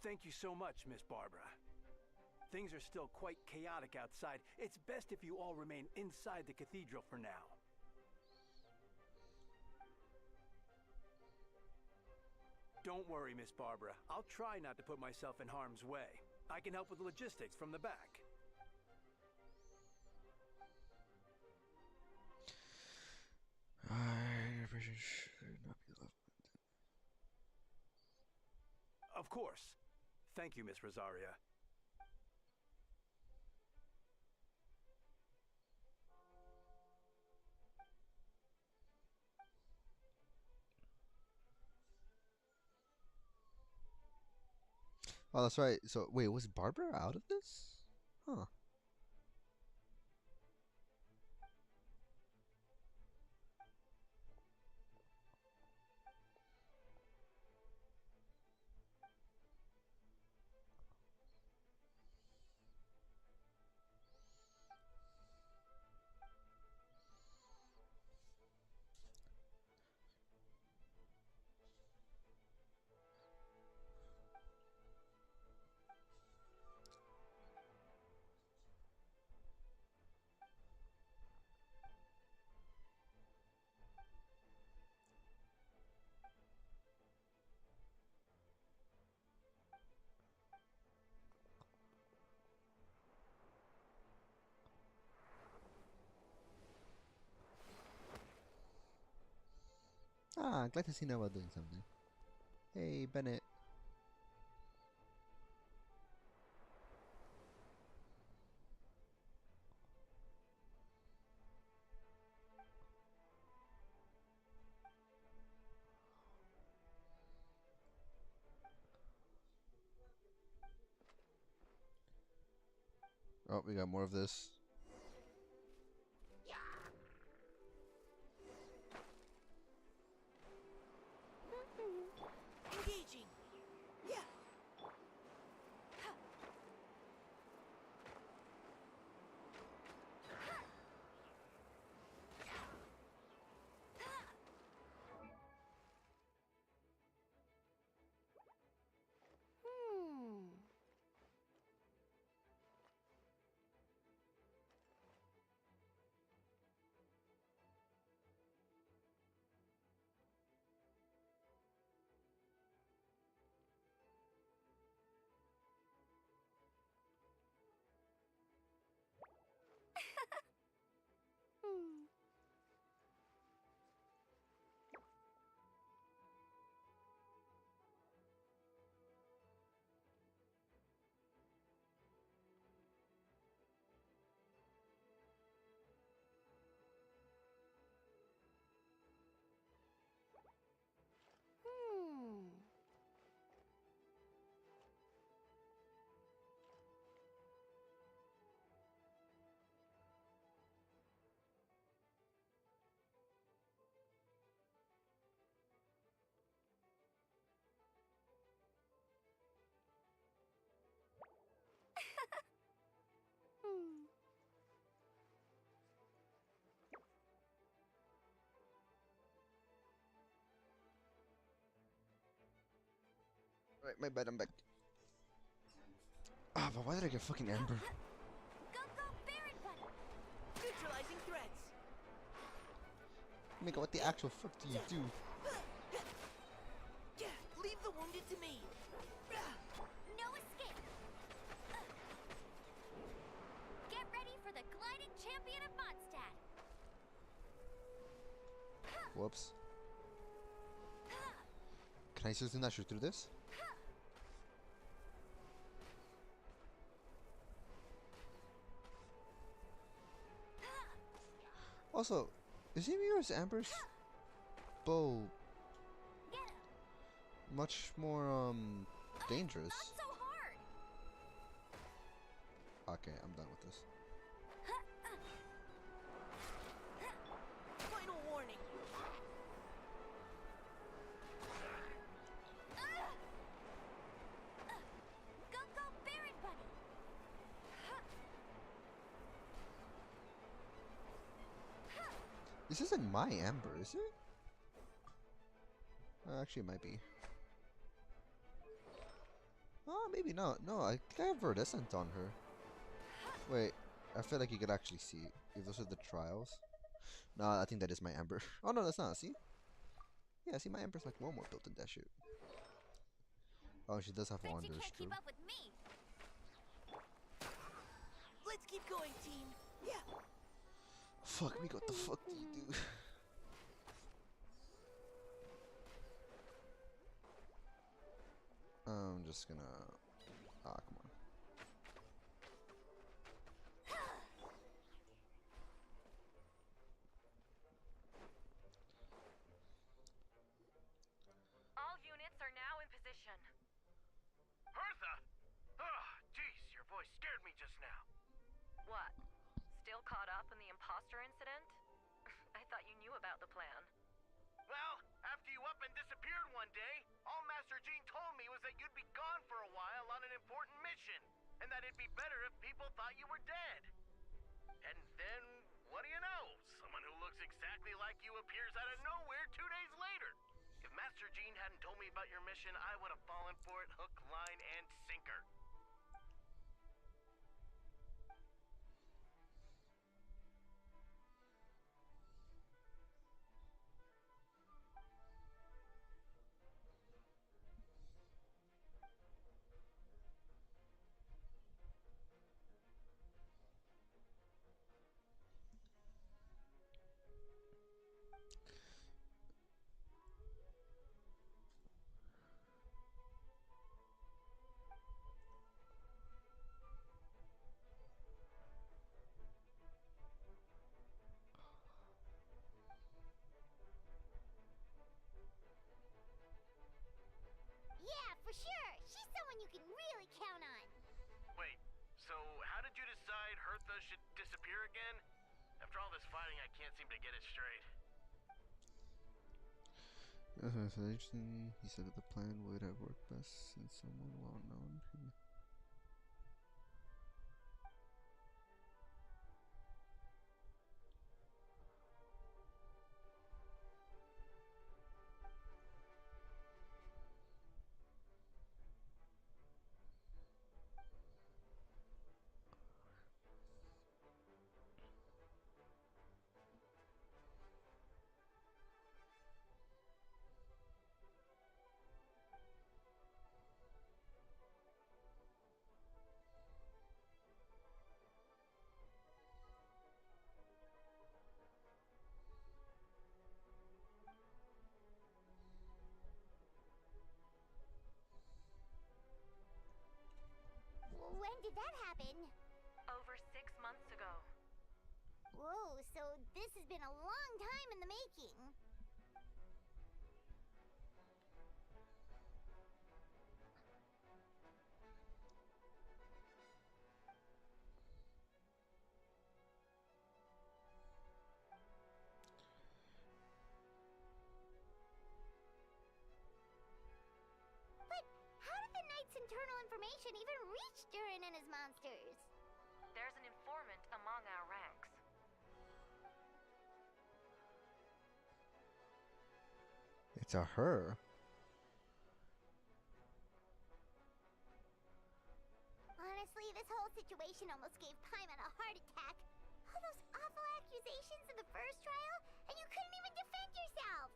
[SPEAKER 5] Thank you so much, Miss Barbara. Things are still quite chaotic outside. It's best if you all remain inside the cathedral for now. Don't worry, Miss Barbara. I'll try not to put myself in harm's way. I can help with the logistics from the back. Of course. Thank you, Miss Rosaria.
[SPEAKER 1] Oh, that's right. So, wait, was Barbara out of this? Huh. Ah, glad to see Noah doing something. Hey, Bennett. Oh, we got more of this.
[SPEAKER 12] engaging. Yeah.
[SPEAKER 1] Alright, my bad, I'm back. Ah, but why did I get fucking Amber?
[SPEAKER 12] Neutralizing threats.
[SPEAKER 1] Mika, what the actual fuck do you do?
[SPEAKER 12] Yeah, leave the wounded to me.
[SPEAKER 3] No escape. Get ready for the gliding champion of Mondstadt.
[SPEAKER 1] Whoops. Can I seriously not shoot through this? Also, is Emir's Amber's bow much more dangerous?
[SPEAKER 3] Not so hard.
[SPEAKER 1] Okay, I'm done with this.
[SPEAKER 12] Final warning.
[SPEAKER 3] Go, Baron Bunny.
[SPEAKER 1] This isn't my Amber, is it? Actually, it might be. Oh, maybe not. No, I think I have Verdescent on her. Wait, I feel like you could actually see if those are the trials. No, I think that is my Amber. Oh no, that's not. See? Yeah, see, my Amber's like one more built in that shit. Oh, she does have
[SPEAKER 3] Bet you
[SPEAKER 1] Wanderers,
[SPEAKER 3] can't
[SPEAKER 1] true.
[SPEAKER 3] keep up with me.
[SPEAKER 12] Let's keep going, team. Yeah.
[SPEAKER 1] Fuck me, what the fuck do you do? I'm just gonna... Ah, come on.
[SPEAKER 10] All units are now in position.
[SPEAKER 8] Hertha! Oh, jeez, your voice scared me just now.
[SPEAKER 10] What? Still caught up in the imposter incident? I thought you knew about the plan.
[SPEAKER 8] Well, after you up and disappeared one day, all Master Jean told me was that you'd be gone for a while on an important mission, and that it'd be better if people thought you were dead. And then, what do you know? Someone who looks exactly like you appears out of nowhere 2 days later. If Master Jean hadn't told me about your mission, I would have fallen for it hook, line, and sinker.
[SPEAKER 3] Yeah, for sure. She's someone you can really count on.
[SPEAKER 8] Wait, so how did you decide Hertha should disappear again? After all this fighting, I can't seem to get it straight.
[SPEAKER 1] So interesting. He said that the plan would have worked best since someone well known.
[SPEAKER 3] When did that happen?
[SPEAKER 10] Over 6 months ago.
[SPEAKER 3] Whoa, so this has been a long time in the making. But how did the Knight's internal information even reach Durin and his monsters?
[SPEAKER 10] There's an informant among our ranks.
[SPEAKER 1] It's a her.
[SPEAKER 3] Honestly, this whole situation almost gave Paimon a heart attack. All those awful accusations in the first trial, and you couldn't even defend yourself!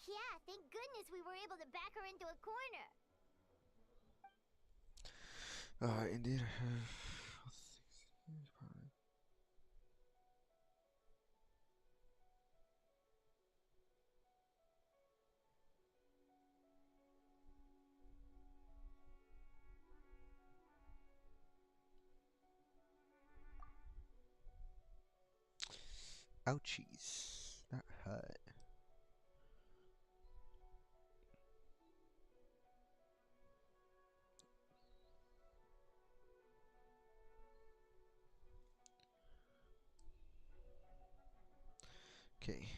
[SPEAKER 3] Yeah, thank goodness we were able to back her into a corner.
[SPEAKER 1] Indeed. Ouchies. That hurt. Okay.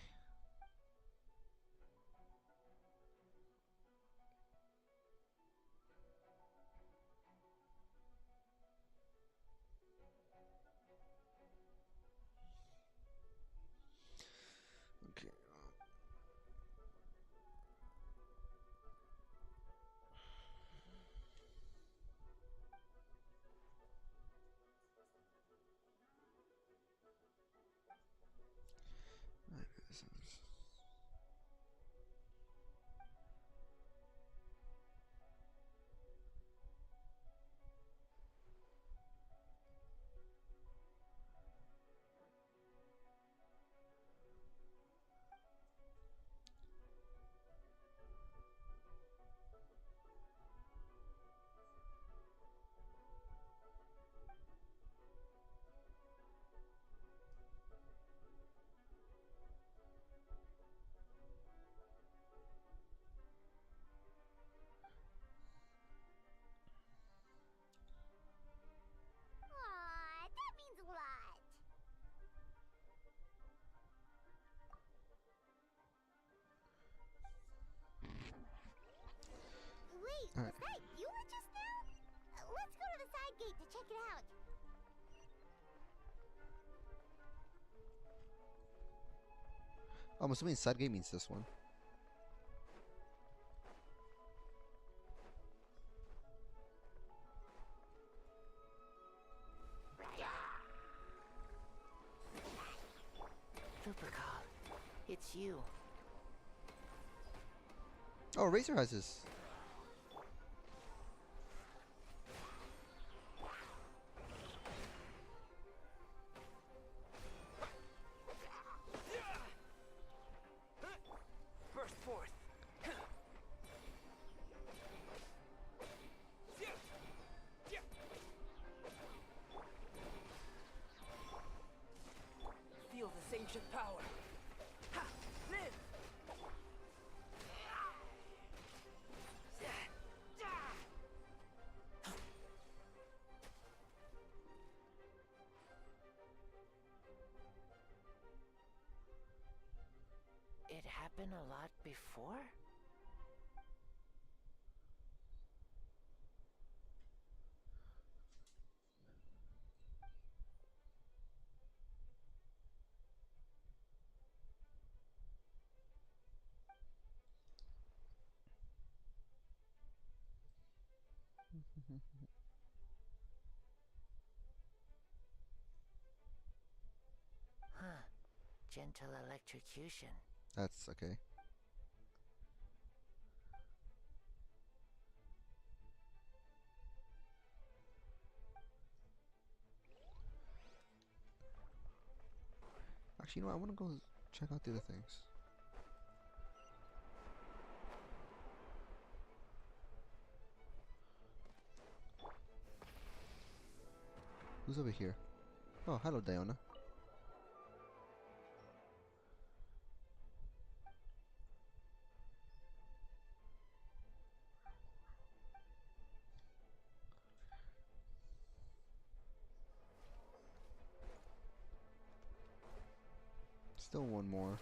[SPEAKER 1] Okay.
[SPEAKER 3] Aw, that means a lot. Wait,
[SPEAKER 1] Alright.
[SPEAKER 3] was that you just now? Let's go to the side gate to check it out.
[SPEAKER 1] I'm assuming side gate means this one.
[SPEAKER 12] Lupercal, it's you.
[SPEAKER 1] Oh, Razor has this.
[SPEAKER 12] Burst forth. happen a lot before? Huh. Gentle electrocution.
[SPEAKER 1] That's okay. Actually, you know what? I want to go check out the other things. Who's over here? Oh, hello, Diona. Still one more.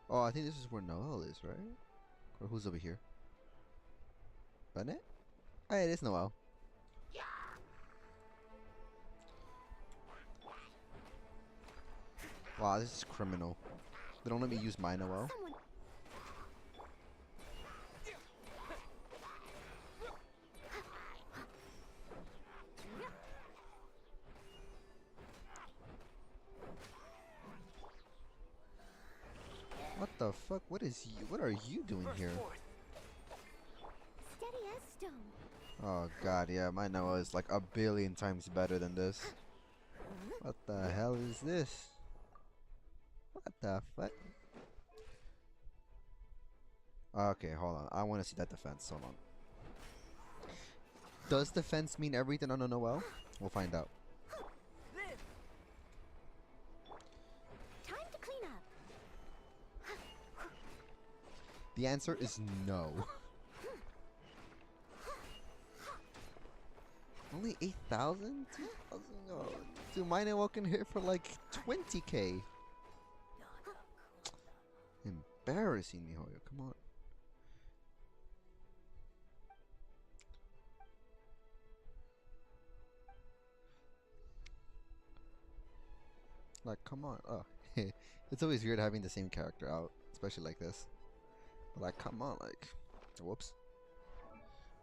[SPEAKER 1] Oh, I think this is where Noelle is, right? Or who's over here? Bennett? Oh, yeah, it is Noelle. Wow, this is criminal. They don't let me use my Noelle. What the fuck? What is you? What are you doing here?
[SPEAKER 3] Steady as stone.
[SPEAKER 1] Oh god, yeah, my Noelle is like 1,000,000,000 times better than this. What the hell is this? What the fuck? Okay, hold on. I want to see that defense. Hold on. Does defense mean everything on a Noelle? We'll find out.
[SPEAKER 3] Time to clean up.
[SPEAKER 1] The answer is no. Only 8,000? 2,000? Oh, dude, my Noelle can hit for like 20k. Embarrassing, Mihoyo. Come on. Like, come on. Oh, it's always weird having the same character out, especially like this. But like, come on, like, whoops.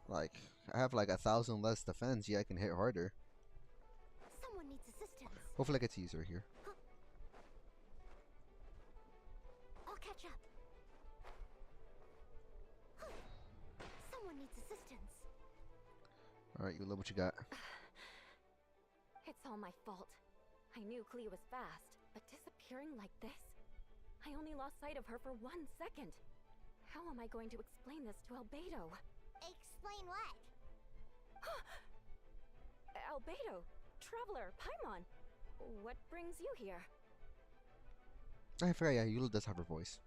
[SPEAKER 1] Like, I have like 1,000 less defense. Yeah, I can hit harder.
[SPEAKER 3] Someone needs assistance.
[SPEAKER 1] Hopefully, I get to use her here.
[SPEAKER 3] I'll catch up. Someone needs assistance.
[SPEAKER 1] All right, you love what you got.
[SPEAKER 10] It's all my fault. I knew Klee was fast, but disappearing like this? I only lost sight of her for 1 second. How am I going to explain this to Albedo?
[SPEAKER 3] Explain what?
[SPEAKER 10] Albedo, Traveler, Paimon, what brings you here?
[SPEAKER 1] I forgot, yeah, Eula does have her voice.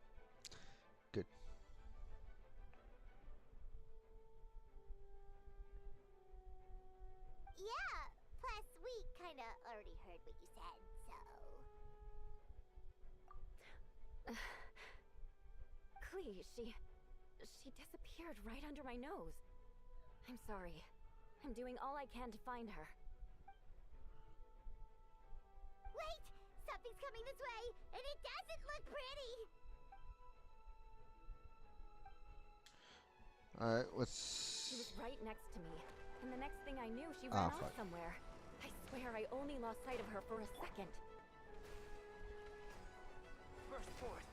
[SPEAKER 1] Good.
[SPEAKER 3] Yeah, plus we kinda already heard what you said, so...
[SPEAKER 10] Klee, she disappeared right under my nose. I'm sorry. I'm doing all I can to find her.
[SPEAKER 3] Wait! Something's coming this way, and it doesn't look pretty!
[SPEAKER 1] Alright,
[SPEAKER 10] She
[SPEAKER 1] what's...
[SPEAKER 10] was right next to me, and the next thing I knew, she ran off
[SPEAKER 1] fuck.
[SPEAKER 10] somewhere. I swear I only lost sight of her for a second.
[SPEAKER 12] Burst forth.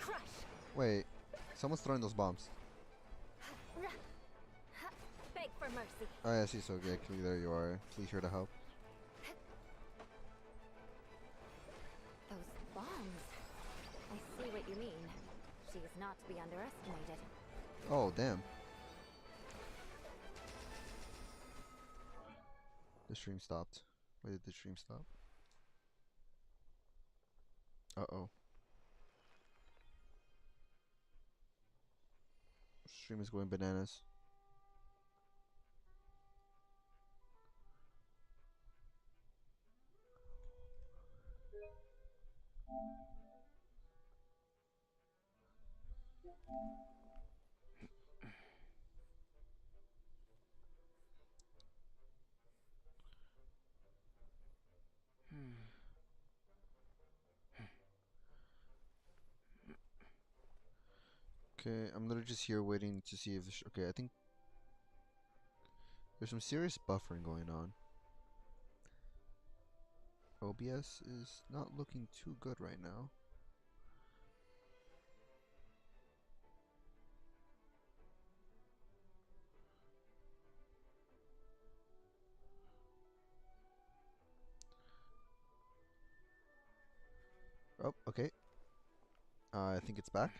[SPEAKER 10] Crush!
[SPEAKER 1] Wait, someone's throwing those bombs.
[SPEAKER 10] Beg for mercy.
[SPEAKER 1] Oh yeah, I see, so good. There you are. Please here to help.
[SPEAKER 10] Those bombs. I see what you mean. She is not to be underestimated.
[SPEAKER 1] Oh, damn. The stream stopped. Why did the stream stop? Uh-oh. Stream is going bananas. Okay, I'm literally just here waiting to see if okay, I think there's some serious buffering going on. OBS is not looking too good right now. Oh, okay. I think it's back.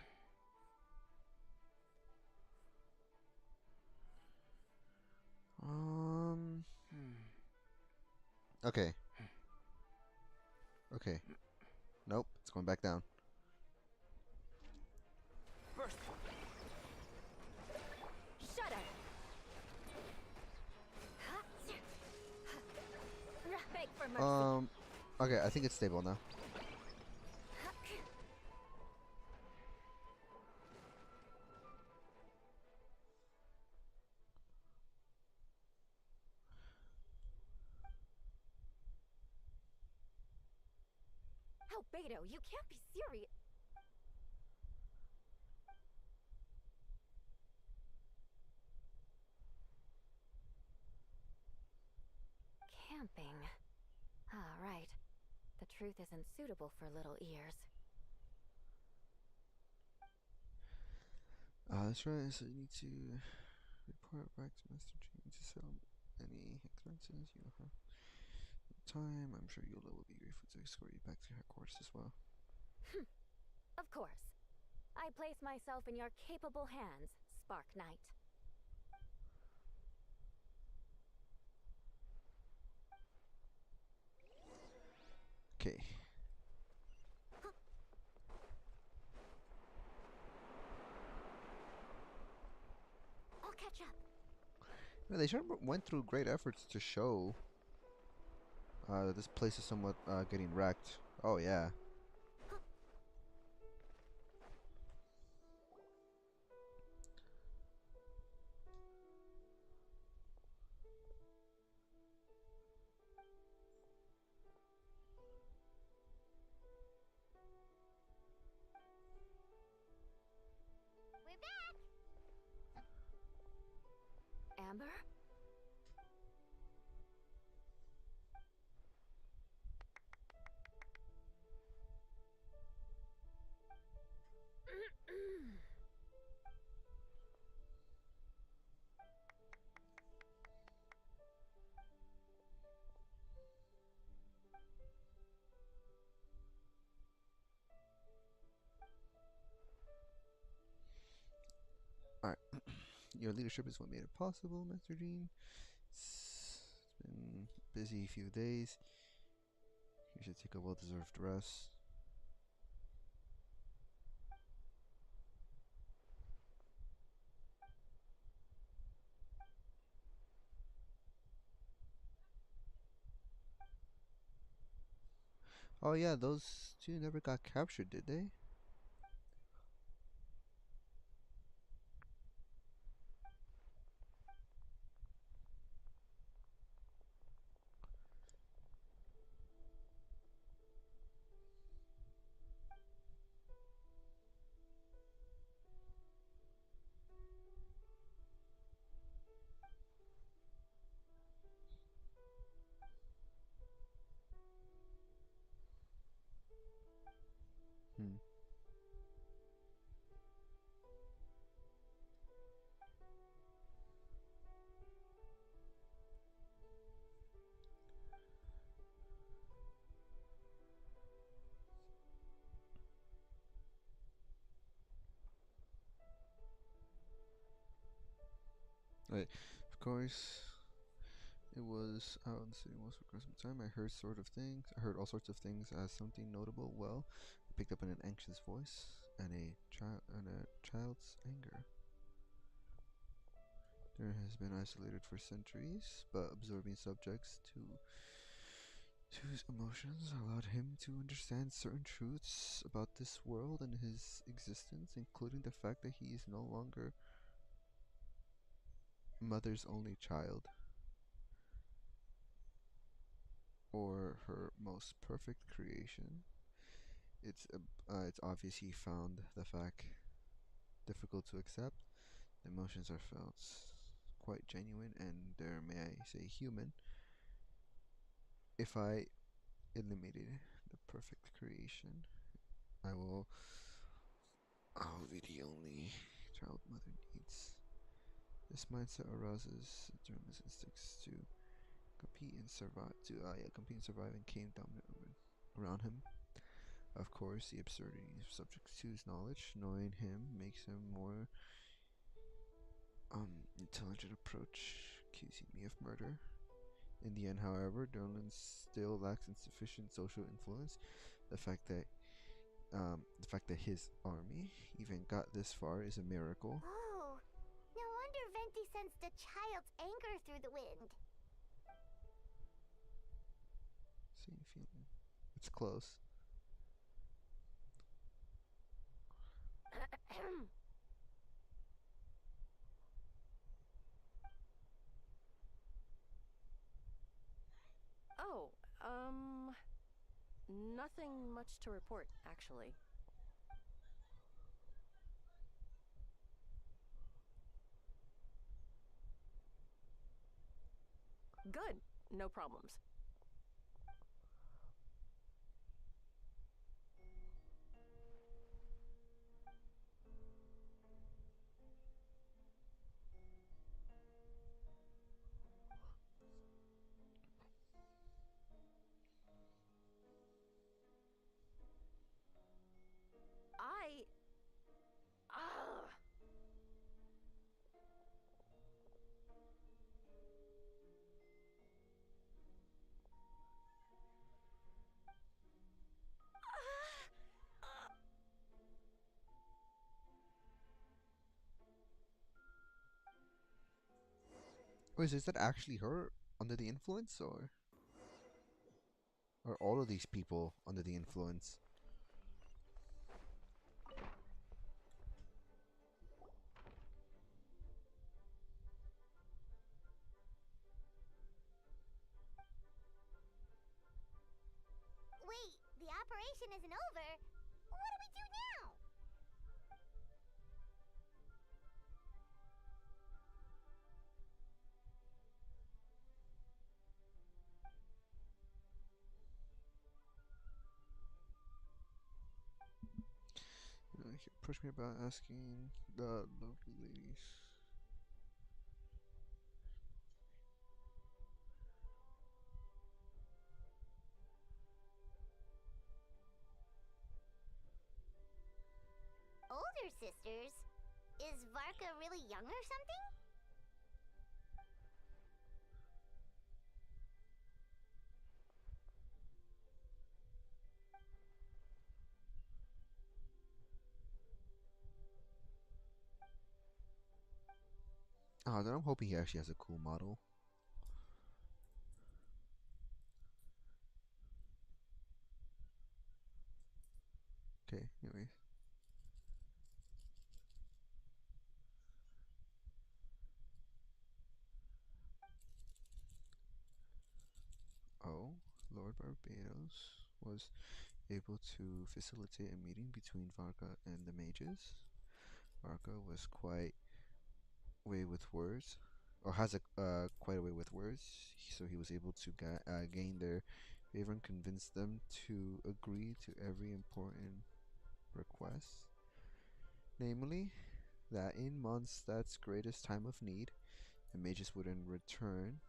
[SPEAKER 1] Okay. Okay. Nope, it's going back down.
[SPEAKER 12] Burst.
[SPEAKER 4] Shudder. Beg for mercy.
[SPEAKER 1] Okay, I think it's stable now.
[SPEAKER 4] Albedo, you can't be serious. Camping. Ah, right. The truth isn't suitable for little ears.
[SPEAKER 1] That's right. So you need to report back to Master Gene to sell any expenses you have time. I'm sure Yola will be grateful to escort you back to headquarters as well.
[SPEAKER 4] Of course. I place myself in your capable hands, Spark Knight.
[SPEAKER 1] Okay.
[SPEAKER 3] I'll catch up.
[SPEAKER 1] Yeah, they sure went through great efforts to show that this place is somewhat getting wrecked. Oh yeah.
[SPEAKER 3] We're back.
[SPEAKER 4] Amber?
[SPEAKER 1] Alright. Your leadership is what made it possible, Master Gene. It's been a busy few days. You should take a well-deserved rest. Oh yeah, those two never got captured, did they? Hmm. Right. Of course, it was out in the city most for quite some time. I heard all sorts of things as something notable. Well, I picked up on an anxious voice and a child's anger. There has been isolated for centuries, but absorbing subjects to Whose emotions allowed him to understand certain truths about this world and his existence, including the fact that he is no longer mother's only child, or her most perfect creation. It's obvious he found the fact difficult to accept. The emotions are felt quite genuine and they're, may I say, human. If I eliminated the perfect creation, I'll be the only child mother needs. This mindset arouses German's instincts to compete and survive. Compete and survive, and came dominant around him. Of course, the absurdity of subject to his knowledge. Knowing him makes him more intelligent approach, accusing me of murder. In the end, however, Dolan still lacks insufficient social influence. The fact that his army even got this far is a miracle.
[SPEAKER 3] Oh, no wonder Venti sensed a child's anger through the wind.
[SPEAKER 1] Same feeling. It's close.
[SPEAKER 13] Oh, nothing much to report, actually. Good. No problems. I... Ugh.
[SPEAKER 1] Wait, is that actually her under the influence, or are all of these people under the influence?
[SPEAKER 3] Wait, the operation isn't over. What do we do now?
[SPEAKER 1] He approached me about asking the lovely ladies.
[SPEAKER 3] Older sisters? Is Varka really young or something?
[SPEAKER 1] Oh, then I'm hoping he actually has a cool model. Okay, anyways. Oh, Lord Barbados was able to facilitate a meeting between Varka and the mages. Varka was quite way with words, or has a quite a way with words, so he was able to gain their favor and convince them to agree to every important request, namely that in Mondstadt's greatest time of need, the mages would in return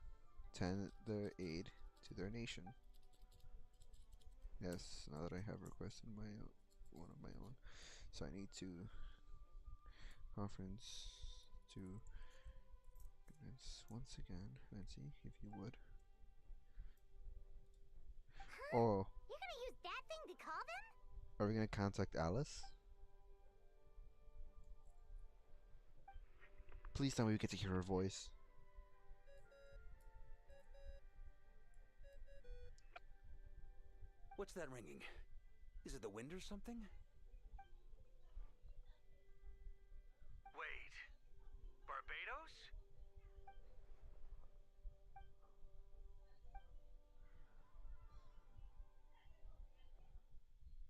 [SPEAKER 1] tend their aid to their nation. Yes, now that I have requested one of my own, so I need to conference to convince once again, Fancy, if you would. Oh,
[SPEAKER 3] You're gonna use that thing to call them?
[SPEAKER 1] are we gonna contact Alice? Please tell me we get to hear her voice.
[SPEAKER 14] What's that ringing? Is it the wind or something?
[SPEAKER 8] Wait. Barbados?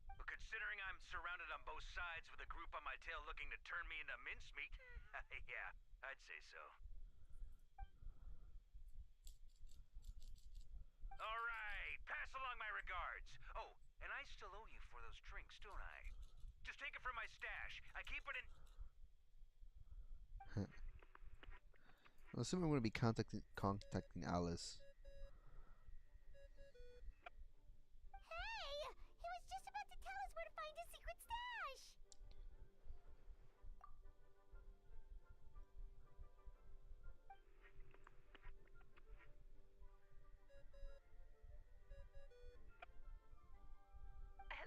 [SPEAKER 8] Well, considering I'm surrounded on both sides with a group on my tail looking to turn me into mincemeat, yeah, I'd say so. All right, pass along my regards. Oh, and I still owe you for those drinks, don't I? Just take it from my stash. I keep it in...
[SPEAKER 1] I'm assuming I'm going to be contacting Alice.
[SPEAKER 3] Hey! He was just about to tell us where to find his secret stash!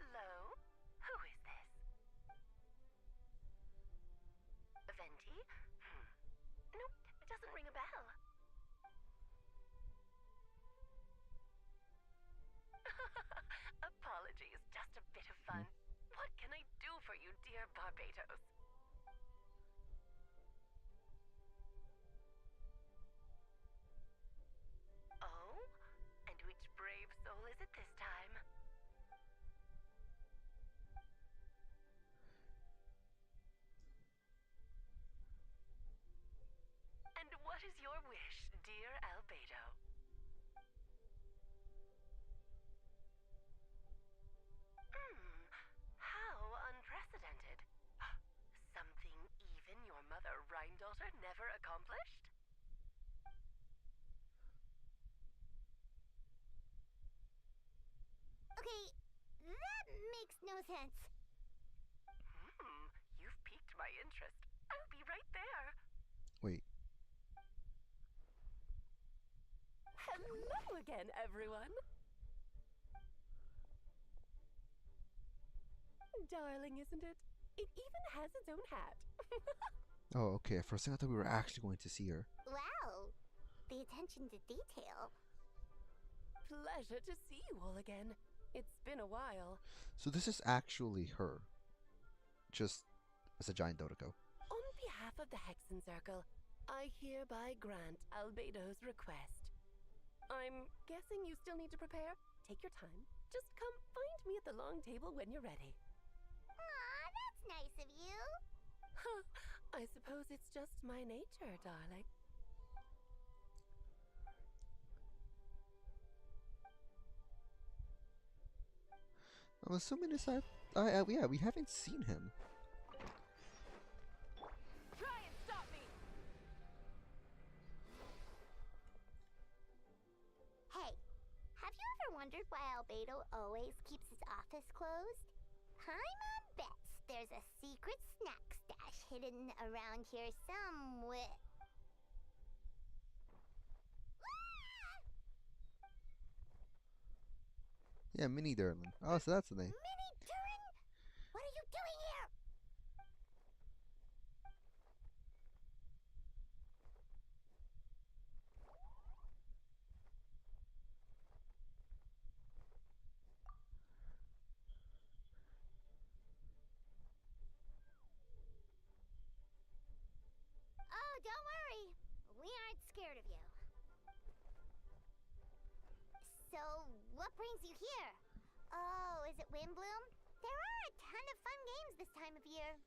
[SPEAKER 15] Hello? Who is this? Venti? Nope, it doesn't ring a bell. Apologies, just a bit of fun. What can I do for you, dear Barbados? Oh? And which brave soul is it this time? And what is your wish, dear Albedo? How unprecedented. Something even your mother Rhine-daughter never accomplished?
[SPEAKER 3] Okay, that makes no sense.
[SPEAKER 15] You've piqued my interest. I'll be right there.
[SPEAKER 1] Wait.
[SPEAKER 13] Hello again, everyone. Darling, isn't it? It even has its own hat.
[SPEAKER 1] Oh, okay. For a second, I thought we were actually going to see her.
[SPEAKER 3] Wow, the attention to detail.
[SPEAKER 13] Pleasure to see you all again. It's been a while.
[SPEAKER 1] So this is actually her. Just as a giant Dodoco.
[SPEAKER 13] On behalf of the Hexen Circle, I hereby grant Albedo's request. I'm guessing you still need to prepare? Take your time. Just come find me at the long table when you're ready.
[SPEAKER 3] Aw, that's nice of you.
[SPEAKER 13] Huh, I suppose it's just my nature, darling.
[SPEAKER 1] I'm assuming this yeah, we haven't seen him.
[SPEAKER 13] Try and stop me!
[SPEAKER 3] Hey, have you ever wondered why Albedo always keeps his office closed? I'm on bets there's a secret snack stash hidden around here somewhere.
[SPEAKER 1] Yeah, Mini Durlin. Oh, so that's the name.
[SPEAKER 3] Mini Durin? What are you doing here? Oh, don't worry. We aren't scared of you. So, what brings you here? Oh, is it Windbloom? There are a ton of fun games this time of year.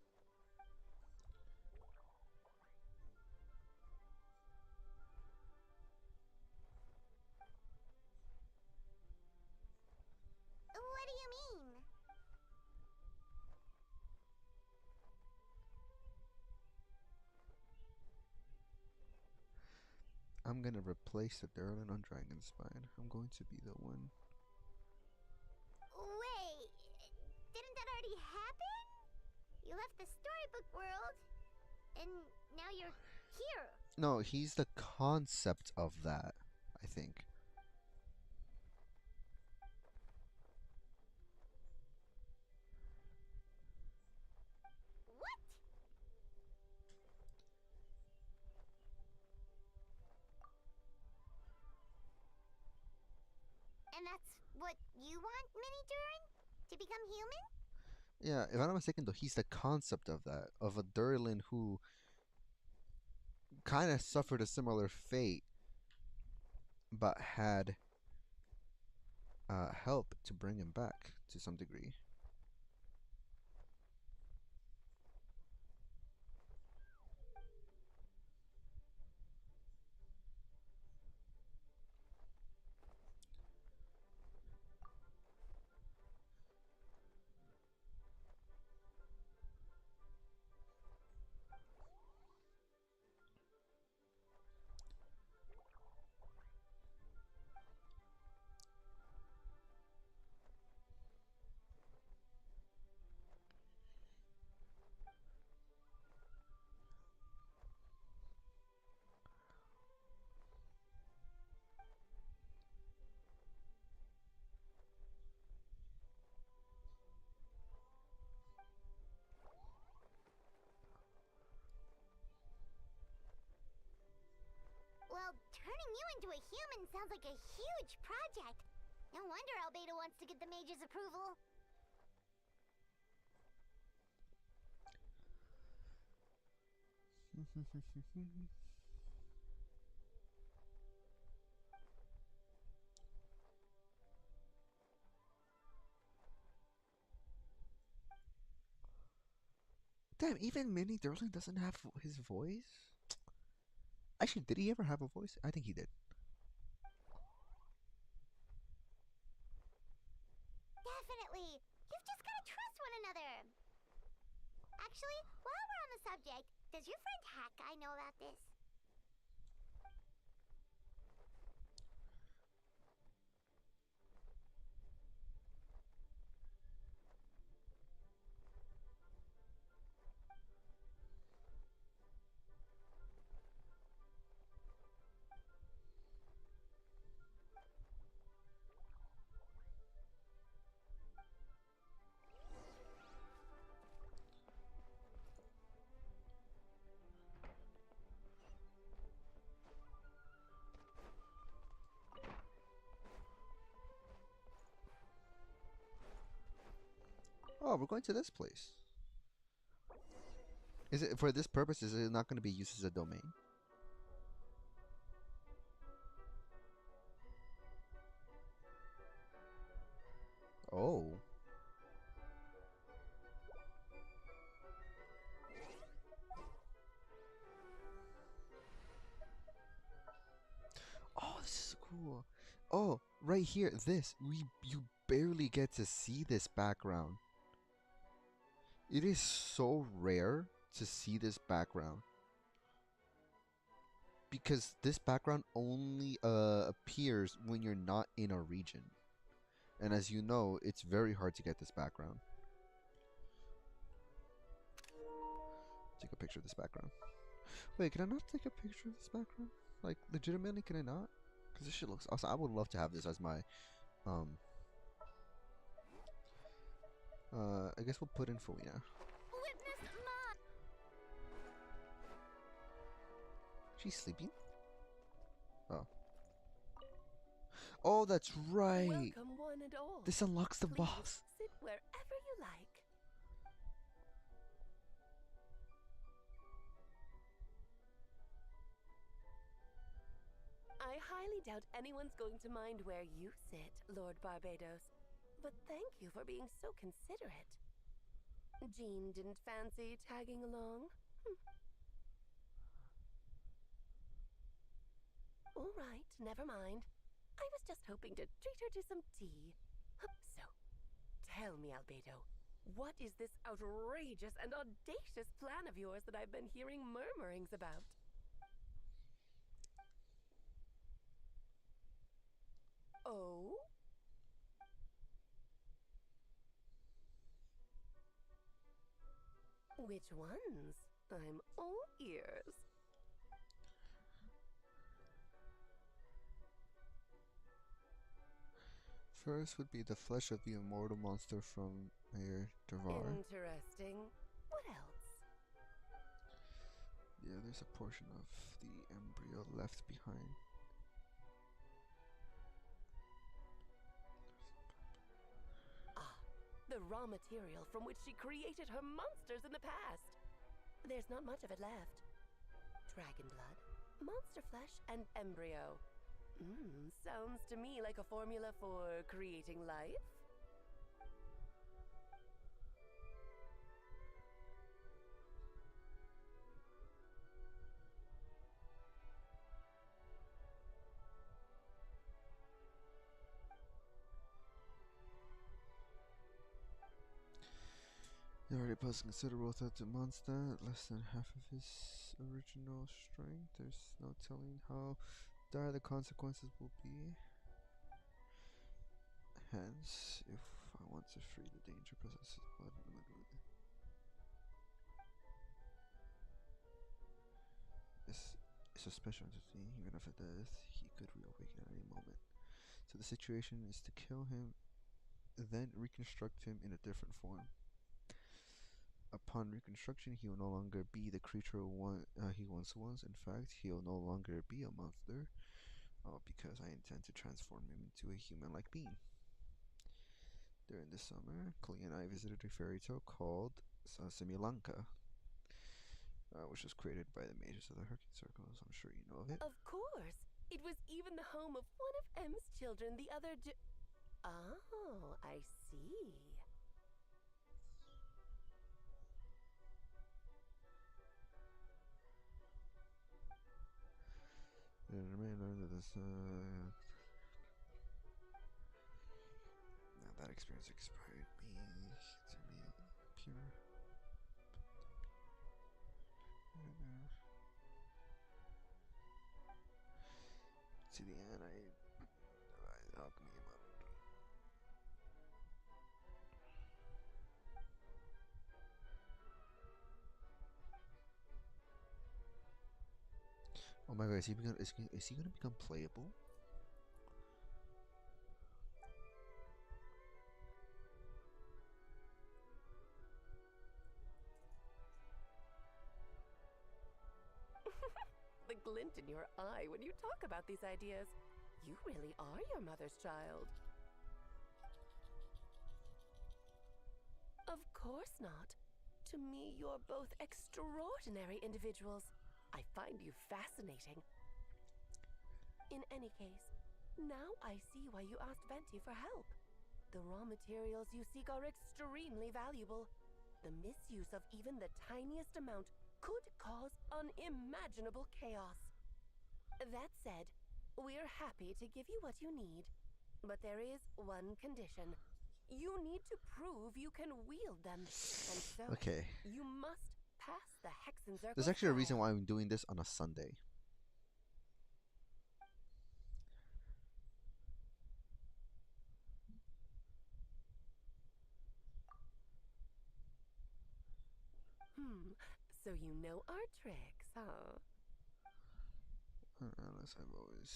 [SPEAKER 3] What do you mean?
[SPEAKER 1] I'm gonna replace the Durlin on Dragonspine. I'm going to be the one.
[SPEAKER 3] Wait, didn't that already happen? You left the storybook world, and now you're here.
[SPEAKER 1] No, he's the concept of that, I think.
[SPEAKER 3] What? And that's What you want, Mini Durin? To become human?
[SPEAKER 1] Yeah, if I'm not mistaken, though, he's the concept of that, of a Durlin who kind of suffered a similar fate, but had help to bring him back to some degree.
[SPEAKER 3] Well, turning you into a human sounds like a huge project. No wonder Albedo wants to get the mage's approval.
[SPEAKER 1] Damn, even Mini Durlin doesn't have his voice? Actually, did he ever have a voice? I think he did.
[SPEAKER 3] Definitely. You've just gotta trust one another. Actually, while we're on the subject, does your friend Hakai know about this?
[SPEAKER 1] Oh, we're going to this place. Is it for this purpose? Is it not going to be used as a domain? Oh. Oh, this is cool. Oh, right here, this. You barely get to see this background. It is so rare to see this background. Because this background only appears when you're not in a region. And as you know, it's very hard to get this background. Take a picture of this background. Wait, can I not take a picture of this background? Like, legitimately, can I not? Because this shit looks awesome. I would love to have this as my, I guess we'll put in Felina. She's sleeping? Oh. Oh, that's right!
[SPEAKER 13] Welcome one and all.
[SPEAKER 1] This unlocks the
[SPEAKER 13] Please
[SPEAKER 1] boss.
[SPEAKER 13] sit wherever you like. I highly doubt anyone's going to mind where you sit, Lord Barbados. But thank you for being so considerate. Jean didn't fancy tagging along? All right, never mind. I was just hoping to treat her to some tea. So, tell me, Albedo, what is this outrageous and audacious plan of yours that I've been hearing murmurings about? Oh? Which ones? I'm all ears.
[SPEAKER 1] First would be the flesh of the immortal monster from Mayor Devar.
[SPEAKER 13] Interesting. What else?
[SPEAKER 1] Yeah, there's a portion of the embryo left behind.
[SPEAKER 13] raw material from which she created her monsters in the past. There's not much of it left. Dragon blood, monster flesh, and embryo. Sounds to me like a formula for creating life.
[SPEAKER 1] He already posed considerable threat to Mondstadt, less than half of his original strength. There's no telling how dire the consequences will be. Hence, if I want to free the danger possesses blood in the middle. It's a special entity. Even after death, he could reawaken at any moment. So the situation is to kill him, then reconstruct him in a different form. Upon reconstruction, he will no longer be the creature he once was. In fact, he will no longer be a monster, because I intend to transform him into a human-like being. During the summer, Klee and I visited a fairy tale called Simulanka, which was created by the mages of the Herking Circles. I'm sure you know of it.
[SPEAKER 13] Of course! It was even the home of one of M's children the other Oh, I see.
[SPEAKER 1] Now that experience inspired me to be pure. To the end, I alchemy him up. Oh my god, is he gonna become playable?
[SPEAKER 13] The glint in your eye when you talk about these ideas. You really are your mother's child. Of course not. To me, you're both extraordinary individuals. I find you fascinating. In any case, now I see why you asked Venti for help. The raw materials you seek are extremely valuable. The misuse of even the tiniest amount could cause unimaginable chaos. That said, we're happy to give you what you need. But there is one condition. You need to prove you can wield them. And so,
[SPEAKER 1] okay.
[SPEAKER 13] You must pass the Hexen Circle.
[SPEAKER 1] There's actually a reason why I'm doing this on a Sunday.
[SPEAKER 13] So you know our tricks, huh?
[SPEAKER 1] Unless I've always...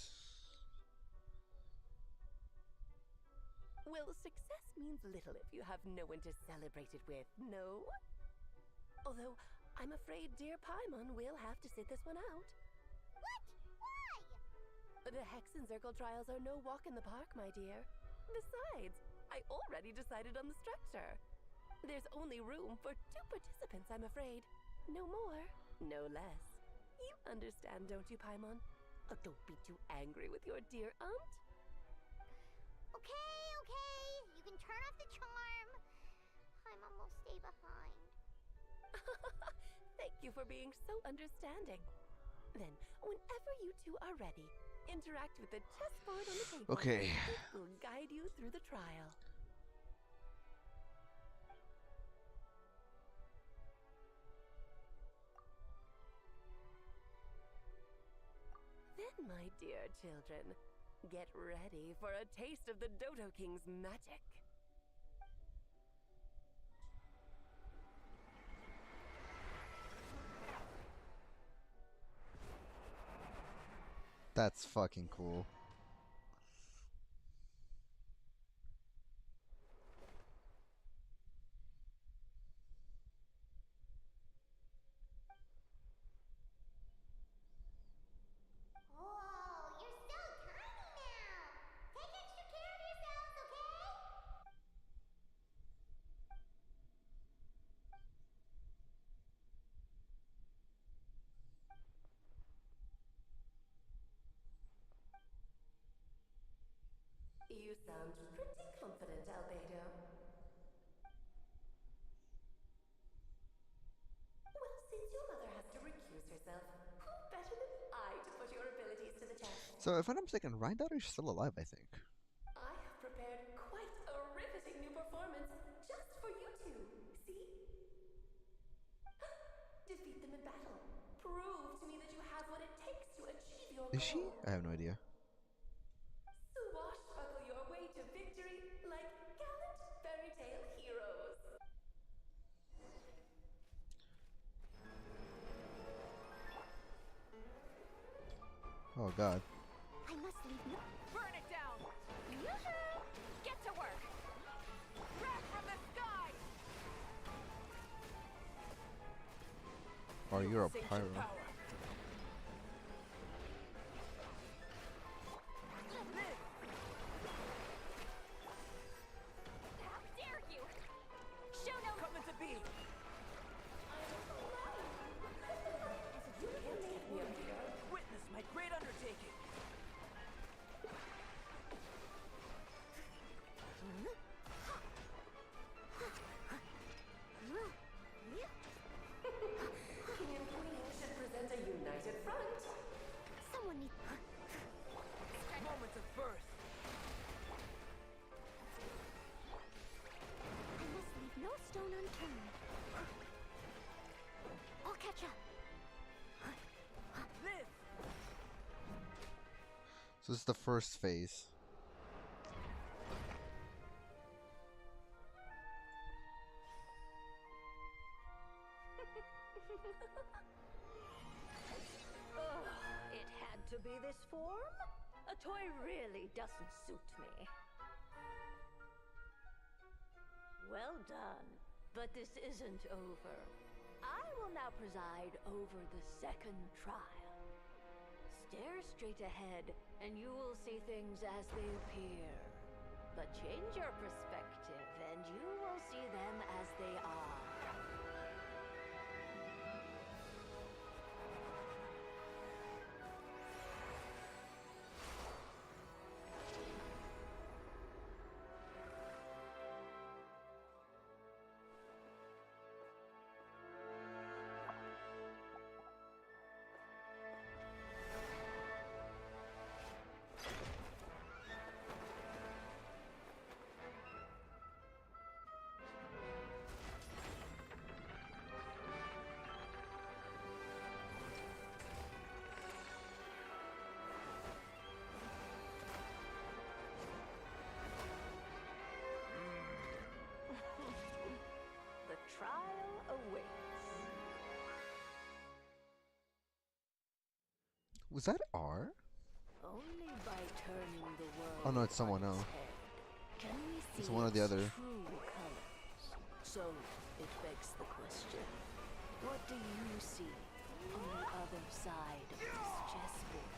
[SPEAKER 13] Well, success means little if you have no one to celebrate it with, no? Although, I'm afraid dear Paimon will have to sit this one out.
[SPEAKER 3] What? Why?
[SPEAKER 13] The Hexen Circle trials are no walk in the park, my dear. Besides, I already decided on the structure. There's only room for 2 participants, I'm afraid. No more, no less. You understand, don't you, Paimon? Oh, don't be too angry with your dear aunt.
[SPEAKER 3] Okay. You can turn off the charm. Paimon will stay behind.
[SPEAKER 13] Thank you for being so understanding. Then, whenever you two are ready, interact with the chessboard on the table.
[SPEAKER 1] Okay.
[SPEAKER 13] It will guide you through the trial. Then, my dear children, get ready for a taste of the Dodo King's magic.
[SPEAKER 1] That's fucking cool.
[SPEAKER 13] sound pretty confident, Albedo. Well, since your mother has to recuse herself, who better than I to put your abilities to the test?
[SPEAKER 1] So if I'm not mistaken, Rhyndaughter is still alive, I think.
[SPEAKER 13] I have prepared quite a riveting new performance just for you two. See? Defeat them in battle. Prove to me that you have what it takes to achieve your
[SPEAKER 1] Is
[SPEAKER 13] goal.
[SPEAKER 1] she? I have no idea.
[SPEAKER 13] Swashbuckle your way to victory like gallant fairy tale heroes.
[SPEAKER 1] Oh god.
[SPEAKER 3] I must leave no.
[SPEAKER 4] Burn it down! Yoo-hoo! Get to work! Wrath from the sky!
[SPEAKER 1] Oh, you're a pyro.
[SPEAKER 4] How dare you! Show no
[SPEAKER 12] Coming to be! Witness my great undertaking!
[SPEAKER 13] King and Queen should present a united front.
[SPEAKER 3] Someone needs.
[SPEAKER 12] Moments of birth!
[SPEAKER 3] I must leave no stone unturned. I'll catch up.
[SPEAKER 12] Live!
[SPEAKER 1] So this is the first phase.
[SPEAKER 15] Ugh, it had to be this form? A toy really doesn't suit me. Well done, but this isn't over. I will now preside over the second trial. Stare straight ahead, and you will see things as they appear. But change your perspective, and you will see them as they are. The trial awaits.
[SPEAKER 1] Was that R?
[SPEAKER 15] Only by turning the world
[SPEAKER 1] Oh no, it's someone
[SPEAKER 15] on
[SPEAKER 1] else.
[SPEAKER 15] its head can we see
[SPEAKER 1] It's one or the
[SPEAKER 15] its
[SPEAKER 1] other.
[SPEAKER 15] true colors. So it begs the question: what do you see on the other side of this chessboard?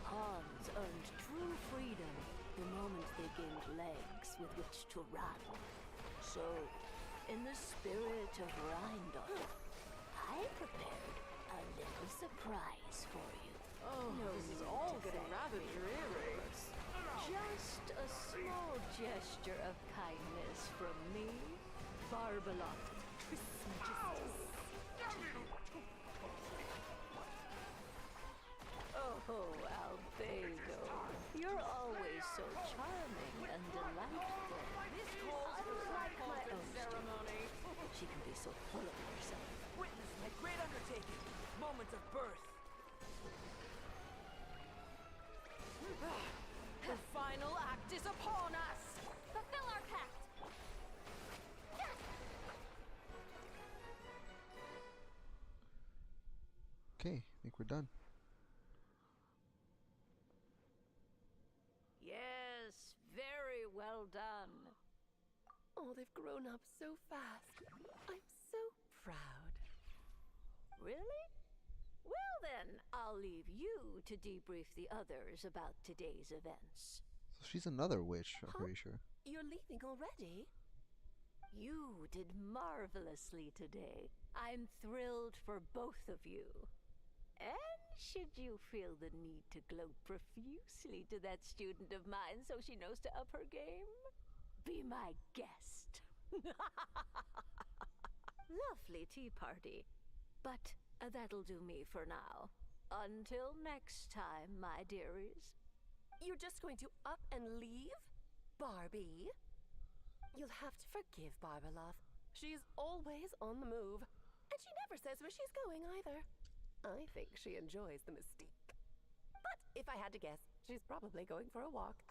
[SPEAKER 15] Pawns earned true freedom the moment they gained legs with which to run. So, in the spirit of Rhyndaughter, I prepared a little surprise for you.
[SPEAKER 11] Oh,
[SPEAKER 15] No
[SPEAKER 11] this is
[SPEAKER 15] need
[SPEAKER 11] all
[SPEAKER 15] to
[SPEAKER 11] getting
[SPEAKER 15] thank
[SPEAKER 11] rather
[SPEAKER 15] me,
[SPEAKER 11] dreary.
[SPEAKER 15] of course. Just a small gesture of kindness from me, Barbalon. Oh, Albedo, you're always so charming and delightful.
[SPEAKER 12] This calls for
[SPEAKER 15] Unlike my
[SPEAKER 12] some
[SPEAKER 15] own
[SPEAKER 12] ceremony.
[SPEAKER 15] She can be so full of herself.
[SPEAKER 12] Witness my great undertaking! Moments of birth!
[SPEAKER 11] The final act is upon us!
[SPEAKER 4] Fulfill our pact!
[SPEAKER 1] Okay, I think we're done.
[SPEAKER 15] Yes, very well done.
[SPEAKER 13] Oh, they've grown up so fast. I'm so proud.
[SPEAKER 15] Really? Well then, I'll leave you to debrief the others about today's events.
[SPEAKER 1] So she's another witch, I'm
[SPEAKER 13] Huh?
[SPEAKER 1] pretty sure.
[SPEAKER 13] You're leaving already?
[SPEAKER 15] You did marvelously today. I'm thrilled for both of you. And Should you feel the need to gloat profusely to that student of mine so she knows to up her game, be my guest. Lovely tea party. But that'll do me for now. Until next time, my dearies.
[SPEAKER 13] You're just going to up and leave? Barbie? You'll have to forgive Barbalov. She's always on the move. And she never says where she's going either. I think she enjoys the mystique. But if I had to guess, she's probably going for a walk.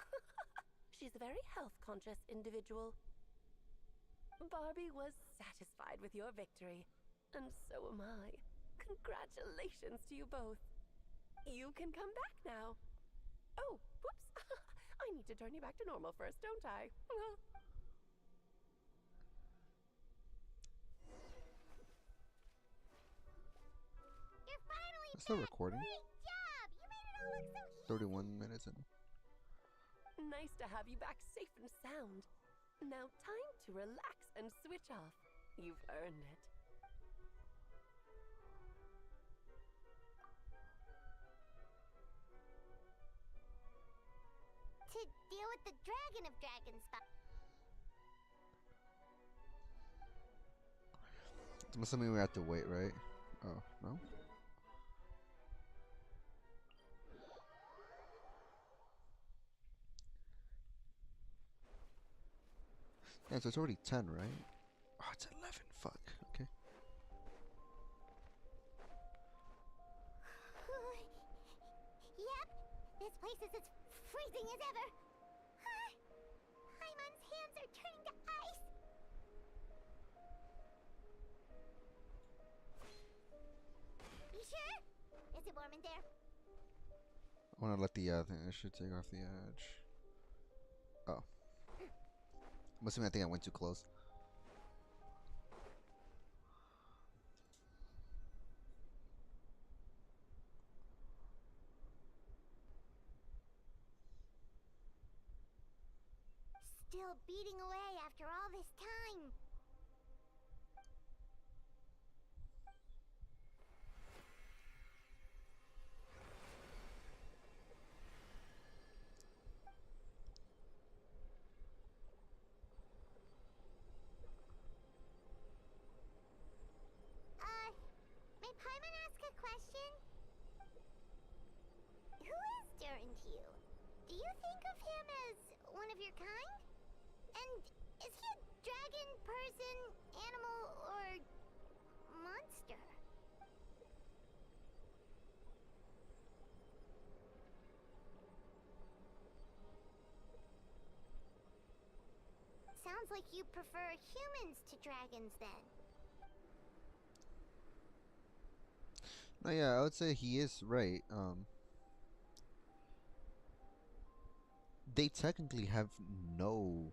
[SPEAKER 13] She's a very health-conscious individual. Barbie was satisfied with your victory. And so am I. Congratulations to you both. You can come back now. Oh, whoops. I need to turn you back to normal first, don't I?
[SPEAKER 3] You're finally
[SPEAKER 1] It's still
[SPEAKER 3] back.
[SPEAKER 1] recording.
[SPEAKER 3] Great job! You made it all look so easy.
[SPEAKER 1] 31 minutes in.
[SPEAKER 13] Nice to have you back safe and sound. Now time to relax and switch off. You've earned it.
[SPEAKER 3] To deal with the dragon of dragons.
[SPEAKER 1] I'm assuming we have to wait, right? Oh, no? Yeah, so it's already 10, right? Oh, it's 11. Fuck. Okay.
[SPEAKER 3] Yep, this place is as freezing as ever. Hyman's hands are turning to ice. You sure? Is it warm in there?
[SPEAKER 1] I want to let the thing. I should take off the edge. Oh. I'm assuming I think I went too close.
[SPEAKER 3] Still beating away after all this time. May Paimon ask a question? Who is Durin to you? Do you think of him as one of your kind? And is he a dragon, person, animal, or monster? Sounds like you prefer humans to dragons then.
[SPEAKER 1] No, yeah, I would say he is right. They technically have no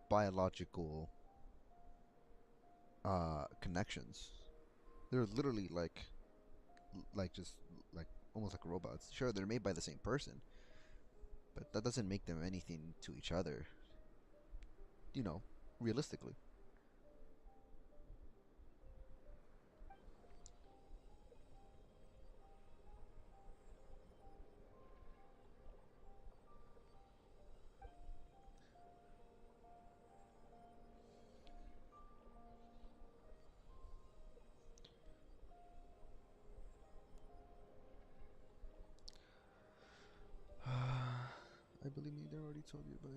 [SPEAKER 1] biological connections. They're literally like just like almost like robots. Sure, they're made by the same person, but that doesn't make them anything to each other. You know, realistically. I believe me, they already told you, but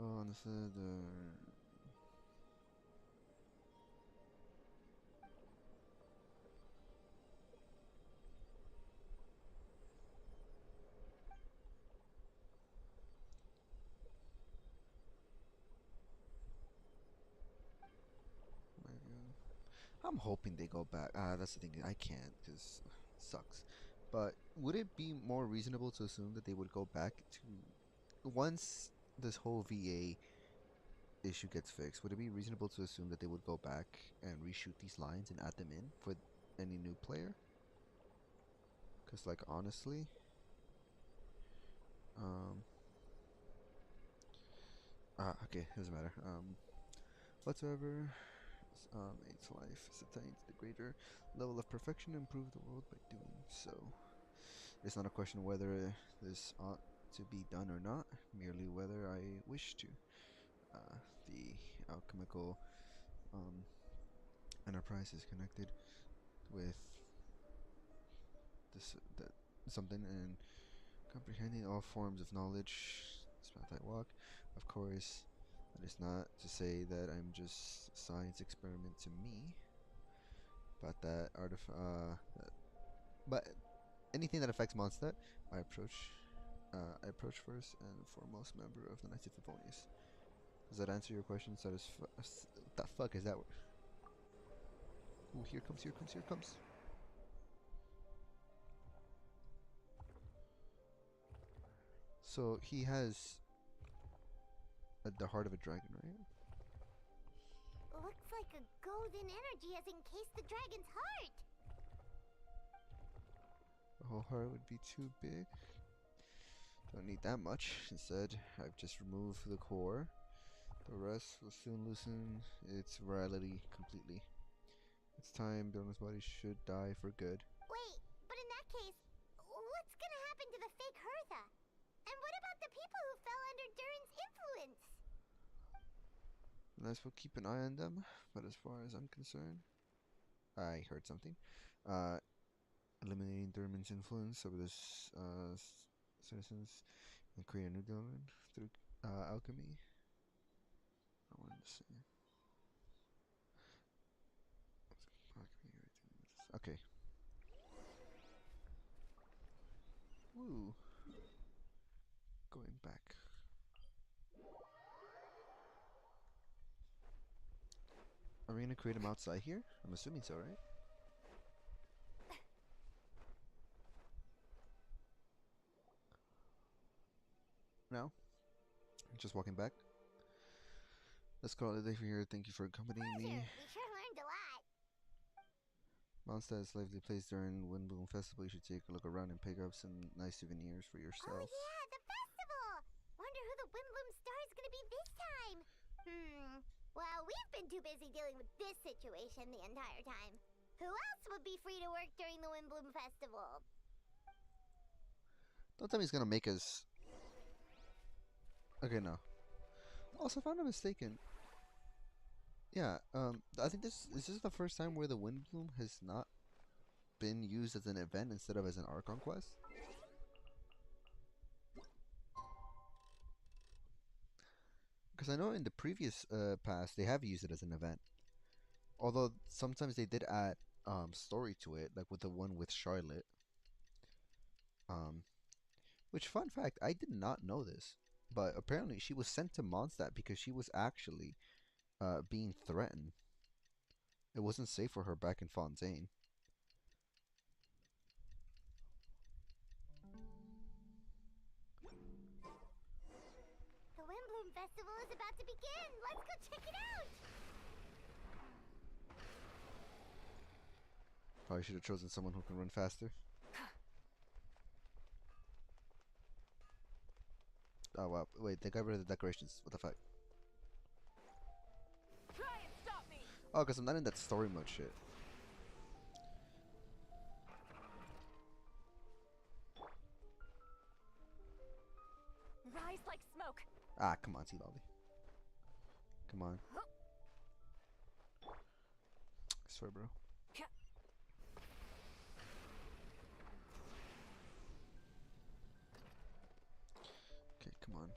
[SPEAKER 1] oh, this is the. I'm hoping they go back. That's the thing. I can't because sucks. But would it be more reasonable to assume that they would go back to once this whole VA issue gets fixed, would it be reasonable to assume that they would go back and reshoot these lines and add them in for any new player? Because, like, honestly, okay, doesn't matter. Whatsoever aids life is attained to the greater level of perfection, improve the world by doing so. It's not a question whether this ought to be done or not, merely whether I wish to. The alchemical enterprise is connected with this that something, and comprehending all forms of knowledge is path I walk. Of course, that is not to say that I'm just a science experiment to me, but but anything that affects Mondstadt, I approach first and foremost member of the Knights of Favonius. Does that answer your question? What the fuck is that? Ooh, here comes. So he has the heart of a dragon, right?
[SPEAKER 3] Looks like a golden energy has encased the dragon's heart.
[SPEAKER 1] The whole heart would be too big. Don't need that much. Instead, I've just removed the core. The rest will soon loosen its virality completely. It's time. Dorman's body should die for good.
[SPEAKER 3] Wait, but in that case, what's gonna happen to the fake Hertha? And what about the people who fell under Durin's influence?
[SPEAKER 1] Unless we'll keep an eye on them, but as far as I'm concerned, I heard something. Eliminating Durman's influence over the citizens and create a new Durman through alchemy. I wanted to say. Okay. Woo. Going back. Are we gonna create him outside here? I'm assuming so, right? No? Just walking back? Let's call it a day for here. Thank you for accompanying me.
[SPEAKER 3] We sure learned a lot.
[SPEAKER 1] Mondstadt is lively place during Windbloom Festival. You should take a look around and pick up some nice souvenirs for yourself.
[SPEAKER 3] Oh yeah, the festival! Wonder who the Windbloom star is gonna be this time. Well, we've been too busy dealing with this situation the entire time. Who else would be free to work during the Windbloom Festival?
[SPEAKER 1] Don't tell me he's gonna make us. Okay, no. Also, if I'm not mistaken, yeah, I think this is the first time where the Windbloom has not been used as an event instead of as an Archon Quest. Because I know in the previous past they have used it as an event. Although sometimes they did add story to it, like with the one with Charlotte. Which, fun fact, I did not know this, but apparently she was sent to Mondstadt because she was actually being threatened. It wasn't safe for her back in Fontaine.
[SPEAKER 3] The Windbloom Festival is about to begin. Let's go check it out.
[SPEAKER 1] Probably should have chosen someone who can run faster. Oh wow! Wait, they got rid of the decorations. What the fuck?
[SPEAKER 10] Try and stop me.
[SPEAKER 1] Oh, because I'm not in that story mode shit.
[SPEAKER 10] Rise like smoke.
[SPEAKER 1] Ah, come on, T-Lolly. Come on. I swear, bro. Okay, come on.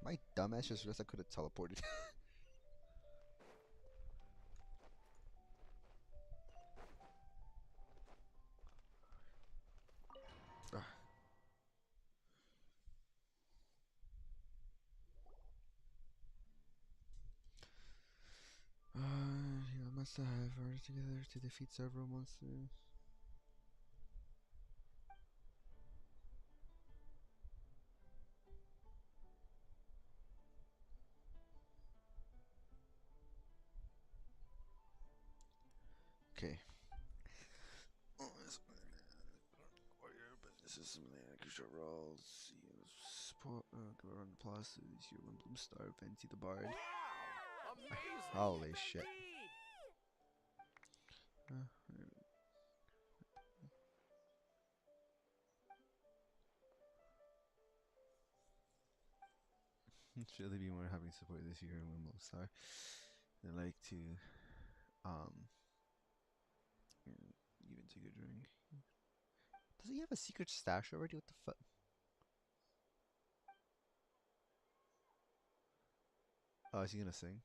[SPEAKER 1] My dumbass just realized I could have teleported. You must have worked together to defeat several monsters. Okay. Warrior, but this is something I can show roles. Support, go around the plaza. This year when Bloomstar, Venti the Bard.
[SPEAKER 5] Amazing!
[SPEAKER 1] Holy shit. Should they be more having support this year when Bloomstar? They like to, even take a drink. Does he have a secret stash already? What the fuck? Oh, is he gonna sing?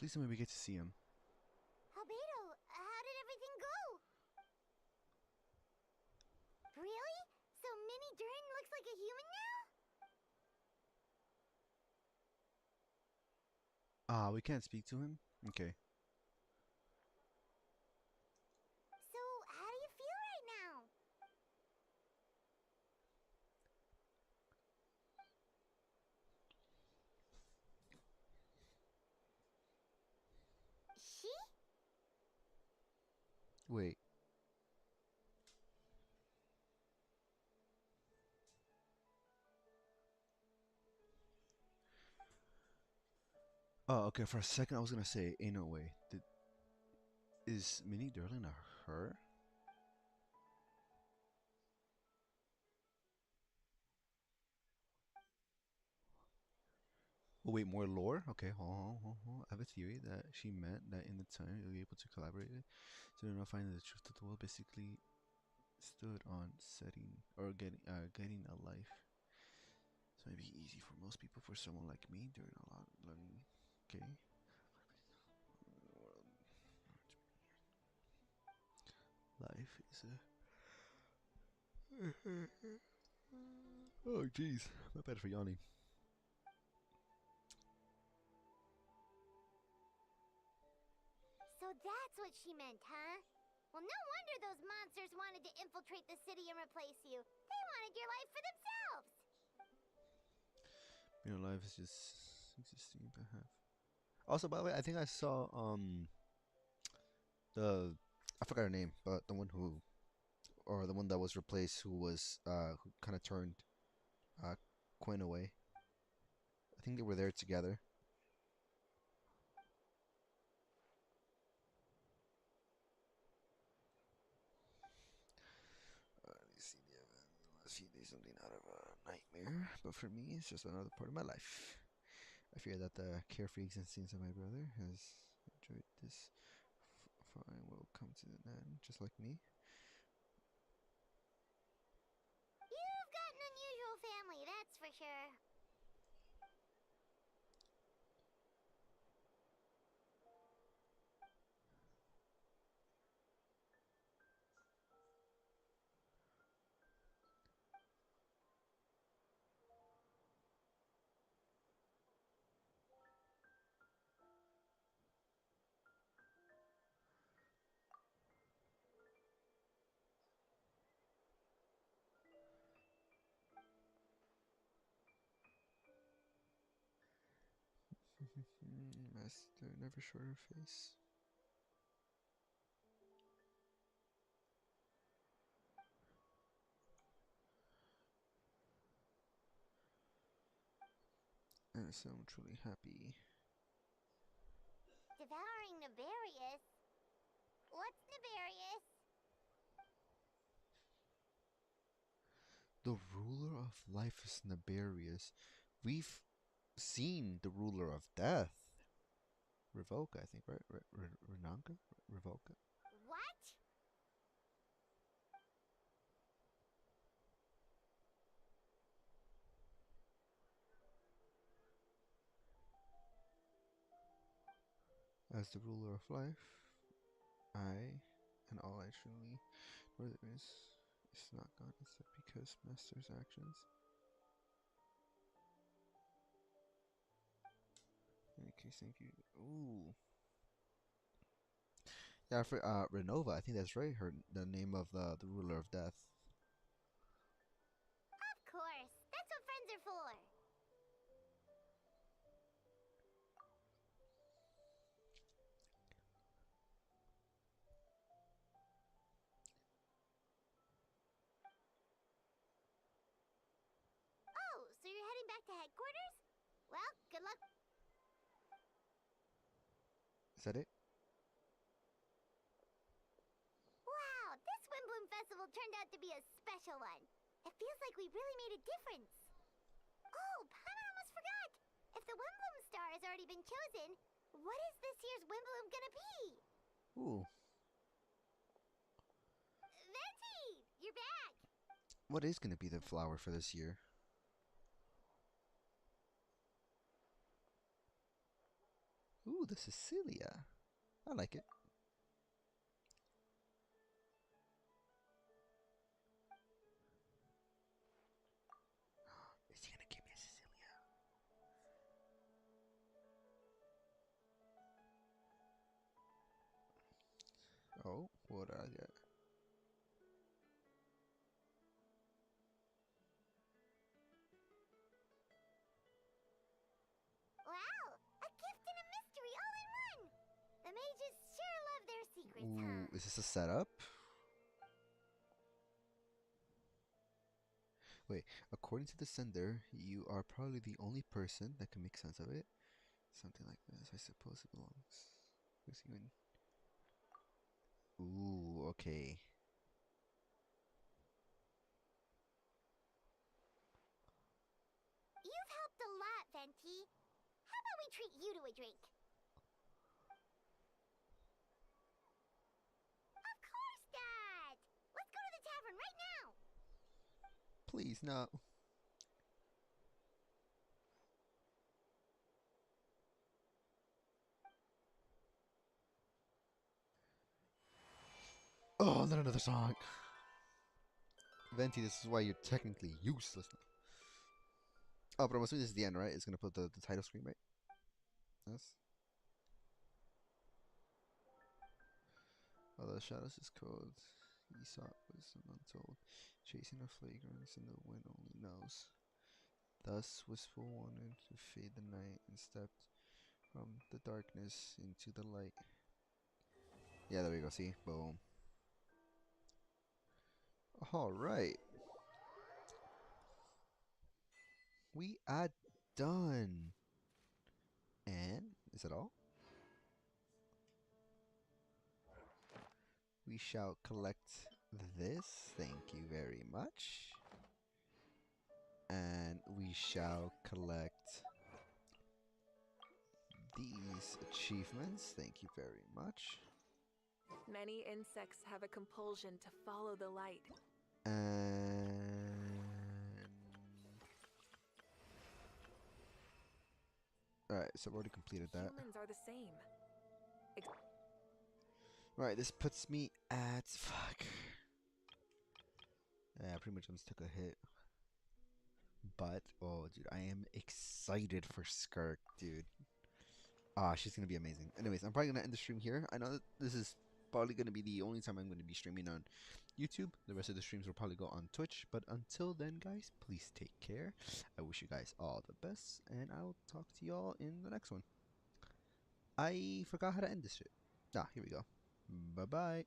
[SPEAKER 1] Please tell me we get to see him.
[SPEAKER 3] Albedo, how did everything go? Really? So Mini Durin looks like a human now?
[SPEAKER 1] We can't speak to him? Okay.
[SPEAKER 3] So, how do you feel right now? She?
[SPEAKER 1] Wait. Oh, okay. For a second, I was gonna say, ain't no way. Is Minnie Durlin a her? Oh, wait, more lore? Okay, hold on, hold on, hold on. I have a theory that she meant that in the time they were able to collaborate, so they're not finding the truth of the world. Basically, stood on setting or getting a life. So it'd be easy for most people. For someone like me, during a lot of learning. Okay. Life is a. Oh, jeez, not bad for yawning.
[SPEAKER 3] So that's what she meant, huh? Well, no wonder those monsters wanted to infiltrate the city and replace you. They wanted your life for themselves!
[SPEAKER 1] You know, life is just existing to have. Also, by the way, I think I saw the I forgot her name, but the one who or the one that was replaced who was who kind of turned Quinn away. I think they were there together. You see the last few days something out of a nightmare, but for me, it's just another part of my life. I fear that the carefree existence of my brother has enjoyed this fine will come to an end, just like me.
[SPEAKER 3] You've got an unusual family, that's for sure.
[SPEAKER 1] Master never showed her face. And so I'm truly happy.
[SPEAKER 3] Devouring Nefarious? What's Nefarious?
[SPEAKER 1] The ruler of life is Nefarious. We've seen the ruler of death. Revoca, I think, right? Renanka? Revoca?
[SPEAKER 3] What?
[SPEAKER 1] As the ruler of life, I and all I truly know there is not gone except because Master's actions. In any case, thank you. Ooh. Yeah, for Renova, I think that's right. The name of the ruler of death.
[SPEAKER 3] Of course. That's what friends are for. Oh, so you're heading back to headquarters? Well, good luck.
[SPEAKER 1] Is that it?
[SPEAKER 3] Wow, this Wimbloom Festival turned out to be a special one. It feels like we really made a difference. Oh, Paimon almost forgot. If the Wimbloom star has already been chosen, what is this year's Wimbloom gonna be?
[SPEAKER 1] Ooh.
[SPEAKER 3] Venti, you're back.
[SPEAKER 1] What is going to be the flower for this year? Ooh, the Cecilia. I like it. Is he going to give me a Cecilia? Oh, what did I get?
[SPEAKER 3] Wow, a gift and a mystery all in one. The mages sure love their secrets,
[SPEAKER 1] Ooh,
[SPEAKER 3] huh?
[SPEAKER 1] is this a setup? Wait, according to the sender, you are probably the only person that can make sense of it. Something like this, I suppose it belongs. Ooh, okay.
[SPEAKER 3] You've helped a lot, Venti. How about we treat you to a drink? Of course, Dad! Let's go to the tavern right now!
[SPEAKER 1] Please, no. Oh, not another song. Venti, this is why you're technically useless now. Oh, but I'm assuming this is the end, right? It's gonna put the title screen, right? Yes. Although shadows is cold, he sought wisdom untold, chasing the flagrants and the wind only knows. Thus wistful wanted to fade the night and stepped from the darkness into the light. Yeah, there we go. See, boom. All right. We are done. And is that all? We shall collect this. Thank you very much. And we shall collect these achievements. Thank you very much.
[SPEAKER 16] Many insects have a compulsion to follow the light.
[SPEAKER 1] And alright, so I've already completed that.
[SPEAKER 16] Humans are the same.
[SPEAKER 1] Right, this puts me at fuck. Yeah, pretty much almost took a hit. But oh dude, I am excited for Skirk, dude. Ah, she's gonna be amazing. Anyways, I'm probably gonna end the stream here. I know that this is probably gonna be the only time I'm gonna be streaming on YouTube. The rest of the streams will probably go on Twitch. But until then, guys, please take care. I wish you guys all the best, and I'll talk to y'all in the next one. I forgot how to end this shit. Ah, here we go. Bye bye.